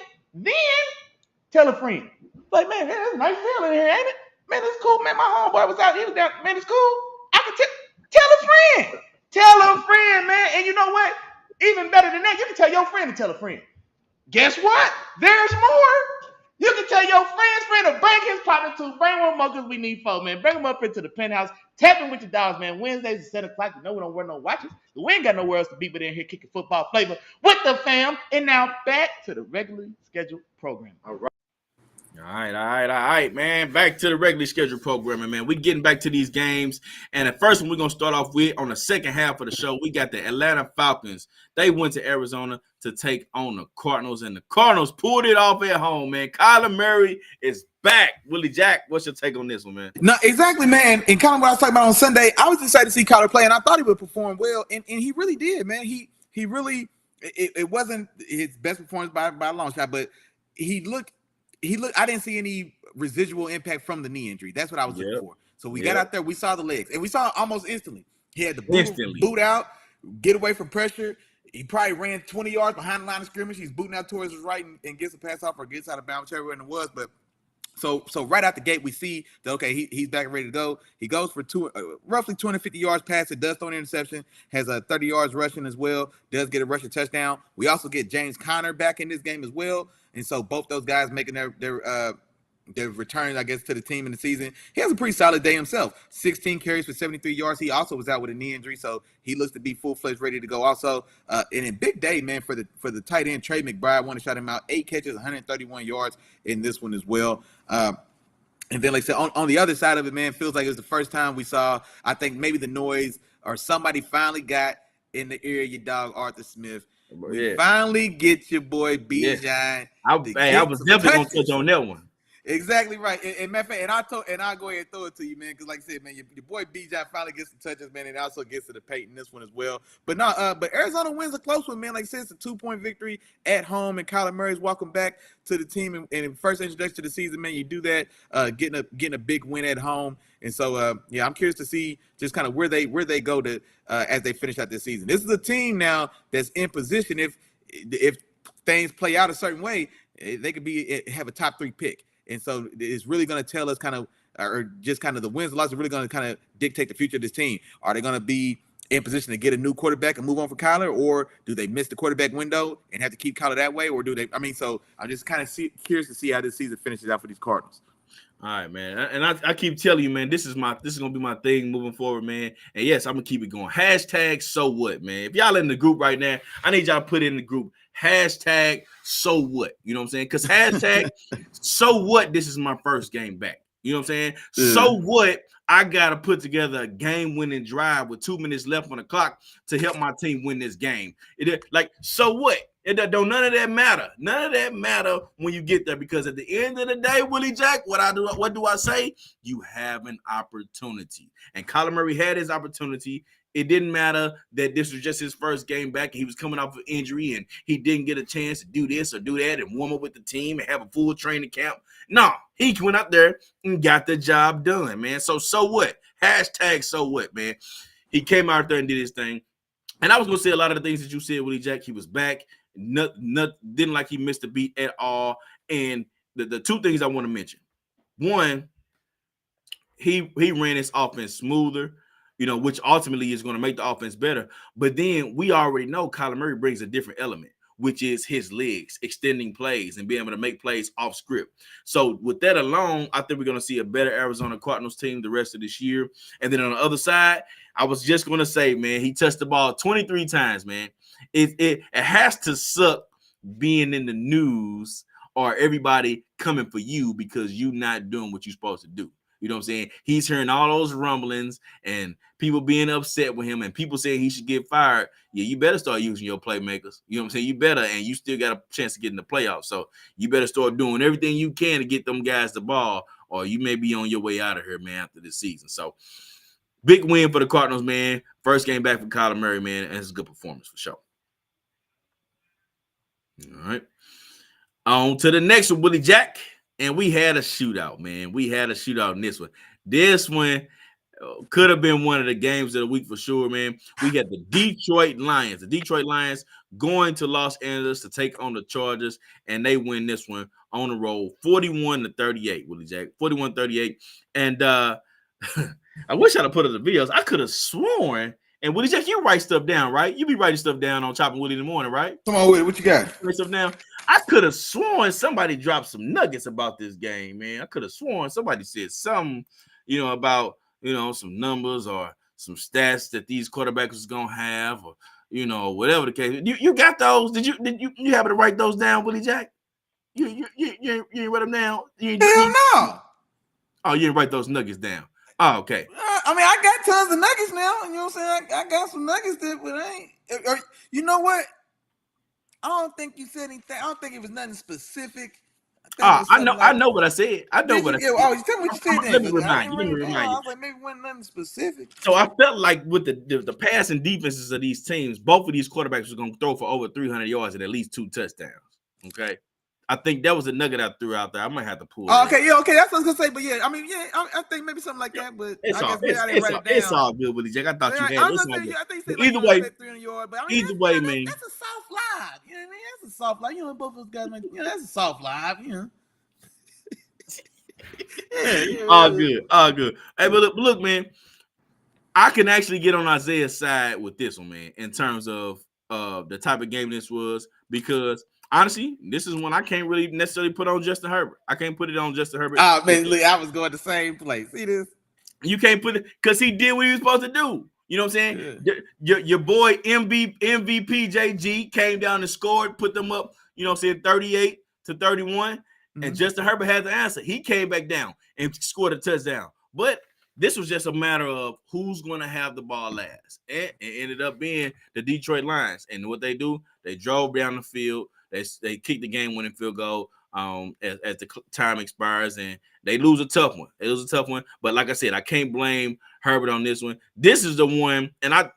tell a friend. Like, man, that's a nice feeling here, ain't it? Man, it's cool, man. My homeboy was out. He was down. Man, it's cool. I can tell a friend. Tell a friend, man. And you know what? Even better than that, you can tell your friend to tell a friend. Guess what? There's more. You can tell your friend to bring his partner to. Bring one more because we need 4, man. Bring them up into the penthouse. Tapping with your dogs, man. Wednesdays at 7 o'clock. You know we don't wear no watches. We ain't got nowhere else to be but in here kicking football flavor with the fam. And now back to the regularly scheduled program. All right, man. Back to the regularly scheduled programming, man. We're getting back to these games. And the first one we're going to start off with on the second half of the show, we got the Atlanta Falcons. They went to Arizona to take on the Cardinals, and the Cardinals pulled it off at home, man. Kyler Murray is back. Willie Jack, what's your take on this one, man? No, exactly, man. And kind of what I was talking about on Sunday, I was excited to see Kyler play, and I thought he would perform well, and he really did, man. He really – it wasn't his best performance by a long shot, but he looked – I didn't see any residual impact from the knee injury. That's what I was looking for. So we got out there, we saw the legs, and we saw almost instantly. He had the boot out, get away from pressure. He probably ran 20 yards behind the line of scrimmage. He's booting out towards his right and gets a pass off or gets out of bounds, whichever one it was. But so right out the gate, we see that, okay, he's back ready to go. He goes for roughly 250 yards passing, does throw an interception, has 30 yards rushing as well, does get a rushing touchdown. We also get James Conner back in this game as well. And so both those guys making their return, I guess, to the team in the season. He has a pretty solid day himself. 16 carries for 73 yards. He also was out with a knee injury, so he looks to be full-fledged, ready to go. Also, and a big day, man, for the tight end, Trey McBride. Want to shout him out. 8 catches, 131 yards in this one as well. And then, like I said, on the other side of it, man, feels like it was the first time we saw, I think, maybe the noise or somebody finally got in the ear of your dog, Arthur Smith. We finally get your boy Bijan. I was definitely going to touch on that one. Exactly right. And matter of fact, and I'll go ahead and throw it to you, man, because like I said, man, your boy Bijan finally gets the touches, man, and also gets to the paint in this one as well. But but Arizona wins a close one, man. Like I said, it's a 2-point victory at home, and Kyler Murray's welcome back to the team. And first introduction to the season, man, you do that, getting a big win at home. And so, I'm curious to see just kind of where they go to as they finish out this season. This is a team now that's in position. If things play out a certain way, they could have a top 3 pick. And so it's really going to tell us the wins and losses are really going to kind of dictate the future of this team. Are they going to be in position to get a new quarterback and move on for Kyler, or do they miss the quarterback window and have to keep Kyler that way, or do they? I mean, so I'm just kind of curious to see how this season finishes out for these Cardinals. All right, man. And I keep telling you, man, this is going to be my thing moving forward, man. And yes, I'm going to keep it going. Hashtag so what, man. If y'all in the group right now, I need y'all to put in the group hashtag so what. You know what I'm saying? Because hashtag so what, this is my first game back. You know what I'm saying? Yeah. So what? I got to put together a game-winning drive with 2 minutes left on the clock to help my team win this game. So what? Don't none of that matter. None of that matter when you get there, because at the end of the day, Willie Jack, what do I say? You have an opportunity. And Kyler Murray had his opportunity. It didn't matter that this was just his first game back and he was coming off of injury and he didn't get a chance to do this or do that and warm up with the team and have a full training camp. No, he went out there and got the job done, man. So what? Hashtag so what, man. He came out there and did his thing. And I was going to say a lot of the things that you said, Willie Jack. He was back. Didn't like he missed a beat at all. And the two things I want to mention. One, he ran his offense smoother, which ultimately is going to make the offense better. But then we already know Kyler Murray brings a different element, which is his legs, extending plays and being able to make plays off script. So with that alone, I think we're going to see a better Arizona Cardinals team the rest of this year. And then on the other side, I was just going to say, man, he touched the ball 23 times, man. It has to suck being in the news or everybody coming for you because you're not doing what you're supposed to do. You know what I'm saying? He's hearing all those rumblings and people being upset with him and people saying he should get fired. Yeah, you better start using your playmakers. You know what I'm saying? You better, and you still got a chance to get in the playoffs. So you better start doing everything you can to get them guys the ball, or you may be on your way out of here, man, after this season. So big win for the Cardinals, man. First game back for Kyler Murray, man, and it's a good performance for sure. All right. On to the next one, Willie Jack. And we had a shootout, man. We had a shootout in this one. This one could have been one of the games of the week for sure, man. We had the Detroit Lions. The Detroit Lions going to Los Angeles to take on the Chargers, and they win this one on the road, 41-38, Willie Jack, 41-38. And I wish I'd have put up the videos. I could have sworn. And Willie Jack, you write stuff down, right? You be writing stuff down on Chop Willie in the morning, right? Come on with it. What you got? Write stuff down. I could have sworn somebody dropped some nuggets about this game, man. I could have sworn somebody said something, about, some numbers or some stats that these quarterbacks was gonna have, or whatever the case. You got those? Did you happen to write those down, Willie Jack? You didn't write them down? Hell no. Oh, you didn't write those nuggets down. Oh, okay. I mean, I got tons of nuggets now. You know what I'm saying? I got some nuggets that, but I ain't. Or, you know what? I don't think you said anything. I don't think it was nothing specific. I know what I said. I know what I said. Oh, you tell me what you said. Let me remind you. I was like, maybe it wasn't nothing specific. So I felt like with the passing defenses of these teams, both of these quarterbacks were going to throw for over 300 yards and at least 2 touchdowns. Okay. I think that was a nugget I threw out there. I might have to pull. Okay, yeah, okay, that's what I was gonna say. But yeah, I mean, yeah, I think maybe something like that. But it's I guess I didn't write it down. It's all good, Willie Jack. I thought you had. I think either way, 300 yards, but I mean, either way, man, that's a soft live. You know what I mean? That's a soft live. Both of those guys, that's a soft live. Yeah. All good. Hey, but look, man, I can actually get on Isaiah's side with this one, man, in terms of the type of game this was, because honestly, this is one I can't really necessarily put on Justin Herbert. I can't put it on Justin Herbert. Oh, man, look, I was going the same place. See this? You can't put it because he did what he was supposed to do. You know what I'm saying? Yeah. Your boy MVP JG came down and scored, put them up, 38-31. Mm-hmm. And Justin Herbert had the answer. He came back down and scored a touchdown. But this was just a matter of who's going to have the ball last. And it ended up being the Detroit Lions. And what they do, they drove down the field. They kick the game-winning field goal as the time expires, and they lose a tough one. But like I said, I can't blame Herbert on this one. This is the one, and I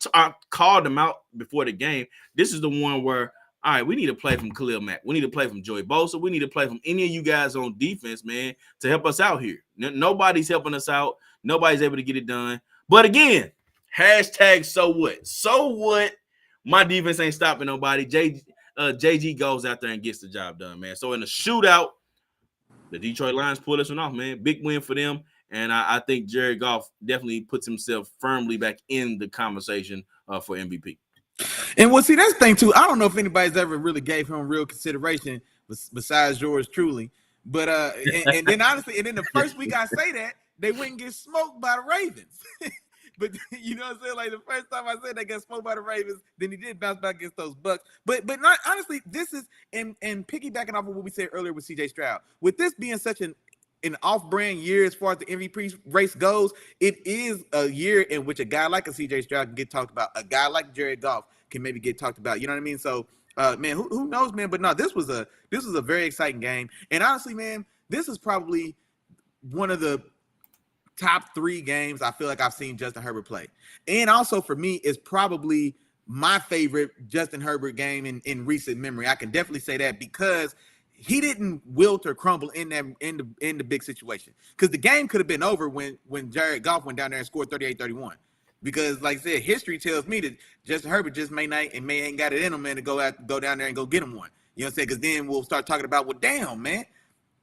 called them out before the game. This is the one where, all right, we need to play from Khalil Mack. We need to play from Joey Bosa. We need to play from any of you guys on defense, man, to help us out here. Nobody's helping us out. Nobody's able to get it done. But again, hashtag so what? So what? My defense ain't stopping nobody. JG goes out there and gets the job done, man. So in the shootout, the Detroit Lions pull this one off, man. Big win for them. And I think Jared Goff definitely puts himself firmly back in the conversation for MVP. And we'll see, that's the thing, too. I don't know if anybody's ever really gave him real consideration besides yours truly. But and then honestly, and then the first week I say that, they wouldn't get smoked by the Ravens. But you know what I'm saying? Like the first time I said they got smoked by the Ravens, then he did bounce back against those Bucks. But not honestly, this is and piggybacking off of what we said earlier with CJ Stroud, with this being such an an off-brand year as far as the MVP race goes, it is a year in which a guy like a CJ Stroud can get talked about. A guy like Jared Goff can maybe get talked about. You know what I mean? So, man, who knows, man? But no, this was a very exciting game. And honestly, man, this is probably one of the top 3 games I feel like I've seen Justin Herbert play. And also for me, it's probably my favorite Justin Herbert game in recent memory. I can definitely say that because he didn't wilt or crumble in the big situation. Because the game could have been over when Jared Goff went down there and scored 38-31. Because, like I said, history tells me that Justin Herbert just may ain't got it in him, man, to go down there and go get him one. You know what I'm saying? Because then we'll start talking about, well, damn, man,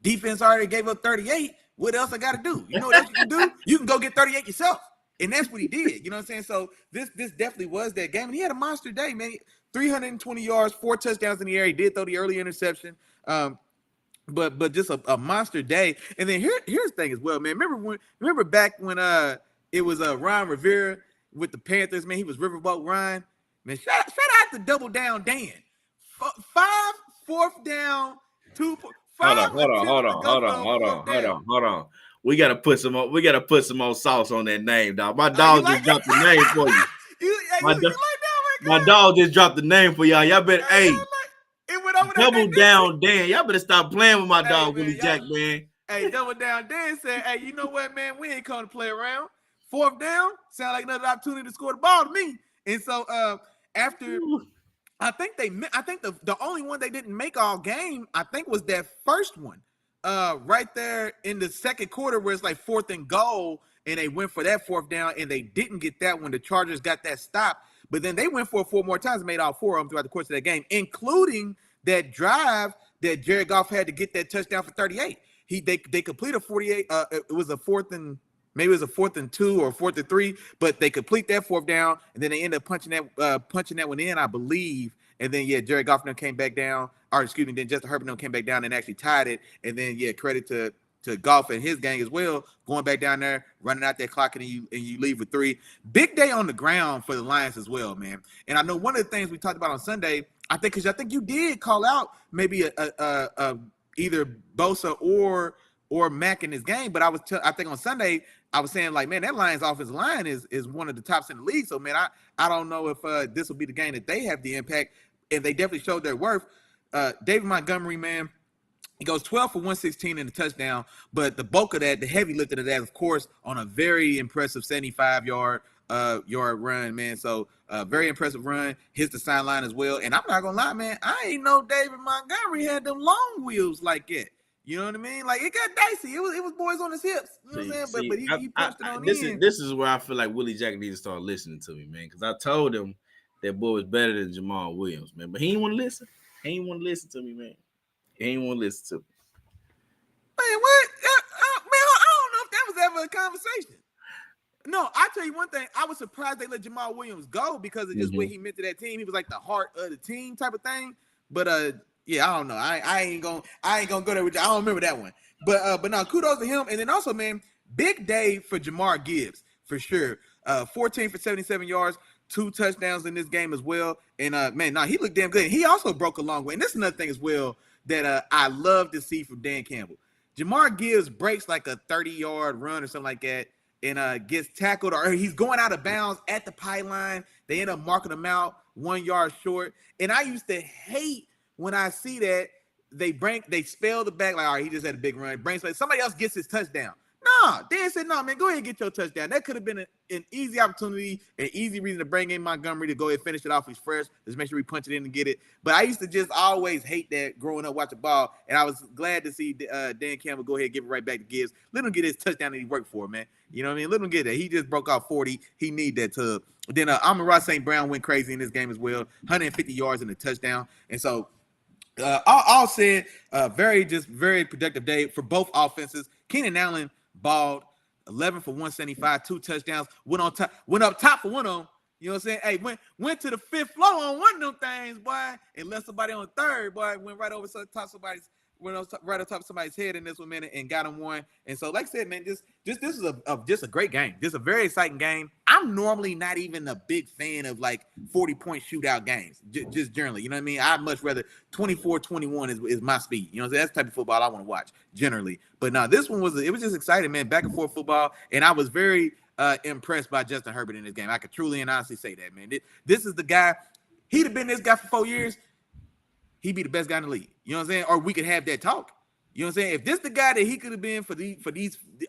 defense already gave up 38. What else I got to do? You know what else you can do? You can go get 38 yourself. And that's what he did. You know what I'm saying? So this definitely was that game. And he had a monster day, man. 320 yards, 4 touchdowns in the air. He did throw the early interception. But just a monster day. And then here's the thing as well, man. Remember back when it was Ron Rivera with the Panthers, man. He was Riverboat Ron. Man, shout out to Double Down Dan. 5 4th down, 2. Hold on. We gotta put some more sauce on that name, dog. My dog just dropped the name for you. My dog just dropped the name for y'all. Y'all better, Double Down Dan. Y'all better stop playing with my dog, Willie Jack, man. Hey, Double Down Dan said, hey, you know what, man? We ain't coming to play around. 4th down, sound like another opportunity to score the ball to me. And so after I think the only one they didn't make all game, I think, was that first one. Right there in the second quarter where it's like 4th and goal, and they went for that 4th down, and they didn't get that when the Chargers got that stop. But then they went for it 4 more times and made all 4 of them throughout the course of that game, including that drive that Jared Goff had to get that touchdown for 38. They completed 48. It was a 4th and maybe it was a 4th and 2 or 4th and 3, but they complete that 4th down, and then they end up punching that one in, I believe. And then, Jared Goff came back down, then Justin Herbert came back down and actually tied it. And then, credit to Goff and his gang as well, going back down there, running out that clock, and you leave with 3. Big day on the ground for the Lions as well, man. And I know one of the things we talked about on Sunday, I think you did call out maybe either Bosa or Mack in this game, but I think on Sunday I was saying, like, man, that Lions offensive line is one of the tops in the league. So, man, I don't know if this will be the game that they have the impact, and they definitely showed their worth. David Montgomery, man, he goes 12 for 116 in the touchdown, but the bulk of that, the heavy lifting of that, of course, on a very impressive 75-yard run, man. So, very impressive run. Hits the sideline as well. And I'm not going to lie, man, I ain't know David Montgomery had them long wheels like that. You know what I mean? Like, it got dicey. It was boys on his hips. You know what I'm saying? But he punched it on in. This is where I feel like Willie Jack needs to start listening to me, man. Because I told him that boy was better than Jamal Williams, man. But he ain't want to listen. He ain't want to listen to me, man. He ain't want to listen to me. Man, what? Man, I don't know if that was ever a conversation. No, I tell you one thing. I was surprised they let Jamal Williams go because of just what he meant to that team. He was like the heart of the team type of thing. But yeah, I don't know. I ain't gonna go there with you. I don't remember that one. But no, kudos to him. And then also, man, big day for Jamar Gibbs for sure. 14 for 77 yards, 2 touchdowns in this game as well. And man, he looked damn good. He also broke a long way. And this is another thing as well that I love to see from Dan Campbell. Jamar Gibbs breaks like a 30-yard run or something like that, and gets tackled, or he's going out of bounds at the pylon. They end up marking him out 1 yard short. And I used to hate when I see that they spell the back like, all right, he just had a big run. Somebody else gets his touchdown. Nah, Dan said, no, man, go ahead and get your touchdown. That could have been an easy opportunity, an easy reason to bring in Montgomery to go ahead and finish it off. He's fresh. Let's make sure we punch it in and get it. But I used to just always hate that growing up watching ball, and I was glad to see Dan Campbell go ahead and give it right back to Gibbs. Let him get his touchdown that he worked for, man. You know what I mean? Let him get that. He just broke out 40. He need that tub. Then Amon-Ra St. Brown went crazy in this game as well, 150 yards in the touchdown. And so all said, very productive day for both offenses. Keenan Allen balled, 11 for 175, 2 touchdowns, went up top for one of them. You know what I'm saying? Hey, went to the 5th floor on one of them things, boy, and left somebody on the 3rd, boy, went right over top somebody's right on top of somebody's head in this one, man, and got him one. And so, like I said, man, this is just a great game. This is a very exciting game. I'm normally not even a big fan of like 40-point shootout games, just generally. You know what I mean? I'd much rather 24-21 is my speed. You know what I'm saying? That's the type of football I want to watch generally. But no, this one was just exciting, man. Back and forth football, and I was very impressed by Justin Herbert in this game. I could truly and honestly say that, man. This is the guy. He'd have been this guy for 4 years. He'd be the best guy in the league. You know what I'm saying? Or we could have that talk. You know what I'm saying? If this the guy that he could have been for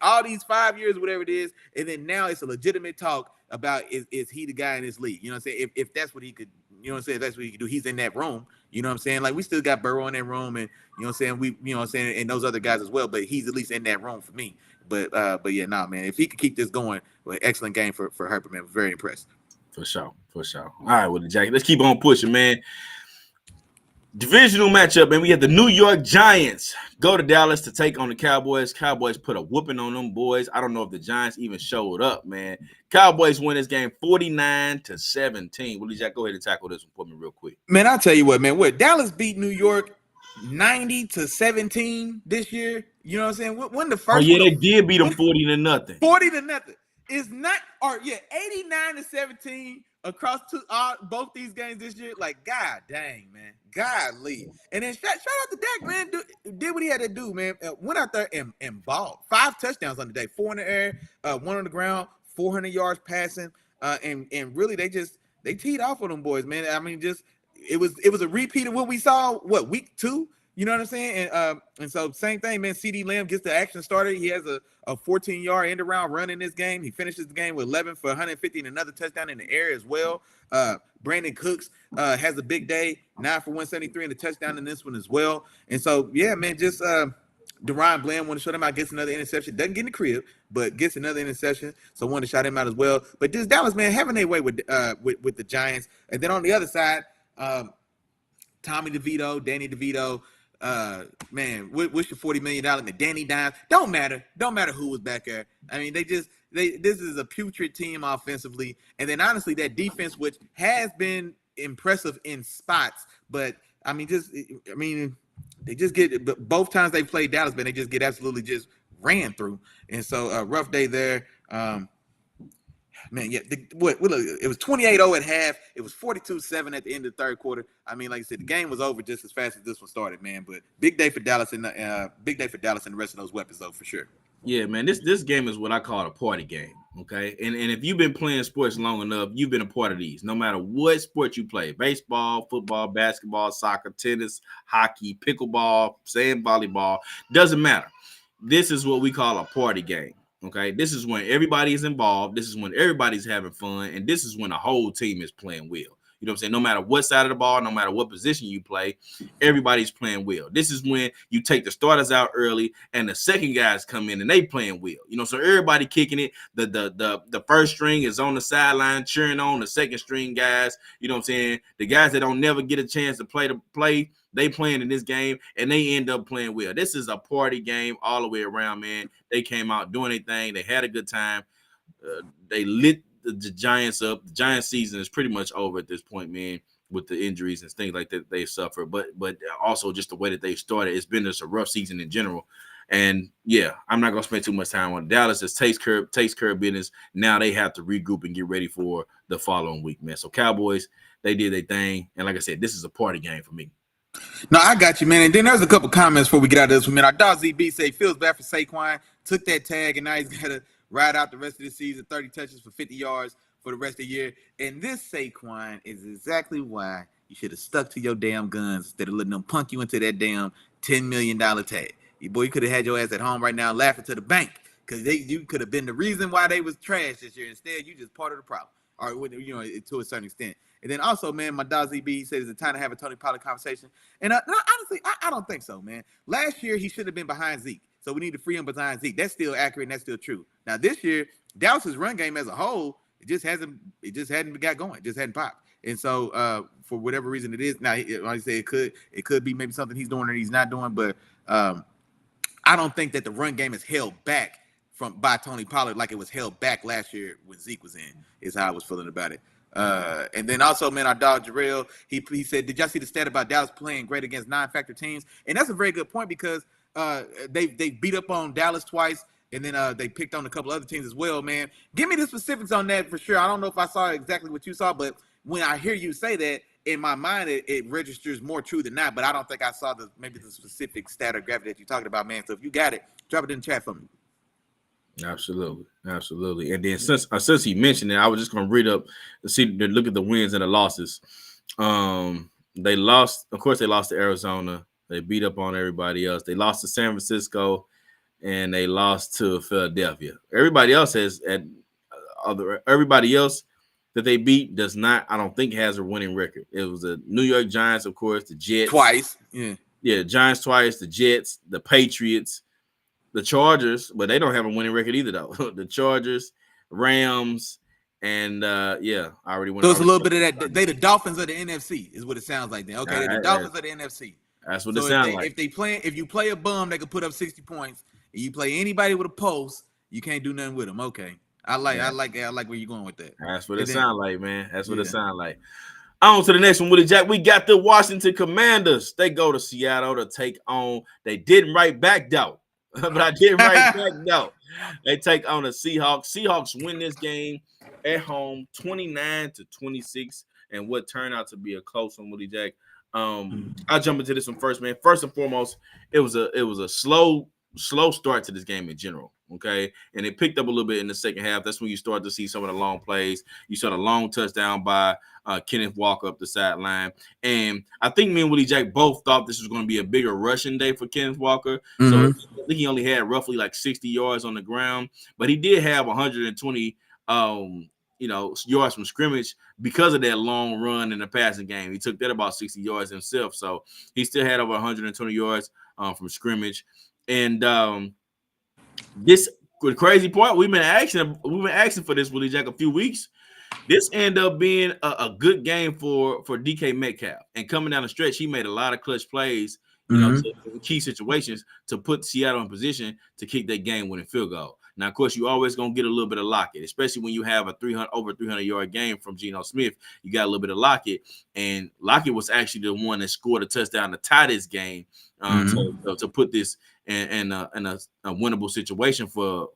all these 5 years, whatever it is, and then now it's a legitimate talk about is he the guy in this league? You know what I'm saying? If that's what he could, you know what I'm saying, if that's what he could do. He's in that room. You know what I'm saying? Like we still got Burrow in that room, and you know what I'm saying, you know what I'm saying, and those other guys as well. But he's at least in that room for me. But yeah, nah, man. If he could keep this going, well, excellent game for Herbert, man. Very impressed. For sure. All right, with the Jacket. Let's keep on pushing, man. Divisional matchup, man. We had the New York Giants go to Dallas to take on the Cowboys. Cowboys put a whooping on them boys. I don't know if the Giants even showed up, man. Cowboys win this game 49-17. Willie Jack, go ahead and tackle this one for me real quick. Man, I'll tell you what, man. Dallas beat New York 90-17 this year. You know what I'm saying? When the first they did beat them 40-0. 40-0. It's not, or 89-17 across both these games this year. Like, god dang, man. Godly. And then shout out to Dak, man. Did what he had to do, man. Went out there and balled. 5 touchdowns on the day. 4 in the air, 1 on the ground, 400 yards passing. And really they teed off on them boys, man. I mean, it was a repeat of what we saw, week 2? You know what I'm saying? And so same thing, man. CD Lamb gets the action started. He has a 14-yard end around run in this game. He finishes the game with 11 for 150 and another touchdown in the air as well. Brandon Cooks has a big day, 9 for 173 and a touchdown in this one as well. And so, yeah, man, just Deron Bland wanted to show him out, gets another interception. Doesn't get in the crib, but gets another interception. So wanted to shout him out as well. But this Dallas, man, having their way with the Giants. And then on the other side, Tommy DeVito, Danny DeVito, man, what's your $40 million and the Danny Dimes? Don't matter who was back there. I mean, this is a putrid team offensively, and then honestly, that defense, which has been impressive in spots, but I mean, they just get both times they played Dallas, man, they just get absolutely just ran through, and so a rough day there. Man, yeah, it was 28-0 at half. It was 42-7 at the end of the third quarter. I mean, like I said, the game was over just as fast as this one started, man. But big day for Dallas and the rest of those weapons, though, for sure. Yeah, man, this game is what I call a party game, okay? And if you've been playing sports long enough, you've been a part of these. No matter what sport you play, baseball, football, basketball, soccer, tennis, hockey, pickleball, sand volleyball, doesn't matter. This is what we call a party game. Okay, this is when everybody is involved. This is when everybody's having fun. And this is when the whole team is playing well. You know what I'm saying? No matter what side of the ball, no matter what position you play, everybody's playing well. This is when you take the starters out early and the second guys come in and they playing well. You know, so everybody kicking it. The first string is on the sideline cheering on the second string guys. You know what I'm saying? The guys that don't never get a chance to play, they playing in this game and they end up playing well. This is a party game all the way around, man. They came out doing their thing. They had a good time. They lit the Giants up. The Giants season is pretty much over at this point, man, with the injuries and things like that they suffer. But also just the way that they started. It's been just a rough season in general. And yeah, I'm not gonna spend too much time on Dallas. It's takes care of business. Now they have to regroup and get ready for the following week, man. So Cowboys, they did their thing. And like I said, this is a party game for me. No, I got you, man. And then there's a couple comments before we get out of this one, man. Our dog ZB say feels bad for Saquon, took that tag, and now he's got to ride out the rest of the season, 30 touches for 50 yards for the rest of the year. And this Saquon is exactly why you should have stuck to your damn guns instead of letting them punk you into that damn $10 million tag. You could have had your ass at home right now laughing to the bank because you could have been the reason why they was trash this year. Instead, you just part of the problem, or you know, to a certain extent. And then also, man, my dog ZB says it's time to have a Tony Pollard conversation. And honestly, I don't think so, man. Last year, he should have been behind Zeke. So we need to free him behind Zeke. That's still accurate and that's still true. Now, this year, Dallas's run game as a whole, it hadn't got going. It just hadn't popped. And so for whatever reason it is, now, like I say, it could be maybe something he's doing or he's not doing. But I don't think that the run game is held back by Tony Pollard like it was held back last year when Zeke was in, is how I was feeling about it. And then also, man, our dog Jarrell, he said, did y'all see the stat about Dallas playing great against non-factor teams? And that's a very good point because they beat up on Dallas twice, and then they picked on a couple other teams as well, man. Give me the specifics on that for sure. I don't know if I saw exactly what you saw, but when I hear you say that, in my mind, it registers more true than not. But I don't think I saw maybe the specific stat or graphic that you're talking about, man. So if you got it, drop it in the chat for me. Absolutely. And then since he mentioned it, I was just gonna look at the wins and the losses. They lost, of course, they lost to Arizona. They beat up on everybody else. They lost to San Francisco, and they lost to Philadelphia. Everybody else everybody else that they beat does not, I don't think, has a winning record. It was the New York Giants, of course, the Jets twice, Giants twice, the Jets, the Patriots, the Chargers, but they don't have a winning record either, though. The Chargers, Rams, and I already went. So it's a little bit of that. They the Dolphins of the NFC is what it sounds like. Then okay, they're the Dolphins of the NFC. That's what it sounds like. If you play a bum, they can put up 60 points. And you play anybody with a post, you can't do nothing with them. Okay, I like where you're going with that. That's what it sounds like, man. That's what it sounds like. On to the next one, Willie Jack. We got the Washington Commanders. They go to Seattle to take on. They didn't write back though. But I did right back though. They take on the Seahawks. Seahawks win this game at home 29-26, and what turned out to be a close one, Willie Jack. I'll jump into this one first, man. First and foremost, it was a slow start to this game in general. Okay, and it picked up a little bit in the second half. That's when you start to see some of the long plays. You saw the long touchdown by Kenneth Walker up the sideline, and I think me and Willie Jack both thought this was going to be a bigger rushing day for Kenneth Walker. So I think he only had roughly like 60 yards on the ground, but he did have 120 yards from scrimmage because of that long run in the passing game. He took that about 60 yards himself, so he still had over 120 yards from scrimmage. And this crazy part, we've been asking for this, Willie Jack, a few weeks. This ended up being a good game for DK Metcalf, and coming down the stretch, he made a lot of clutch plays, to key situations to put Seattle in position to kick that game-winning field goal. Now, of course, you always gonna get a little bit of Lockett, especially when you have a over 300-yard game from Geno Smith. You got a little bit of Lockett, and Lockett was actually the one that scored a touchdown to tie this game, to put this in a winnable situation for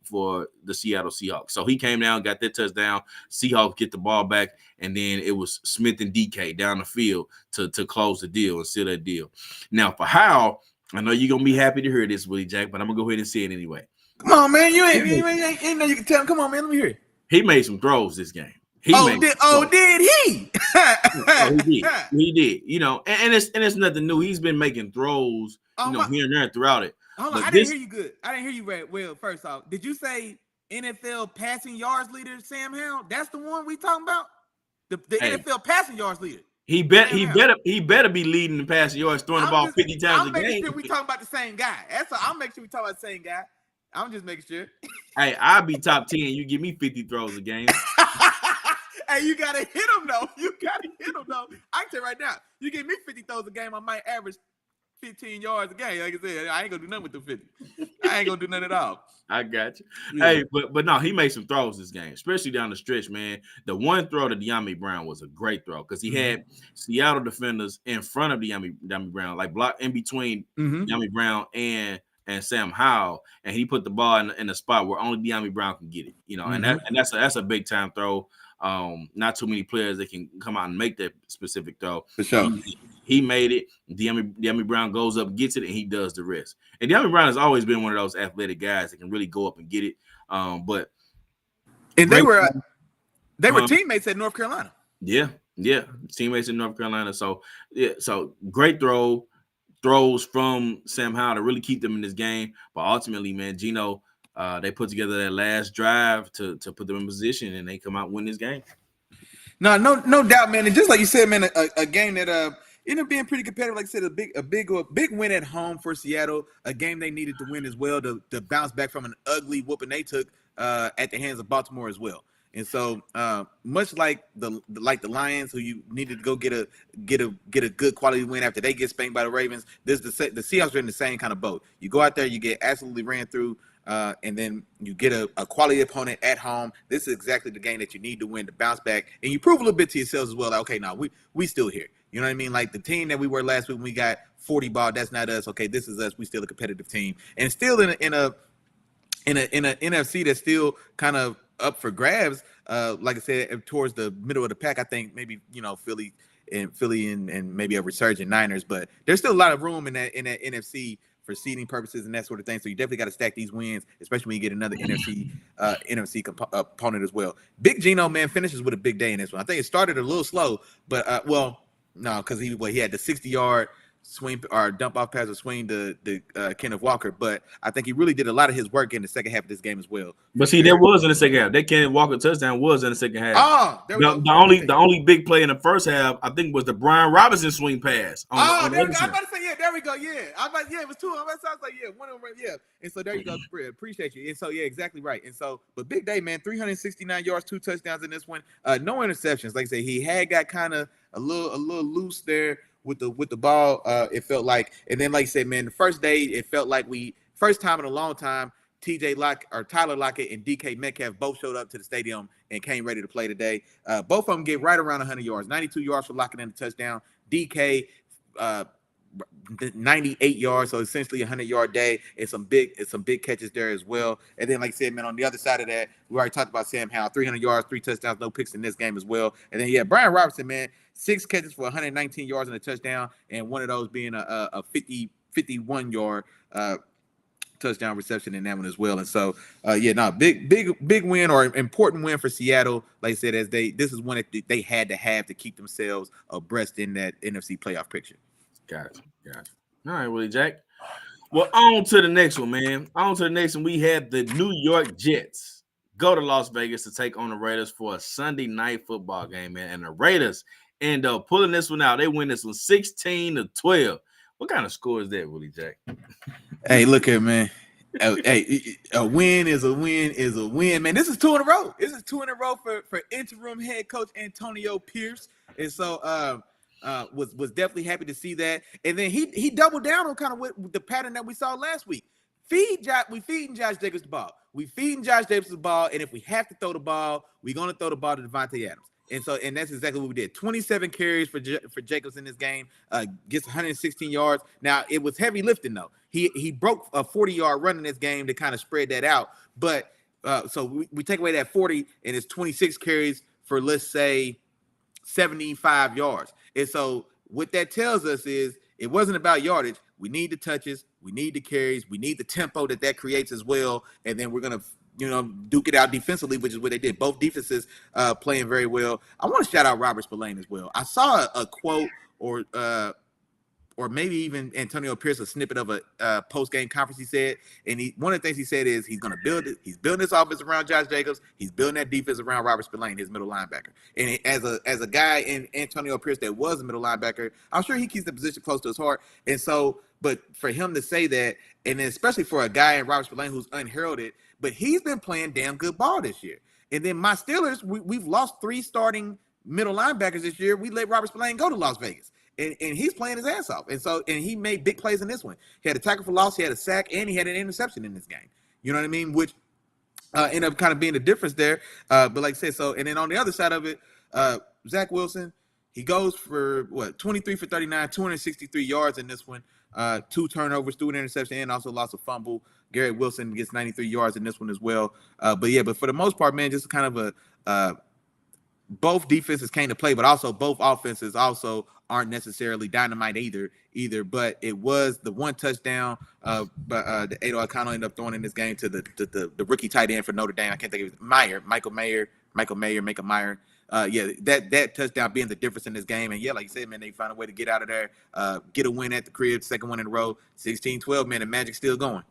the Seattle Seahawks. So he came down, got that touchdown. Seahawks get the ball back, and then it was Smith and DK down the field to close the deal and seal that deal. Now, for Howell, I know you're gonna be happy to hear this, Willie Jack, but I'm gonna go ahead and say it anyway. Come on, man. You ain't know you can tell him. Come on, man. Let me hear it. He made some throws this game. Did he? He did. And it's nothing new. He's been making throws, here and there throughout it. Hold on, I didn't hear you good. I didn't hear you very well. First off, did you say NFL passing yards leader Sam Howell? That's the one we talking about? The NFL passing yards leader. He better be leading the passing yards, throwing the ball 50 times a game. I'm making sure we talking about the same guy. I'll make sure we talking about the same guy. I'm just making sure. Hey, I'll be top 10. You give me 50 throws a game. Hey, you gotta hit him though. I can tell you right now, you give me 50 throws a game, I might average 15 yards a game. Like I said, I ain't gonna do nothing with the 50. I ain't gonna do nothing at all. I got you. Yeah. Hey, but no, he made some throws this game, especially down the stretch, man. The one throw to De'Ami Brown was a great throw because he had Seattle defenders in front of De'Ami Brown, like block in between De'Ami Brown and Sam Howell, and he put the ball in the spot where only De'Ami Brown can get it. And that's a big time throw. Not too many players that can come out and make that specific throw. For sure. He made it. De'Ami Brown goes up, gets it, and he does the rest. And De'Ami Brown has always been one of those athletic guys that can really go up and get it. They were teammates at North Carolina. Yeah, teammates in North Carolina. So great throws from Sam Howell to really keep them in this game. But ultimately, man, Geno, they put together that last drive to put them in position, and they come out and win this game. No doubt, man. And just like you said, man, a game that ended up being pretty competitive. Like I said, a big win at home for Seattle. A game they needed to win as well to bounce back from an ugly whooping they took at the hands of Baltimore as well. And so, much like the Lions, who you needed to go get a good quality win after they get spanked by the Ravens, the Seahawks are in the same kind of boat. You go out there, you get absolutely ran through. and then you get a quality opponent at home. This is exactly the game that you need to win to bounce back, and you prove a little bit to yourselves as well. Like, okay, now we still here. You know what I mean? Like the team that we were last week when we got 40 ball, that's not us. Okay, this is us. We still a competitive team, and still in a NFC that's still kind of up for grabs. Like I said, towards the middle of the pack, I think maybe Philly and maybe a resurgent Niners, but there's still a lot of room in that NFC for seeding purposes and that sort of thing. So you definitely got to stack these wins, especially when you get another NFC opponent as well. Big Gino, man, finishes with a big day in this one. I think it started a little slow, but no, because he had the 60-yard swing or dump off pass or swing to Kenneth Walker, but I think he really did a lot of his work in the second half of this game as well. But see, there was in the second half. That Kenneth Walker touchdown was in the second half. Oh, there we go. The only big play in the first half, I think, was the Brian Robinson swing pass. There we go. I'm about to say, yeah, there we go. Yeah. It was two. I was like, yeah, one of them, yeah. And so there you go. Appreciate you. And so, yeah, exactly right. And so, but big day, man, 369 yards, 2 touchdowns in this one. No interceptions. Like I say, he had got kind of a little loose there with the ball, it felt like. And then, like I said, man, the first day, it felt like first time in a long time, Tyler Lockett and DK Metcalf both showed up to the stadium and came ready to play today. Both of them get right around 100 yards, 92 yards for Lockett and a touchdown. DK, 98 yards, so essentially a 100-yard day, and some big catches there as well. And then, like I said, man, on the other side of that, we already talked about Sam Howell, 300 yards, 3 touchdowns, no picks in this game as well. And then, yeah, Brian Robertson, man, 6 catches for 119 yards and a touchdown, and one of those being a 51-yard touchdown reception in that one as well. And so, big win or important win for Seattle. Like I said, this is one that they had to have to keep themselves abreast in that NFC playoff picture. Got it. All right, Willie Jack. Well, on to the next one, man. On to the next one. We had the New York Jets go to Las Vegas to take on the Raiders for a Sunday night football game, man. And the Raiders end up pulling this one out. They win this one 16-12. What kind of score is that, Willie Jack? Hey, look here, man. Hey, a win is a win, man. This is 2 in a row. This is 2 in a row for interim head coach Antonio Pierce. And so was definitely happy to see that. And then he doubled down on kind of what the pattern that we saw last week. We feeding Josh Jacobs the ball. And if we have to throw the ball, we're gonna throw the ball to Devontae Adams. And that's exactly what we did. 27 carries for Jacobs in this game, gets 116 yards. Now, it was heavy lifting, though. He broke a 40-yard run in this game to kind of spread that out. But so we take away that 40, and it's 26 carries for, let's say, 75 yards. And so what that tells us is it wasn't about yardage. We need the touches. We need the carries. We need the tempo that creates as well. And then we're going to duke it out defensively, which is what they did. Both defenses playing very well. I want to shout out Robert Spillane as well. I saw a quote or maybe even Antonio Pierce, a snippet of a post-game conference he said. And one of the things he said is he's going to build it. He's building this offense around Josh Jacobs. He's building that defense around Robert Spillane, his middle linebacker. And as a guy in Antonio Pierce that was a middle linebacker, I'm sure he keeps the position close to his heart. And so, but for him to say that, and then especially for a guy in Robert Spillane who's unheralded, but he's been playing damn good ball this year. And then my Steelers, we've lost 3 starting middle linebackers this year. We let Robert Spillane go to Las Vegas. And he's playing his ass off. And he made big plays in this one. He had a tackle for loss, he had a sack, and he had an interception in this game. You know what I mean? Which ended up kind of being the difference there. But like I said, and then on the other side of it, Zach Wilson, he goes for 23 for 39, 263 yards in this one. 2 turnovers, 2 interception, and also lost a fumble. Garrett Wilson gets 93 yards in this one as well. But for the most part, man, just kind of both defenses came to play, but also both offenses also aren't necessarily dynamite either. But it was the one touchdown, the Ado O'Connell ended up throwing in this game to the rookie tight end for Notre Dame. I can't think of it. Michael Mayer. That touchdown being the difference in this game. And like you said, man, they found a way to get out of there, get a win at the crib, second one in a row, 16-12, man, the Magic's still going.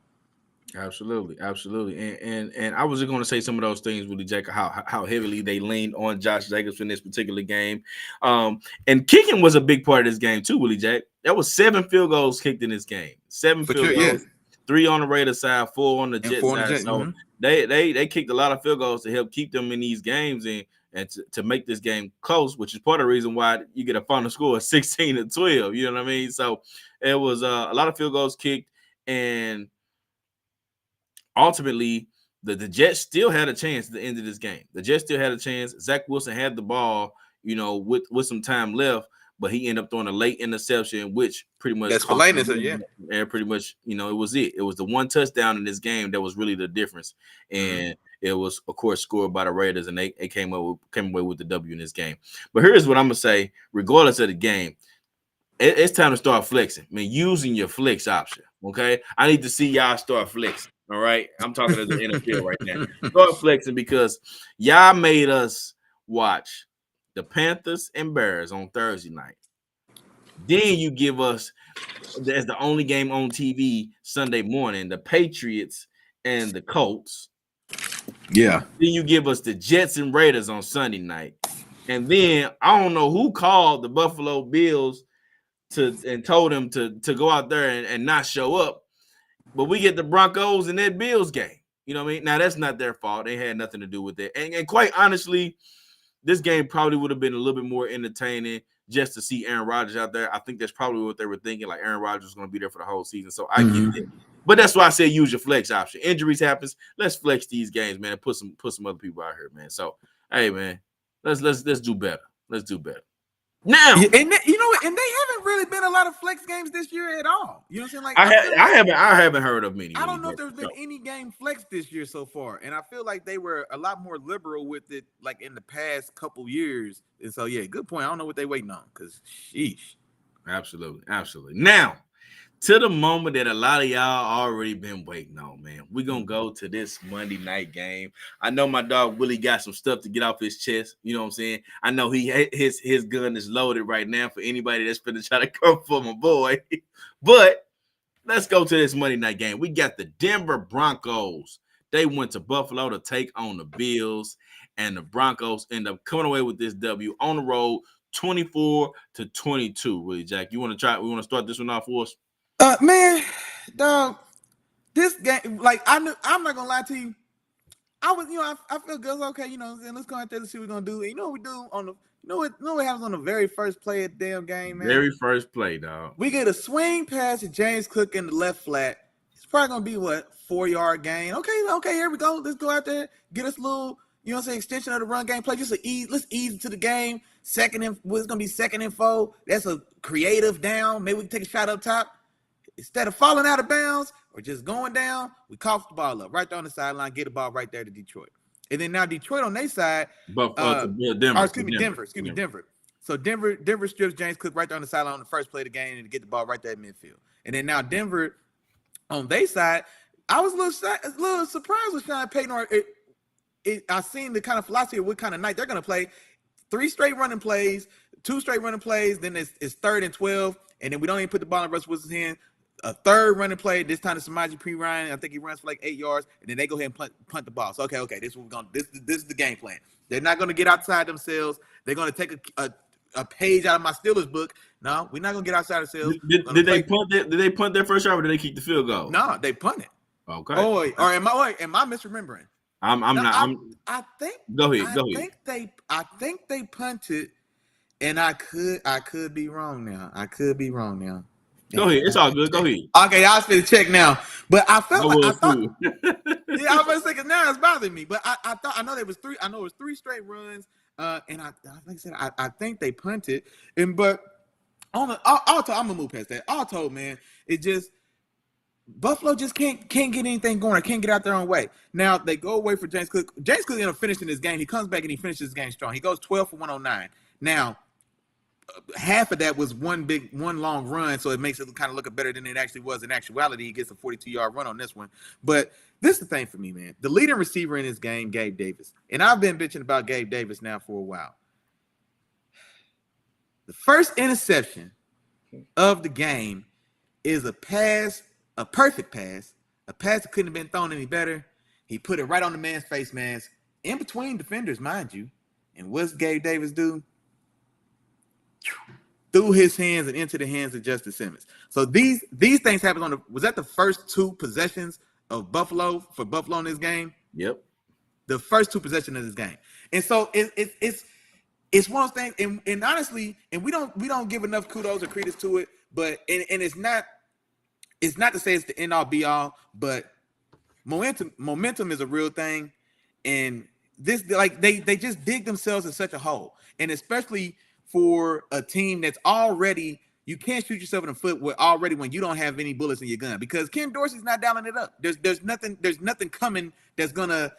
Absolutely. And I was just going to say some of those things, Willie Jack, how heavily they leaned on Josh Jacobs in this particular game. And kicking was a big part of this game too, Willie Jack. There was 7 field goals kicked in this game. 7 field goals. Yeah. 3 on the Raiders side, 4 on the Jets side. So they kicked a lot of field goals to help keep them in these games and to make this game close, which is part of the reason why you get a final score of 16-12. You know what I mean? So it was a lot of field goals kicked, and ultimately, the Jets still had a chance at the end of this game. The Jets still had a chance. Zach Wilson had the ball, with some time left, but he ended up throwing a late interception, which pretty much That's for lateness, yeah. And pretty much, it was it. It was the one touchdown in this game that was really the difference. And it was, of course, scored by the Raiders, and they came away with the W in this game. But here's what I'm gonna say: regardless of the game, it's time to start flexing. I mean, using your flex option. Okay, I need to see y'all start flexing. All right, I'm talking to the NFL right now. Start flexing because y'all made us watch the Panthers and Bears on Thursday night. Then you give us, as the only game on TV Sunday morning, the Patriots and the Colts. Yeah. Then you give us the Jets and Raiders on Sunday night. And then I don't know who called the Buffalo Bills and told them to go out there and not show up. But we get the Broncos in that Bills game. You know what I mean? Now, that's not their fault. They had nothing to do with it. And quite honestly, this game probably would have been a little bit more entertaining just to see Aaron Rodgers out there. I think that's probably what they were thinking, like Aaron Rodgers was going to be there for the whole season. So I get it. But that's why I say use your flex option. Injuries happens. Let's flex these games, man, and put some other people out here, man. So, hey, man, let's do better. Let's do better. Now, and they haven't really been a lot of flex games this year at all. You know what I'm saying? Like I haven't heard of many. I don't know if there's been any game flex this year so far, and I feel like they were a lot more liberal with it, like in the past couple years. And so, yeah, good point. I don't know what they're waiting on because, sheesh. Absolutely. Now, to the moment that a lot of y'all already been waiting on, man. We're going to go to this Monday night game. I know my dog Willie got some stuff to get off his chest. You know what I'm saying? I know his gun is loaded right now for anybody that's going to try to come for my boy. But let's go to this Monday night game. We got the Denver Broncos. They went to Buffalo to take on the Bills, and the Broncos end up coming away with this W on the road, 24-22. Willie Jack, we want to start this one off for us? Man, dog, this game, like I'm not gonna lie to you. I feel good. Okay, let's go out there and see what we're gonna do. And you know what we do on the, what happens on the very first play of the damn game, man. Very first play, dog. We get a swing pass to James Cook in the left flat. It's probably gonna be 4-yard gain. Okay, here we go. Let's go out there, get us a little, extension of the run game play. Let's ease into the game. It's gonna be 2nd and 4. That's a creative down. Maybe we can take a shot up top. Instead of falling out of bounds or just going down, we cough the ball up right there on the sideline, get the ball right there to Detroit. And then now Detroit on their side, Denver. So Denver strips James Cook right there on the sideline on the first play of the game and get the ball right there in midfield. And then now Denver on their side, I was a little surprised with Sean Payton. I seen the kind of philosophy of what kind of night they're going to play. 3 straight running plays, 2 straight running plays, then it's 3rd and 12, and then we don't even put the ball in Russell Wilson's hand. A 3rd running play, this time to Samaje Perine. I think he runs for like 8 yards, and then they go ahead and punt the ball. So okay, this is what we're gonna. This is the game plan. They're not gonna get outside themselves. They're gonna take a page out of my Steelers book. No, we're not gonna get outside ourselves. Did they punt their first drive, or did they keep the field goal? No, they punted. Okay. Oh, or am I misremembering? I think. Go ahead. I think they punted, and I could be wrong now. Go ahead. It's all good. Go ahead. Okay, I was going to check now. But I felt I thought. Yeah, I was going to say, because now it's bothering me. But I know there was 3. I know it was 3 straight runs. And like I said, I think they punted. But all told, I'm going to move past that. All told, man, it just, Buffalo just can't get anything going. Or can't get out their own way. Now, they go away for James Cook. James Cook ended up finishing this game. He comes back and he finishes this game strong. He goes 12 for 109. Now, half of that was one long run, so it makes it kind of look better than it actually was. In actuality, he gets a 42-yard run on this one. But this is the thing for me, man. The leading receiver in this game, Gabe Davis. And I've been bitching about Gabe Davis now for a while. The first interception of the game is a perfect pass, a pass that couldn't have been thrown any better. He put it right on the man's face mask, in between defenders, mind you. And what's Gabe Davis do? Through his hands and into the hands of Justice Simmons. So these things happened was that the first 2 possessions of Buffalo in this game? Yep. The first 2 possessions of this game. And so it's one of those things, and honestly, and we don't give enough kudos or credence to it, but and it's not to say it's the end all be all, but momentum is a real thing, and this like they just dig themselves in such a hole, and especially for a team that's already you can't shoot yourself in the foot with already when you don't have any bullets in your gun because Ken Dorsey's not dialing it up. There's nothing coming that's gonna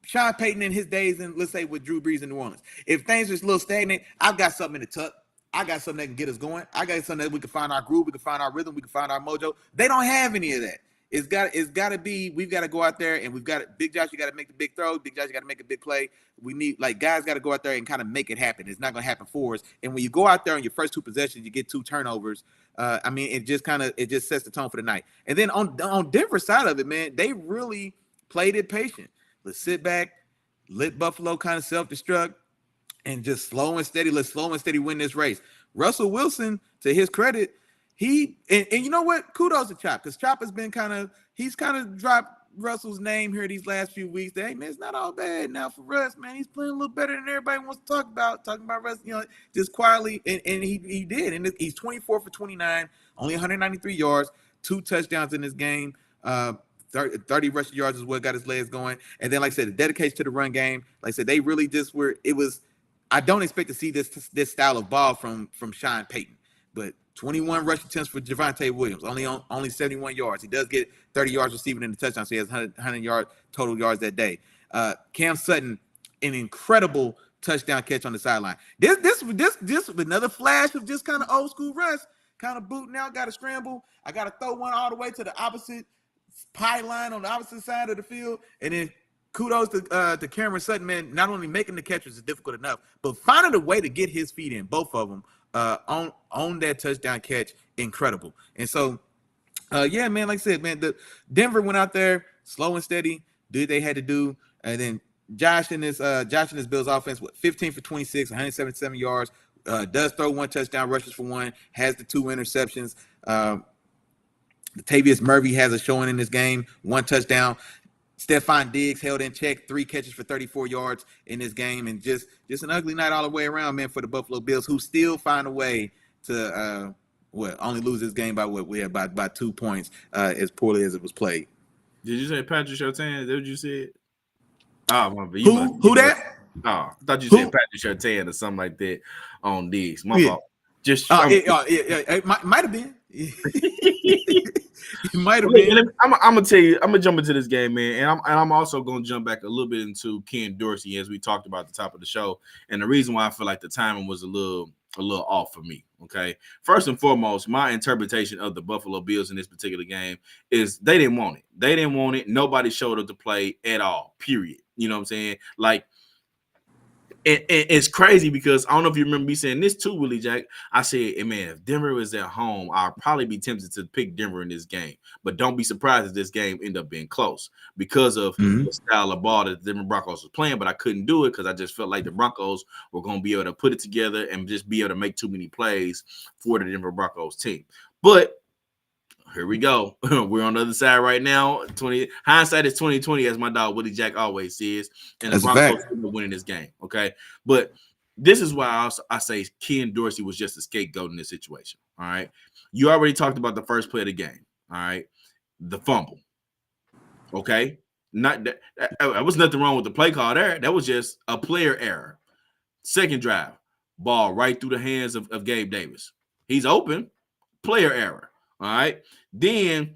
Sean Payton in his days, and let's say with Drew Brees in New Orleans. If things are just a little stagnant, I've got something in the tuck. I got something that can get us going. I got something that we can find our groove, we can find our rhythm, we can find our mojo. They don't have any of that. It's got to be. We've got to go out there and we've got Big Josh. You got to make the big throw. Big Josh, you got to make a big play. We need guys got to go out there and kind of make it happen. It's not going to happen for us. And when you go out there on your first 2 possessions, you get 2 turnovers. I mean, it just sets the tone for the night. And then on Denver's side of it, man, they really played it patient. Let's sit back, let Buffalo kind of self-destruct, and just slow and steady. Let's slow and steady win this race. Russell Wilson, to his credit, and you know what? Kudos to Chop, because Chop has been he's kind of dropped Russell's name here these last few weeks. Hey, man, it's not all bad now for Russ, man. He's playing a little better than everybody wants to talk about Russ, just quietly, and he did. And he's 24 for 29, only 193 yards, 2 touchdowns in this game. 30 rushing yards is what got his legs going. And then, like I said, the dedication to the run game. Like I said, they really just were. It was. I don't expect to see this style of ball from Sean Payton, but 21 rush attempts for Javonte Williams, only 71 yards. He does get 30 yards receiving in the touchdown, so he has 100 yard total yards that day. Cam Sutton, an incredible touchdown catch on the sideline. This was another flash of just kind of old school Russ, kind of booting out, got to scramble. I got to throw one all the way to the opposite pylon on the opposite side of the field, and then kudos to Cameron Sutton, man. Not only making the catches is difficult enough, but finding a way to get his feet in, both of them, on that touchdown catch, incredible. And so, yeah, man, like I said, man, the Denver went out there slow and steady, did what they had to do, and then Josh and his Bills offense, 15 for 26, 177 yards, does throw 1 touchdown, rushes for 1, has the 2 interceptions. Latavius Murray has a showing in this game, 1 touchdown. Stephon Diggs held in check, 3 catches for 34 yards in this game, and just an ugly night all the way around, man, for the Buffalo Bills, who still find a way to only lose this game by 2 points, as poorly as it was played. Did you say Patrick Surtain? Is that what you said? Oh, who that? Oh, I thought you said Patrick Surtain or something like that on Diggs. My fault. Just it might have been. It might have been. I'm gonna tell you. I'm gonna jump into this game, man, and I'm also gonna jump back a little bit into Ken Dorsey, as we talked about at the top of the show, and the reason why I feel like the timing was a little off for me. Okay, first and foremost, my interpretation of the Buffalo Bills in this particular game is they didn't want it. They didn't want it. Nobody showed up to play at all. Period. You know what I'm saying? Like. It's crazy because I don't know if you remember me saying this too, Willie Jack. I said, hey, man, if Denver was at home, I'd probably be tempted to pick Denver in this game. But don't be surprised if this game end up being close because of the style of ball that the Denver Broncos was playing. But I couldn't do it because I just felt like the Broncos were going to be able to put it together and just be able to make too many plays for the Denver Broncos team. But here we go. We're on the other side right now. Hindsight is 2020, as my dog Willie Jack always says. And the Broncos are winning this game. Okay. But this is why I say Ken Dorsey was just a scapegoat in this situation. All right. You already talked about the first play of the game. All right. The fumble. Okay. Not that there was nothing wrong with the play call there. That was just a player error. Second drive, ball right through the hands of Gabe Davis. He's open. Player error. All right. Then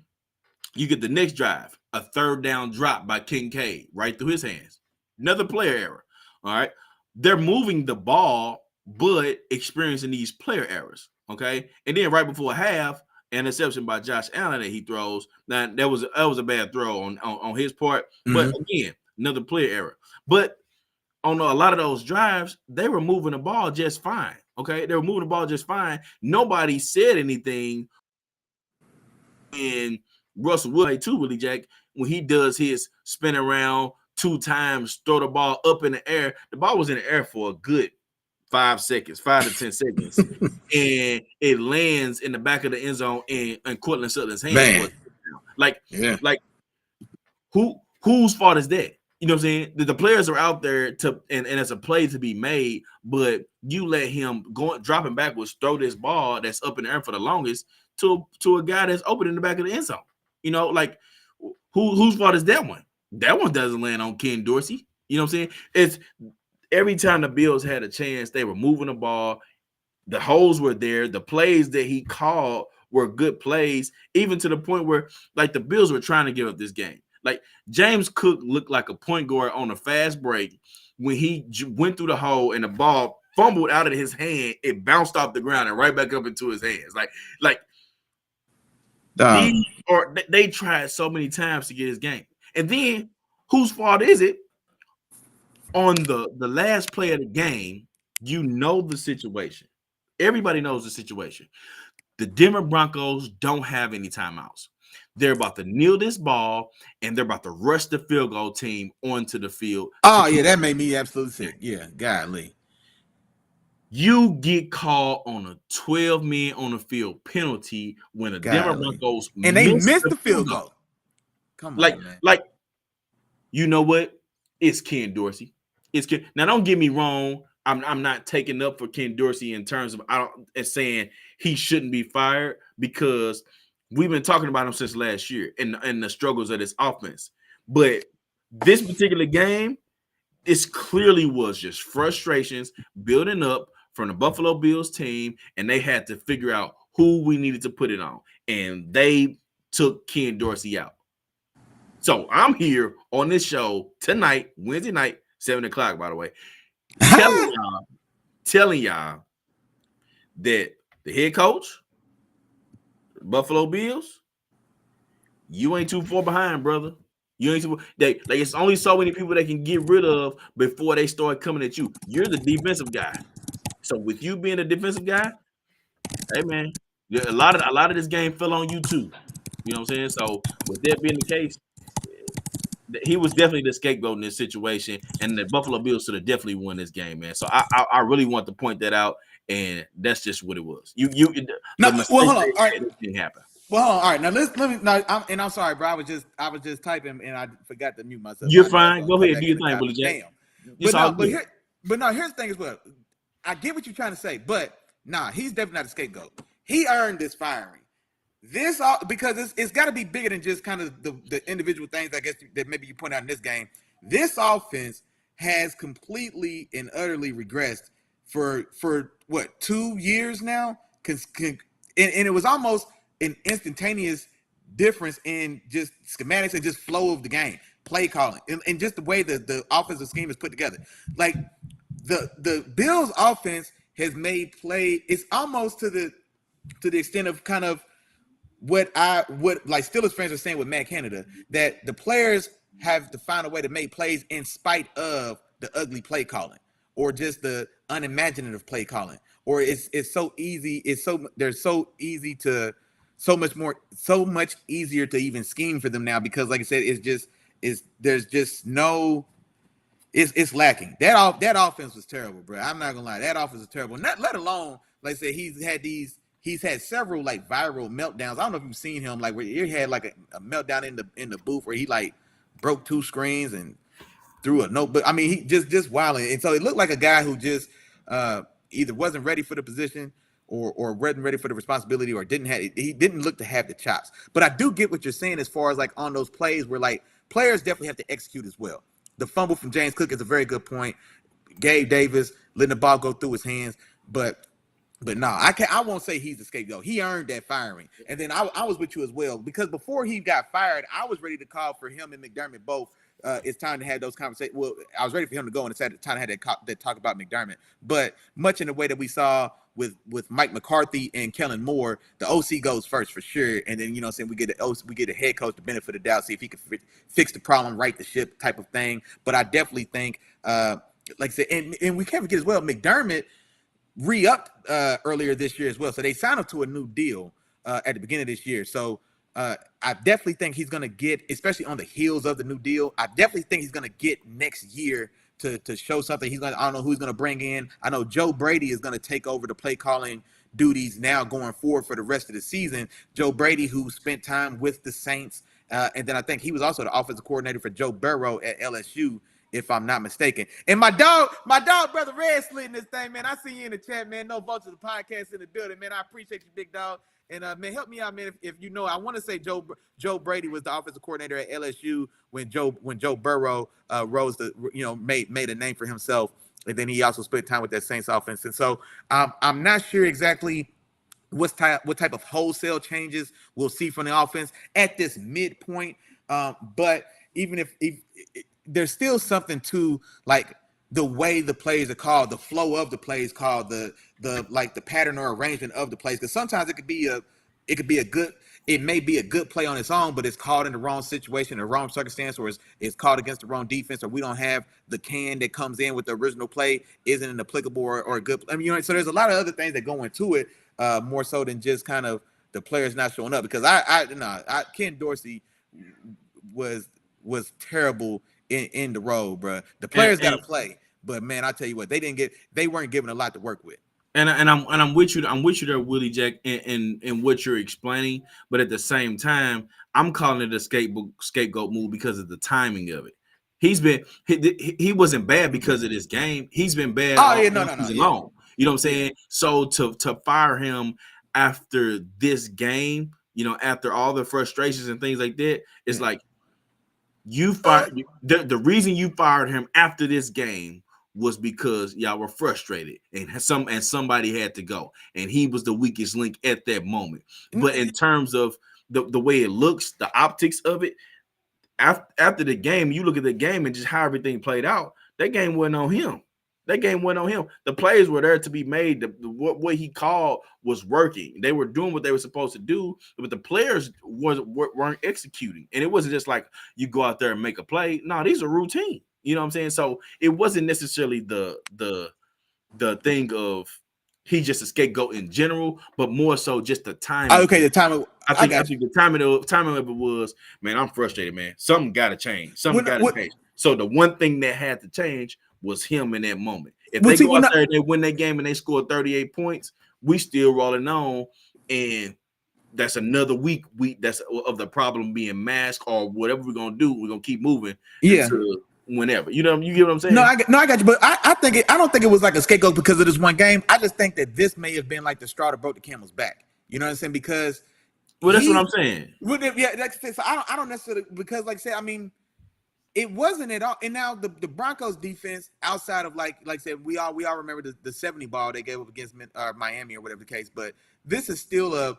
you get the next drive, a 3rd down drop by Kincaid right through his hands. Another player error. All right. They're moving the ball, but experiencing these player errors. Okay. And then right before half, an interception by Josh Allen that he throws. Now that was a bad throw on his part. But again, another player error. But on a lot of those drives, they were moving the ball just fine. Okay. They were moving the ball just fine. Nobody said anything. And Russell Willie too, Willie Jack, when he does his spin around 2 times, throw the ball up in the air. The ball was in the air for a good 5 to 10 seconds, and it lands in the back of the end zone in Cortland Sutton's hands. Man. Like whose fault is that? You know what I'm saying? The players are out there and it's a play to be made, but you let him dropping backwards, throw this ball that's up in the air for the longest to a guy that's open in the back of the end zone. You know, like Whose fault is that one? That one doesn't land on Ken Dorsey. You know what I'm saying? It's every time the Bills had a chance, they were moving the ball. The holes were there. The plays that he called were good plays, even to the point where like the Bills were trying to give up this game. Like James Cook looked like a point guard on a fast break when he went through the hole and the ball fumbled out of his hand. It bounced off the ground and right back up into his hands. Like they tried so many times to get his game. And then whose fault is it? On the last play of the game, you know the situation. Everybody knows the situation. The Denver Broncos don't have any timeouts. They're about to kneel this ball, and they're about to rush the field goal team onto the field. Oh, yeah, that made me absolutely sick. Yeah, golly. You get called on a 12-man on the field penalty when the Denver Broncos and they missed the field goal. Come on, man. Like, you know what? It's Ken Dorsey. It's Ken. Now, don't get me wrong. I'm not taking up for Ken Dorsey in terms of saying he shouldn't be fired, because we've been talking about him since last year and the struggles of this offense. But this particular game, it clearly was just frustrations building up from the Buffalo Bills team, and they had to figure out who we needed to put it on, and they took Ken Dorsey out. So I'm here on this show tonight, Wednesday night, 7:00, by the way, telling y'all that the head coach, Buffalo Bills, you ain't too far behind, brother. You ain't too. It's only so many people they can get rid of before they start coming at you. You're the defensive guy. So with you being a defensive guy, hey man, a lot of this game fell on you too. You know what I'm saying? So with that being the case, he was definitely the scapegoat in this situation, and the Buffalo Bills should have definitely won this game, man. So I really want to point that out, and that's just what it was. Hold on. All right, it didn't happen. Well, hold on. All right, now let me. No, I'm sorry, bro. I was just typing and I forgot to mute myself. You're fine. Go ahead. Do your thing, Willie Jack. Damn. But here's the thing as well. I get what you're trying to say, but he's definitely not a scapegoat. He earned this firing. This because it's got to be bigger than just kind of the individual things, I guess, that maybe you point out in this game. This offense has completely and utterly regressed for what, 2 years now? And it was almost an instantaneous difference in just schematics and just flow of the game, play calling, and just the way the offensive scheme is put together. Like the Bills offense has made play. It's almost to the extent of kind of what like Steelers fans are saying with Matt Canada, that the players have to find a way to make plays in spite of the ugly play calling or just the unimaginative play calling, or it's so easy. So much easier to even scheme for them now, because like I said, it's lacking. That offense was terrible, bro. I'm not gonna lie, that offense is terrible. Not let alone, like I said, he's had several like viral meltdowns. I don't know if you've seen him, like where he had like a meltdown in the booth where he like broke 2 screens and threw a notebook. I mean, he just wilding. And so it looked like a guy who just either wasn't ready for the position or wasn't ready for the responsibility, or he didn't look to have the chops. But I do get what you're saying as far as like on those plays where like players definitely have to execute as well. The fumble from James Cook is a very good point. Gabe Davis letting the ball go through his hands, but no, I won't say he's the scapegoat. He earned that firing. And then I was with you as well, because before he got fired, I was ready to call for him and McDermott both. It's time to have those conversations. Well, I was ready for him to go, and it's time to have that talk about McDermott. But much in the way that we saw with Mike McCarthy and Kellen Moore, the OC goes first for sure. And then, saying we get a head coach the benefit of the doubt, see if he can fix the problem, right the ship type of thing. But I definitely think, like I said, and we can't forget as well, McDermott re-upped earlier this year as well. So they signed him to a new deal at the beginning of this year. So I definitely think he's going to get, especially on the heels of the new deal, I definitely think he's going to get next year to show something. I don't know who he's going to bring in. I know Joe Brady is going to take over the play calling duties now going forward for the rest of the season. Joe Brady, who spent time with the Saints, and then I think he was also the offensive coordinator for Joe Burrow at LSU, if I'm not mistaken. And my dog, brother Red slid in this thing, man. I see you in the chat, man. No Vultures of Podcast in the building, man. I appreciate you, big dog. And man, help me out, man. If you know, I want to say Joe Brady was the offensive coordinator at LSU when Joe Burrow rose to made a name for himself, and then he also spent time with that Saints offense. And so I'm not sure exactly what type of wholesale changes we'll see from the offense at this midpoint. But even if there's still something to like the way the plays are called, the flow of the plays called, the pattern or arrangement of the plays. Because sometimes it may be a good play on its own, but it's called in the wrong situation, the wrong circumstance, or it's called against the wrong defense, or we don't have the can that comes in with the original play isn't an applicable or a good. I mean, so there's a lot of other things that go into it, more so than just kind of the players not showing up. Because Ken Dorsey was terrible in the role, bro. The players got to play, but man, I tell you what, they weren't given a lot to work with. And I'm with you there, Willie Jack, in what you're explaining. But at the same time, I'm calling it a scapegoat move because of the timing of it. He wasn't bad because of this game. He's been bad all season long. You know what I'm saying? So to fire him after this game, after all the frustrations and things like that, it's like you fired. The reason you fired him after this game was because y'all were frustrated and somebody had to go, and he was the weakest link at that moment. But in terms of the way it looks, the optics of it, after the game, you look at the game and just how everything played out. That game wasn't on him. The plays were there to be made. What he called was working. They were doing what they were supposed to do, but the players weren't executing. And it wasn't just like you go out there and make a play. No, these are routine. You know what I'm saying? So it wasn't necessarily the thing of he just a scapegoat in general, but more so just the timing. Okay, the timing. I think the timing of it was, man, I'm frustrated, man. Something got to change. Change. So the one thing that had to change was him in that moment. If they go out there and they win that game and they score 38 points, we still rolling on, and that's another week that's of the problem being masked or whatever we're gonna do. We're gonna keep moving. Yeah. Whenever you get what I'm saying. No, I got you. But I don't think it was like a scapegoat because of this one game. I just think that this may have been like the straw that broke the camel's back. You know what I'm saying? Because that's what I'm saying. So I don't necessarily, because like I said, I mean, it wasn't at all. And now the Broncos defense, outside of like I said, we all remember the 70 ball they gave up against Miami or whatever the case. But this is still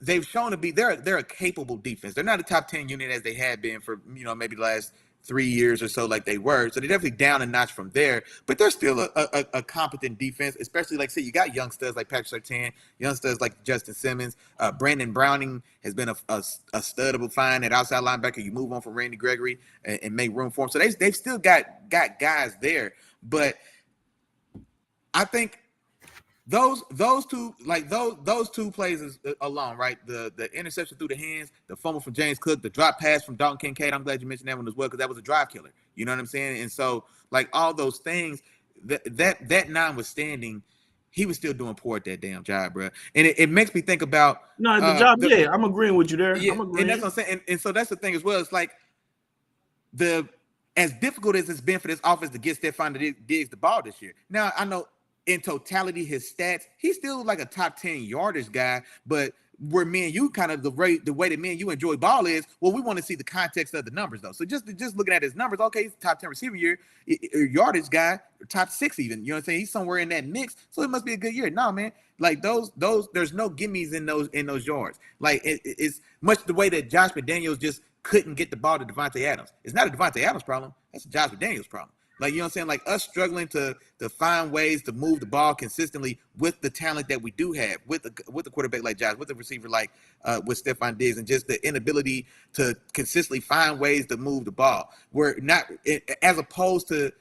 they've shown to be they're a capable defense. They're not a top 10 unit as they had been for maybe the last 3 years or so, like they were. So they're definitely down a notch from there, but they're still a competent defense, especially like say you got young studs like Patrick Surtain, young studs like Justin Simmons. Brandon Browning has been a stud of a find at outside linebacker. You move on from Randy Gregory and make room for him. So they've still got guys there, but I think those two plays alone, right? The interception through the hands, the fumble from James Cook, the drop pass from Dalton Kincaid. I'm glad you mentioned that one as well, because that was a drive killer. You know what I'm saying? And so, like all those things, that notwithstanding, he was still doing poor at that damn job, bro. And it makes me think about the job. I'm agreeing with you there. Yeah, I'm agreeing. And that's what I'm saying. And so that's the thing as well. It's like as difficult as it's been for this offense to get Stephon Diggs the ball this year. Now I know, in totality, his stats, he's still like a top 10 yardage guy, but where me and you kind of the way that me and you enjoy ball is, well, we want to see the context of the numbers though. So just looking at his numbers, okay, he's a top 10 receiver year, yardage guy, top 6 even. You know what I'm saying? He's somewhere in that mix, so it must be a good year. No, man, like those there's no gimmies in those yards. Like it's much the way that Josh McDaniels just couldn't get the ball to Devontae Adams. It's not a Devontae Adams problem. That's a Josh McDaniels problem. Like, you know what I'm saying? Like us struggling to find ways to move the ball consistently with the talent that we do have, with the quarterback like Josh, with the receiver like with Stephon Diggs, and just the inability to consistently find ways to move the ball. We're not, as opposed to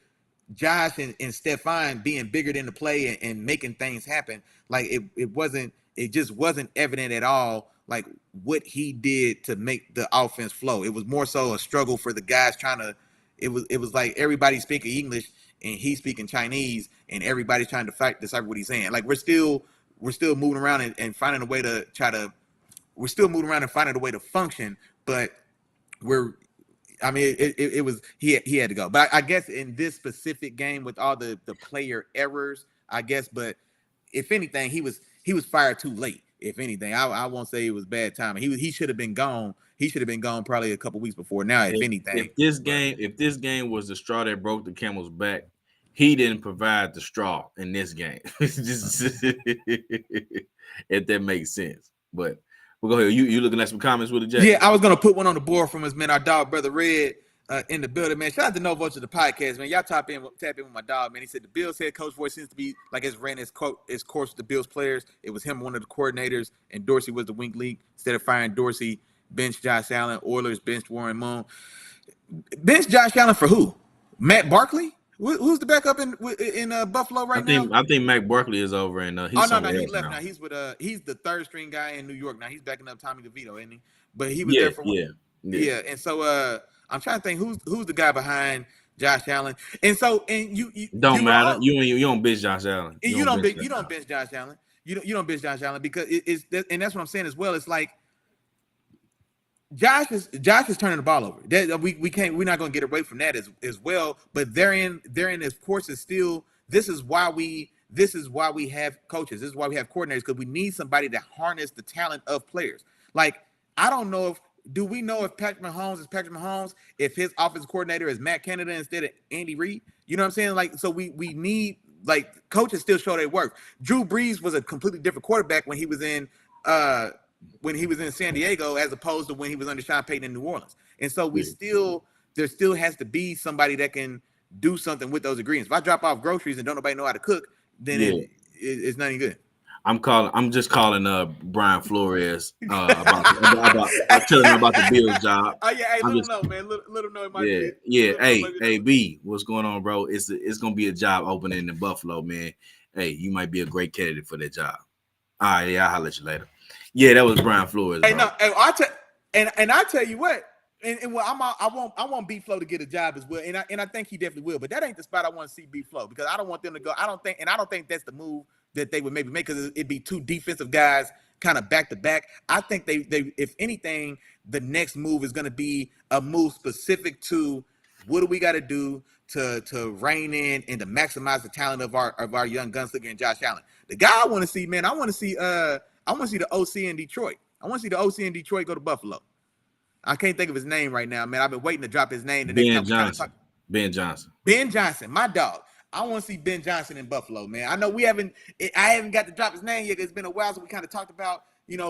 Josh and Stephon being bigger than the play and making things happen. Like it just wasn't evident at all, like what he did to make the offense flow. It was more so a struggle for the guys trying to. It was like everybody speaking English and he's speaking Chinese, and everybody's trying to decipher what he's saying. Like we're still moving around and finding a way to finding a way to function, but it was he had to go. But I guess in this specific game with all the player errors, I guess, but if anything, he was fired too late. if anything. I won't say it was bad timing. He should have been gone. He should have been gone probably a couple weeks before now, if anything. If this game was the straw that broke the camel's back, he didn't provide the straw in this game. If that makes sense. But we'll go ahead. You looking at some comments with the Jack? Yeah, I was gonna put one on the board from us, man. Our dog, Brother Red, in the building, man. Shout out to No Votes of the podcast, man. Y'all tap in with my dog, man. He said the Bills head coach voice seems to be like it's ran its course with the Bills players. It was him, one of the coordinators, and Dorsey was the wink leak. Instead of firing Dorsey, bench Josh Allen. Oilers benched Warren Moon. Bench Josh Allen for who? Matt Barkley? Who's the backup in Buffalo right now? I think Matt Barkley is over and he left now. He's with he's the third string guy in New York now. He's backing up Tommy DeVito, isn't he? But he was there for yeah. And so I'm trying to think who's the guy behind Josh Allen. And so you don't matter. You don't bench Josh Allen. You don't bench Josh Allen. You don't bench Josh Allen because and that's what I'm saying as well. It's like Josh is turning the ball over. We're not going to get away from that as well. But therein, of course, is still. This is why we have coaches. This is why we have coordinators, because we need somebody to harness the talent of players. Like, I don't know do we know if Patrick Mahomes is Patrick Mahomes, if his offensive coordinator is Matt Canada instead of Andy Reid? You know what I'm saying? Like, so we need, like, coaches still show their work. Drew Brees was a completely different quarterback when he was in San Diego, as opposed to when he was under Sean Payton in New Orleans. And so there still has to be somebody that can do something with those ingredients. If I drop off groceries and don't nobody know how to cook, then it's not any good. I'm just calling Brian Flores about telling him about the Bills job. Oh yeah, hey, let him know, man. Let him know it might be. Yeah. Hey, B, what's going on, bro? It's gonna be a job opening in Buffalo, man. Hey, you might be a great candidate for that job. All right, yeah, I'll holler at you later. Yeah, that was Brian Flores. Hey, no, hey, I tell you what, and well, I want B Flow to get a job as well, and I think he definitely will. But that ain't the spot I want to see B Flow, because I don't want them to go. I don't think that's the move that they would maybe make, because it'd be two defensive guys kind of back to back. I think they if anything, the next move is going to be a move specific to what do we got to do to rein in and to maximize the talent of our young gunslinger and Josh Allen. The guy I want to see, man, I want to see the OC in Detroit. I want to see the OC in Detroit go to Buffalo. I can't think of his name right now, man. I've been waiting to drop his name. Ben Johnson. Ben Johnson, my dog. I want to see Ben Johnson in Buffalo, man. I know I haven't got to drop his name yet. It's been a while, so we kind of talked about,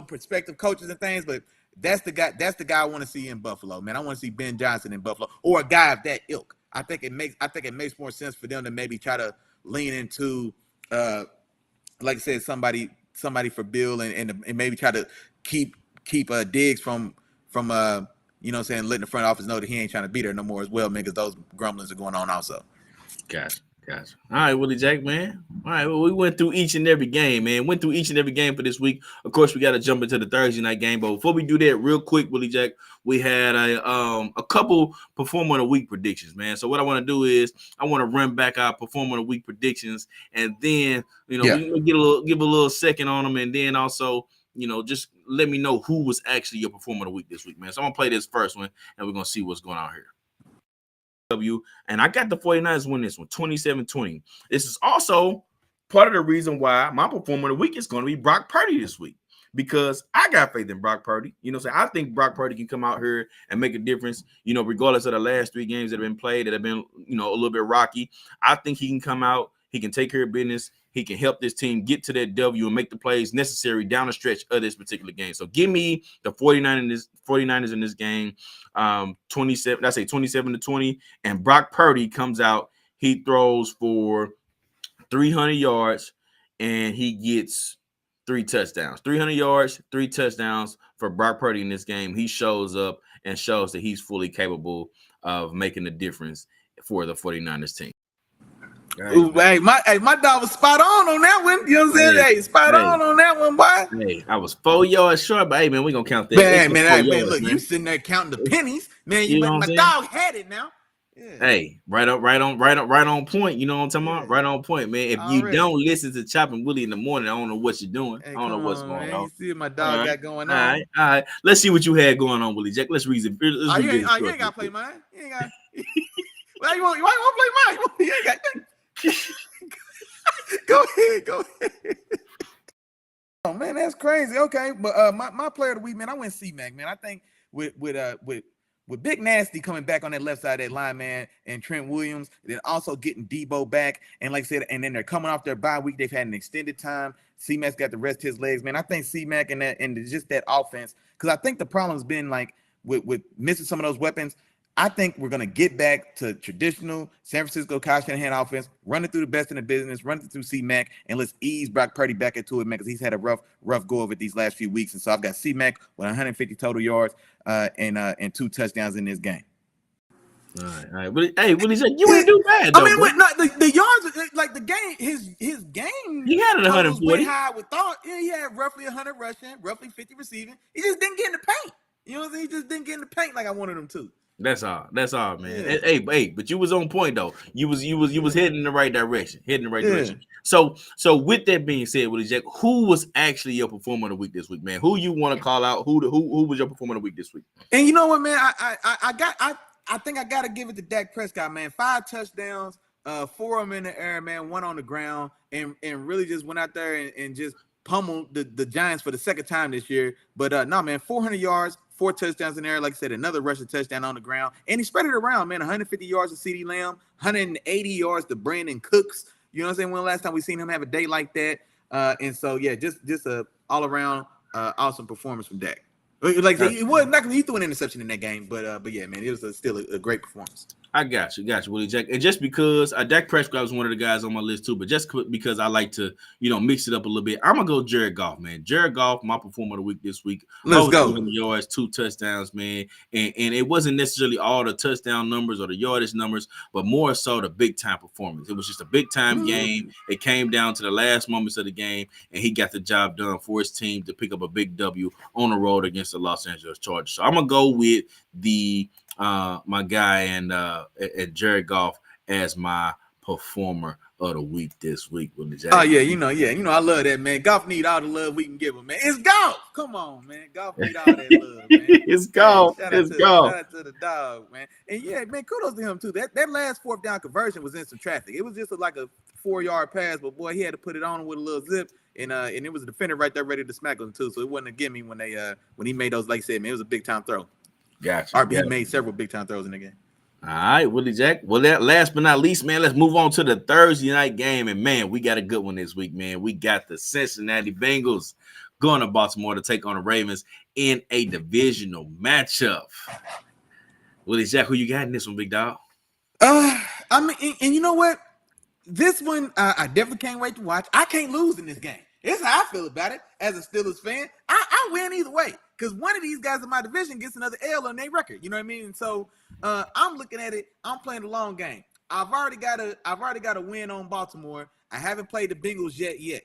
prospective coaches and things, but that's the guy I want to see in Buffalo, man. I want to see Ben Johnson in Buffalo, or a guy of that ilk. I think it makes more sense for them to maybe try to lean into, like I said, somebody for Bill, and maybe try to keep Diggs from letting the front office know that he ain't trying to be there no more as well, man, because those grumblings are going on also. Gotcha. All right, Willie Jack, man. All right, well, we went through each and every game, man. Went through each and every game for this week. Of course, we got to jump into the Thursday night game, but before we do that, real quick, Willie Jack, we had a couple Performer of the Week predictions, man. So what I want to do is I want to run back our Performer of the Week predictions, and then we give a little second on them, and then also just let me know who was actually your Performer of the Week this week, man. So I'm gonna play this first one, and we're gonna see what's going on here. And I got the 49ers win this one 27-20. This is also part of the reason why my Performer of the Week is going to be Brock Purdy this week, because I got faith in Brock Purdy. I think Brock Purdy can come out here and make a difference, regardless of the last 3 games that have been played that have been, a little bit rocky. I think he can come out, he can take care of business, he can help this team get to that W and make the plays necessary down the stretch of this particular game. So give me the 49ers in this game, 27-20, and Brock Purdy comes out, he throws for 300 yards, and he gets 3 touchdowns. 300 yards, 3 touchdowns for Brock Purdy in this game. He shows up and shows that he's fully capable of making a difference for the 49ers team. Ooh, hey, my dog was spot on that one. You know what I'm saying? Hey, spot on that one, boy. Hey, I was 4 yards short, but hey, man, we're gonna count that. Man, look, you sitting there counting the pennies, man. My dog had it now. Yeah. Hey, right on point. You know what I'm talking about? Right on point, man. If you don't listen to Chop Willie in the morning, I don't know what you're doing. Hey, I don't know what's going on. You see what my dog got going on. All right. Let's see what you had going on, Willie Jack. Let's read it. You ain't gotta play mine. You ain't got. Why you want to play mine? You ain't got. Go ahead. Oh man, that's crazy. Okay, but my player of the week, man, I went C-Mac, man. I think with Big Nasty coming back on that left side of that line, man, and Trent Williams, then also getting Debo back, and like I said, and then they're coming off their bye week. They've had an extended time. C-Mac's got to rest his legs, man. I think C-Mac and just that offense, because I think the problem's been like with missing some of those weapons. I think we're going to get back to traditional San Francisco Kyle Shanahan offense, running through the best in the business, running through C-Mac, and let's ease Brock Purdy back into it, man, because he's had a rough go of it these last few weeks. And so I've got C-Mac with 150 total yards and 2 touchdowns in this game. All right. But hey, what he said, you ain't do bad though. I mean, the yards, like the game, his game. He had it 140. High with thought. Yeah, he had roughly 100 rushing, roughly 50 receiving. He just didn't get in the paint. You know what I'm saying? He just didn't get in the paint like I wanted him to. That's all, man. Yeah. Hey, but you was on point though. You was heading in the right direction. So with that being said, Willie Jack, who was actually your performer of the week this week, man? Who you want to call out? Who was your performer of the week this week? And you know what, man? I think I gotta give it to Dak Prescott, man. 5 touchdowns, 4 of them in the air, man, 1 on the ground, and really just went out there and just pummeled the Giants for the second time this year. But no, man, 400 yards. 4 touchdowns in there, like I said, another rushing touchdown on the ground, and he spread it around, man. 150 yards to CeeDee Lamb, 180 yards to Brandon Cooks. You know what I'm saying? When the last time we seen him have a day like that? And so yeah, just a all around awesome performance from Dak. Like he was not, he threw an interception in that game, but yeah, man, it was still a great performance. I got you, Willie Jack. And just because Dak Prescott was one of the guys on my list too, but just because I like to, mix it up a little bit, I'm gonna go Jared Goff, man. Jared Goff, my performer of the week this week. Let's go. 200 yards, 2 touchdowns, man. And it wasn't necessarily all the touchdown numbers or the yardage numbers, but more so the big time performance. It was just a big time game. It came down to the last moments of the game, and he got the job done for his team to pick up a big W on the road against the Los Angeles Chargers. So I'm gonna go with my guy and Jared Goff as my performer of the week this week. Oh yeah, I love that, man. Goff need all the love we can give him, man. It's Goff. Come on, man. Goff need all that love, man. It's Goff. Shout out to the dog, man. And yeah, man, kudos to him too. That last 4th down conversion was in some traffic. It was just like a 4-yard pass, but boy, he had to put it on with a little zip. And it was a defender right there ready to smack him too. So it wasn't a gimme when he made those, like I said, man, it was a big time throw. Gotcha. RB made several big time throws in the game. All right, Willie Jack. Well, last but not least, man, let's move on to the Thursday night game. And man, we got a good one this week, man. We got the Cincinnati Bengals going to Baltimore to take on the Ravens in a divisional matchup. Willie Jack, who you got in this one, big dog? I mean, and you know what? This one, I definitely can't wait to watch. I can't lose in this game. That's how I feel about it as a Steelers fan. I win either way because one of these guys in my division gets another L on their record. You know what I mean? And so I'm looking at it. I'm playing the long game. I've already got a win on Baltimore. I haven't played the Bengals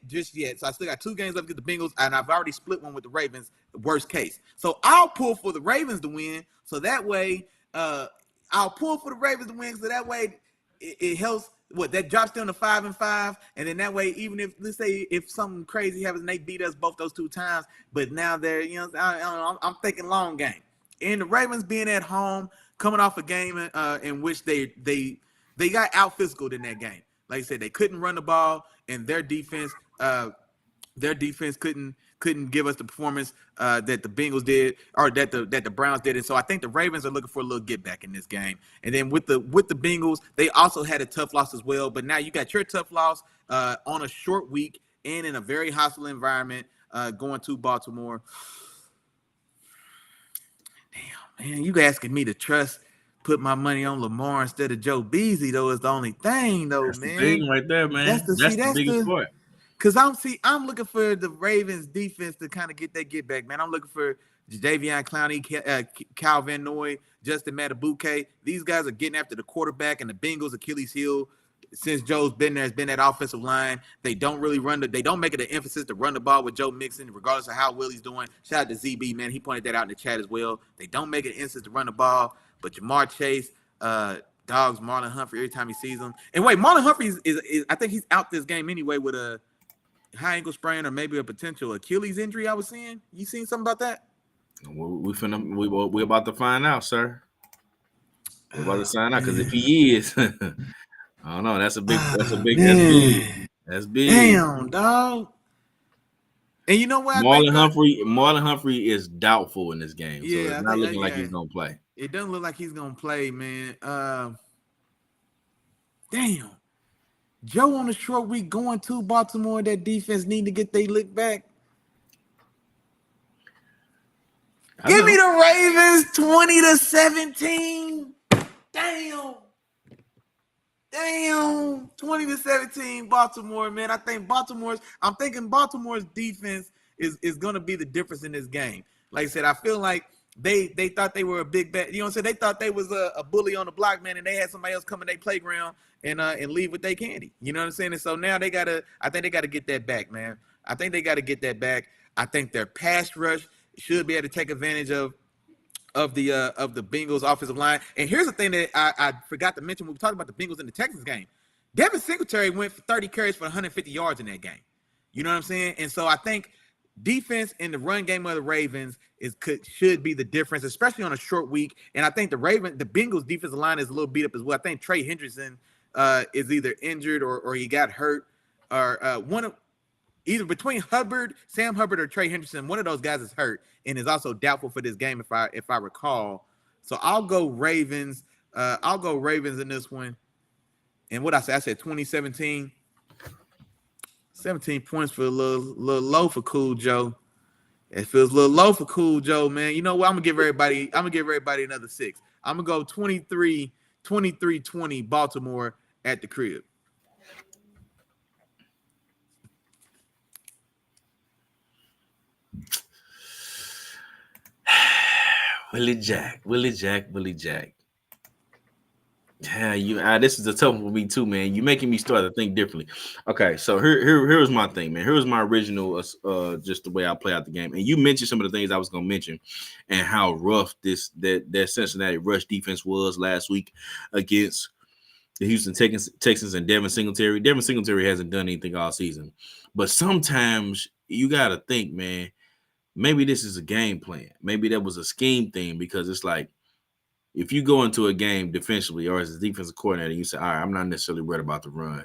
just yet. So I still got 2 games left with the Bengals, and I've already split one with the Ravens. Worst case. So I'll pull for the Ravens to win. So that way, I'll pull for the Ravens to win. So that way, it helps. That drops down to 5-5, and then that way, even if let's say if something crazy happens and they beat us both those 2 times, but now they're I'm thinking long game. And the Ravens being at home, coming off a game in which they got out physicaled in that game. Like I said, they couldn't run the ball, and their defense couldn't give us the performance that the Bengals did or that the Browns did. And so I think the Ravens are looking for a little get back in this game. And then with the Bengals, they also had a tough loss as well. But now you got your tough loss on a short week and in a very hostile environment going to Baltimore. Damn, man, you asking me to put my money on Lamar instead of Joe Beasley, though, is the only thing, though, that's man. The thing right there, man. That's the biggest part. Because I'm looking for the Ravens defense to kind of get back, man. I'm looking for Jadeveon Clowney, Kyle Van Noy, Justin Matabuke. These guys are getting after the quarterback, and the Bengals' Achilles heel since Joe's been there has been that offensive line. They don't really they don't make it an emphasis to run the ball with Joe Mixon, regardless of how Willie's doing. Shout out to ZB, man. He pointed that out in the chat as well. They don't make it an emphasis to run the ball, but Jamar Chase, dogs Marlon Humphrey every time he sees them. And wait, Marlon Humphrey is I think he's out this game anyway with a high ankle sprain or maybe a potential Achilles injury. I was seeing. You seen something about that? We're about to find out, sir. We're about to find out because if he is, I don't know. That's big. That's big. Damn, dog. And you know what? Marlon Humphrey is doubtful in this game, so it's not looking like he's gonna play. It doesn't look like he's gonna play, man. Damn. Joe on the short week going to Baltimore. That defense need to get their lick back. Give me the Ravens 20-17. Damn. 20-17 Baltimore, man. I'm thinking Baltimore's defense is going to be the difference in this game. Like I said, I feel like they thought they were a big bet. You know what I'm saying? They thought they was a bully on the block, man, and they had somebody else come in their playground and leave with their candy. You know what I'm saying? And so now I think they gotta get that back, man. I think they gotta get that back. I think their pass rush should be able to take advantage of the Bengals offensive line. And here's the thing that I forgot to mention when we talked about the Bengals in the Texans game. Devin Singletary went for 30 carries for 150 yards in that game. You know what I'm saying? And so I think defense in the run game of the Ravens should be the difference, especially on a short week. And I think the Bengals defensive line is a little beat up as well. I think Trey Hendrickson is either injured or he got hurt, or either between Sam Hubbard or Trey Hendrickson, one of those guys is hurt and is also doubtful for this game if I recall. So I'll go Ravens. I'll go Ravens in this one. And what I said 2017. 17 points for a little low for Cool Joe. It feels a little low for Cool Joe, man. You know what? I'm gonna give everybody another 6. I'm gonna go 23-20 Baltimore at the crib. Willie Jack. Yeah, this is a tough one for me too, man. You're making me start to think differently. Okay, so here's my thing, man. Here's my original, just the way I play out the game. And you mentioned some of the things I was gonna mention, and how rough that Cincinnati rush defense was last week against the Houston Texans and Devin Singletary. Devin Singletary hasn't done anything all season, but sometimes you gotta think, man. Maybe this is a game plan. Maybe that was a scheme thing, because it's like, if you go into a game defensively or as a defensive coordinator, you say, all right, I'm not necessarily worried about the run,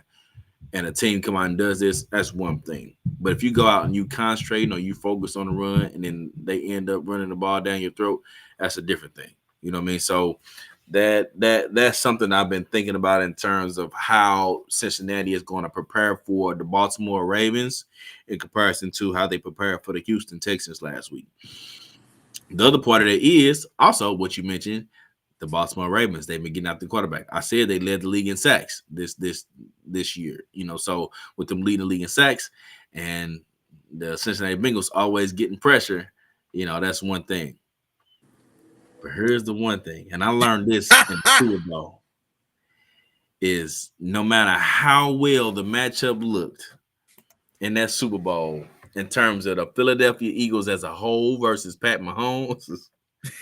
and a team come out and does this, that's one thing. But if you go out and you concentrate or you focus on the run and then they end up running the ball down your throat, that's a different thing. You know what I mean? So that's something I've been thinking about in terms of how Cincinnati is going to prepare for the Baltimore Ravens in comparison to how they prepared for the Houston Texans last week. The other part of that is also what you mentioned, the Baltimore Ravens. They've been getting out the quarterback. I said they led the league in sacks this year. You know, so with them leading the league in sacks and the Cincinnati Bengals always getting pressure, you know, that's one thing. But here's the one thing, and I learned this in the Super Bowl, is no matter how well the matchup looked in that Super Bowl in terms of the Philadelphia Eagles as a whole versus Pat Mahomes,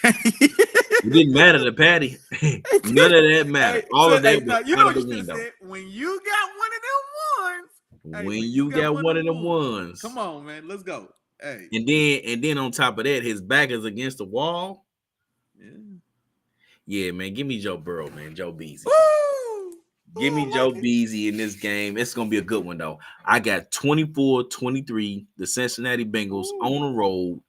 it didn't matter to Patty. None of that mattered. Hey, all so, of that hey, was no, you know out what of the you just window. said? When you got one of them ones. When you got one of them ones. Come on, man. Let's go. Hey. And then on top of that, his back is against the wall. Yeah, man. Give me Joe Burrow, man. Joe Beasley. Give me Joe Beasley in this game. It's going to be a good one, though. I got 24-23, the Cincinnati Bengals on the road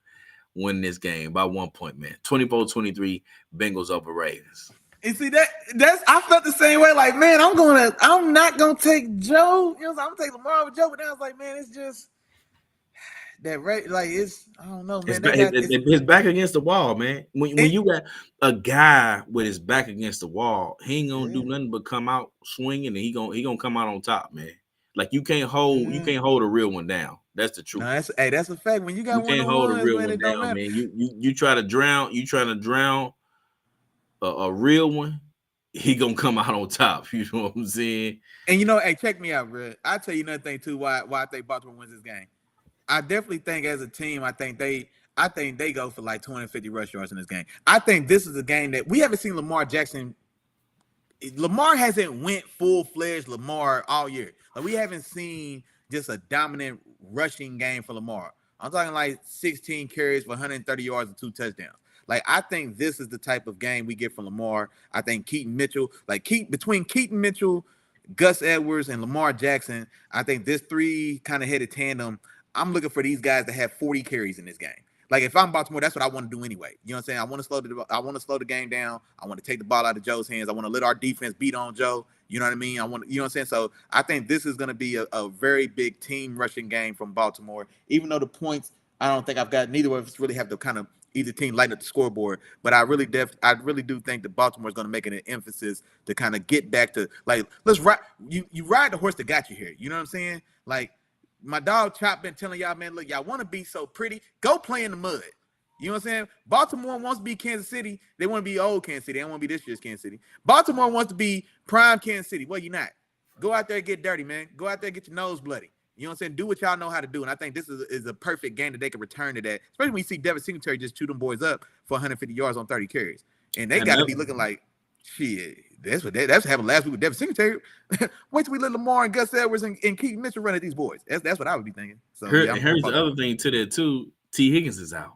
win this game by 1 point, man. 24-23, Bengals over Ravens. And see, that's I felt the same way. Like, man, I'm not gonna take Joe. You know, I'm gonna take Lamar over Joe. But then I was like, man, it's just that I don't know, man. His back against the wall, man. When you got a guy with his back against the wall, he ain't gonna do nothing but come out swinging, and he gonna come out on top, man. Like, you can't hold a real one down. That's the truth. No, that's a fact. When you got can't hold a real one down, man. You try to drown. You trying to drown a real one, he gonna come out on top. You know what I'm saying? And you know, hey, check me out, bro. I'll tell you another thing too. Why I think Baltimore wins this game. I definitely think as a team, I think they go for like 250 rush yards in this game. I think this is a game that we haven't seen Lamar Jackson. Lamar hasn't went full-fledged Lamar all year. Like, we haven't seen just a dominant rushing game for Lamar. I'm talking like 16 carries for 130 yards and 2 touchdowns. Like, I think this is the type of game we get from Lamar. I think Keaton Mitchell, between Keaton Mitchell, Gus Edwards, and Lamar Jackson, I think this 3 kind of headed tandem, I'm looking for these guys to have 40 carries in this game. Like if I'm Baltimore, that's what I want to do anyway. You know what I'm saying? I want to slow the game down. I want to take the ball out of Joe's hands. I want to let our defense beat on Joe. You know what I mean? You know what I'm saying? So I think this is going to be a very big team rushing game from Baltimore. Even though the points, I don't think neither of us really have the kind of either team lighten up the scoreboard. But I really do think that Baltimore is going to make it an emphasis to kind of get back to like let's ride. You ride the horse that got you here. You know what I'm saying? Like. My dog Chop been telling y'all, man, look, y'all want to be so pretty, go play in the mud. You know what I'm saying? Baltimore wants to be Kansas City. They want to be old Kansas City. They don't want to be this year's Kansas City. Baltimore wants to be prime Kansas City. Well, you're not. Go out there and get dirty, man. Go out there and get your nose bloody. You know what I'm saying? Do what y'all know how to do. And I think this is a perfect game that they can return to that. Especially when you see Devin Singletary just chew them boys up for 150 yards on 30 carries. And they got to be looking like, shit, that's what happened last week with Devin Singletary. Wait till we let Lamar and Gus Edwards and Keith Mitchell run at these boys. That's what I would be thinking. So here's the other thing to that too. T. Higgins is out.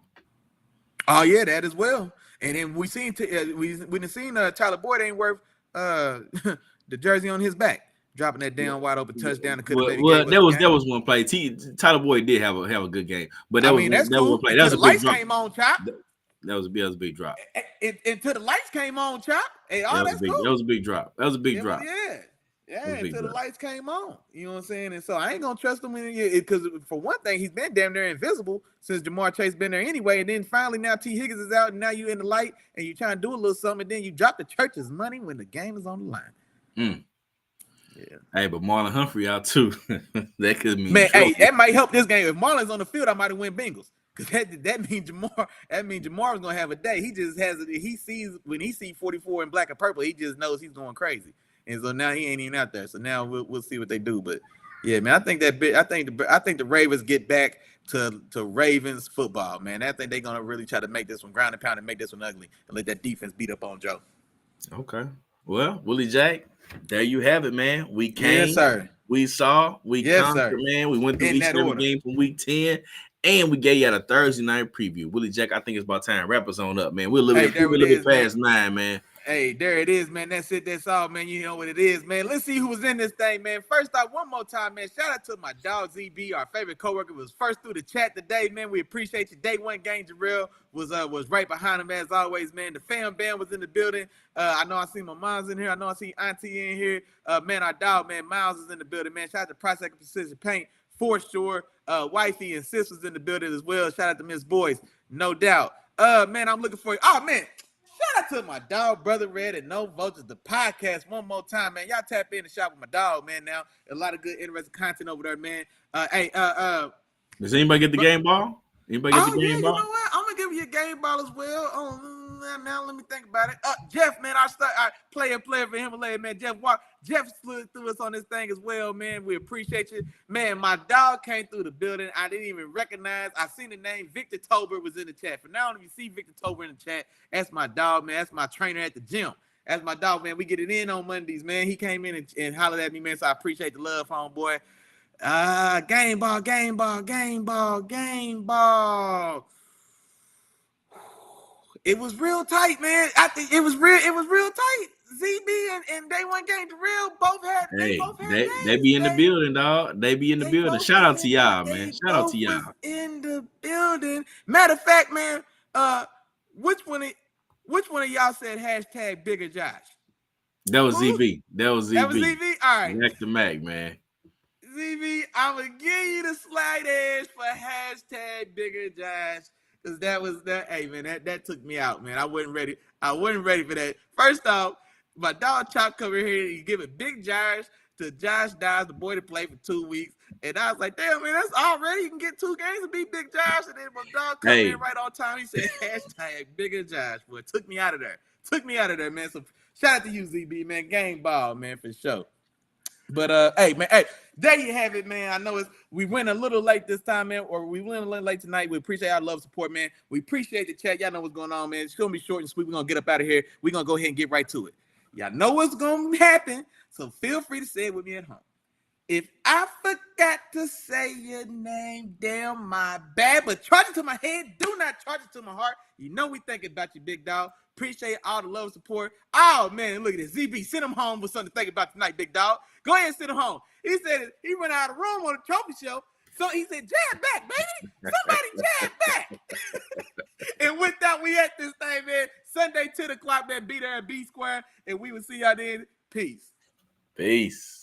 Oh yeah, that as well. And then we seen Tyler Boyd ain't worth the jersey on his back, dropping that down wide open touchdown. That was one play. Tyler Boyd did have a good game, but that was one play. That was a big drop. Came on, Chop. That was a big drop. Until the lights came on, Chop. Hey, that was a big drop. That was a big drop. Yeah, until the lights came on. You know what I'm saying? And so I ain't gonna trust him because for one thing, he's been damn near invisible since Jamar Chase been there anyway. And then finally now T. Higgins is out, and now you in the light and you trying to do a little something, and then you drop the church's money when the game is on the line. Yeah. Hey, but Marlon Humphrey out too. That could mean hey, that might help this game. If Marlon's on the field, I might have win Bengals. Because that means Jamar is gonna have a day. He just has it. He sees when he sees 44 in black and purple, he just knows he's going crazy. And so now he ain't even out there. So now we'll see what they do. But yeah, man, I think the Ravens get back to Ravens football, man. I think they're gonna really try to make this one ground and pound and make this one ugly and let that defense beat up on Joe. Okay. Well, Willie Jack, there you have it, man. We came, yes, sir. We saw, we conquered, man. We went through each and every game from week 10. And we gave you a Thursday night preview. Willie Jack, I think it's about time. Wrap us on up, man. We're a little bit past 9, man. Hey, there it is, man. That's it. That's all, man. You know what it is, man. Let's see who was in this thing, man. First off, one more time, man. Shout out to my dog ZB, our favorite coworker, was first through the chat today, man. We appreciate you. Day one game, Jarrell was right behind him as always, man. The fam band was in the building. I know I see my mom's in here. I know I see Auntie in here. Man, our dog, man, Miles is in the building, man. Shout out to Price Second Precision Paint. For sure, wifey and sis was in the building as well. Shout out to Miss Boyce, no doubt. Man, I'm looking for you. Oh man, shout out to my dog, Brother Red and No Vultures, the podcast. One more time, man. Y'all tap in and shop with my dog, man. Now a lot of good, interesting content over there, man. Does anybody get the game ball? Anybody get the game ball? You know what? I'm gonna give you a game ball as well. Now let me think about it. Jeff, man, I play for Himalaya, man. Jeff slid through us on this thing as well, man. We appreciate you, man. My dog came through the building. I didn't even recognize. I seen the name Victor Tober was in the chat. For now, if you see Victor Tober in the chat, that's my dog, man. That's my trainer at the gym. That's my dog, man. We get it in on Mondays, man. He came in and hollered at me, man. So I appreciate the love, homeboy. Game ball. It was real tight, man. I think it was real tight. ZB and Day One Game Real both had. They be in the building, dog. They be in the building. Shout out to y'all, man. Shout out to y'all. In the building. Matter of fact, man. Which one of y'all said hashtag Bigger Josh? That was ZB. That was ZB. All right. Mac to Mac, man. ZB, I'm gonna give you the slight edge for hashtag Bigger Josh. Cause that was that. Hey man, that took me out, man. I wasn't ready for that. First off, my dog Chop come in here. He give it big Josh to Josh Dodds, the boy that played for 2 weeks, and I was like, damn man, that's already you can get 2 games and beat Big Josh. And then my dog come in right on time. He said hashtag Bigger Josh. Boy, took me out of there, man. So shout out to you, ZB, man. Game ball, man, for sure. But hey, there you have it, man. I know we went a little late this time, man, or we went a little late tonight. We appreciate our love support, man. We appreciate the chat. Y'all know what's going on, man. It's gonna be short and sweet. We're gonna get up out of here. We're gonna go ahead and get right to it. Y'all know what's gonna happen, so feel free to say it with me at home. If I forgot to say your name, damn my bad, but charge it to my head. Do not charge it to my heart. You know we thinking about you, big dog. Appreciate all the love and support. Oh, man, look at this. ZB, send him home with something to think about tonight, big dog. Go ahead and send him home. He said he went out of the room on the trophy show. So he said, jab back, baby. Somebody jab back. And with that, we at this thing, man. Sunday, 10 o'clock, man. Be there at B Square. And we will see y'all then. Peace. Peace.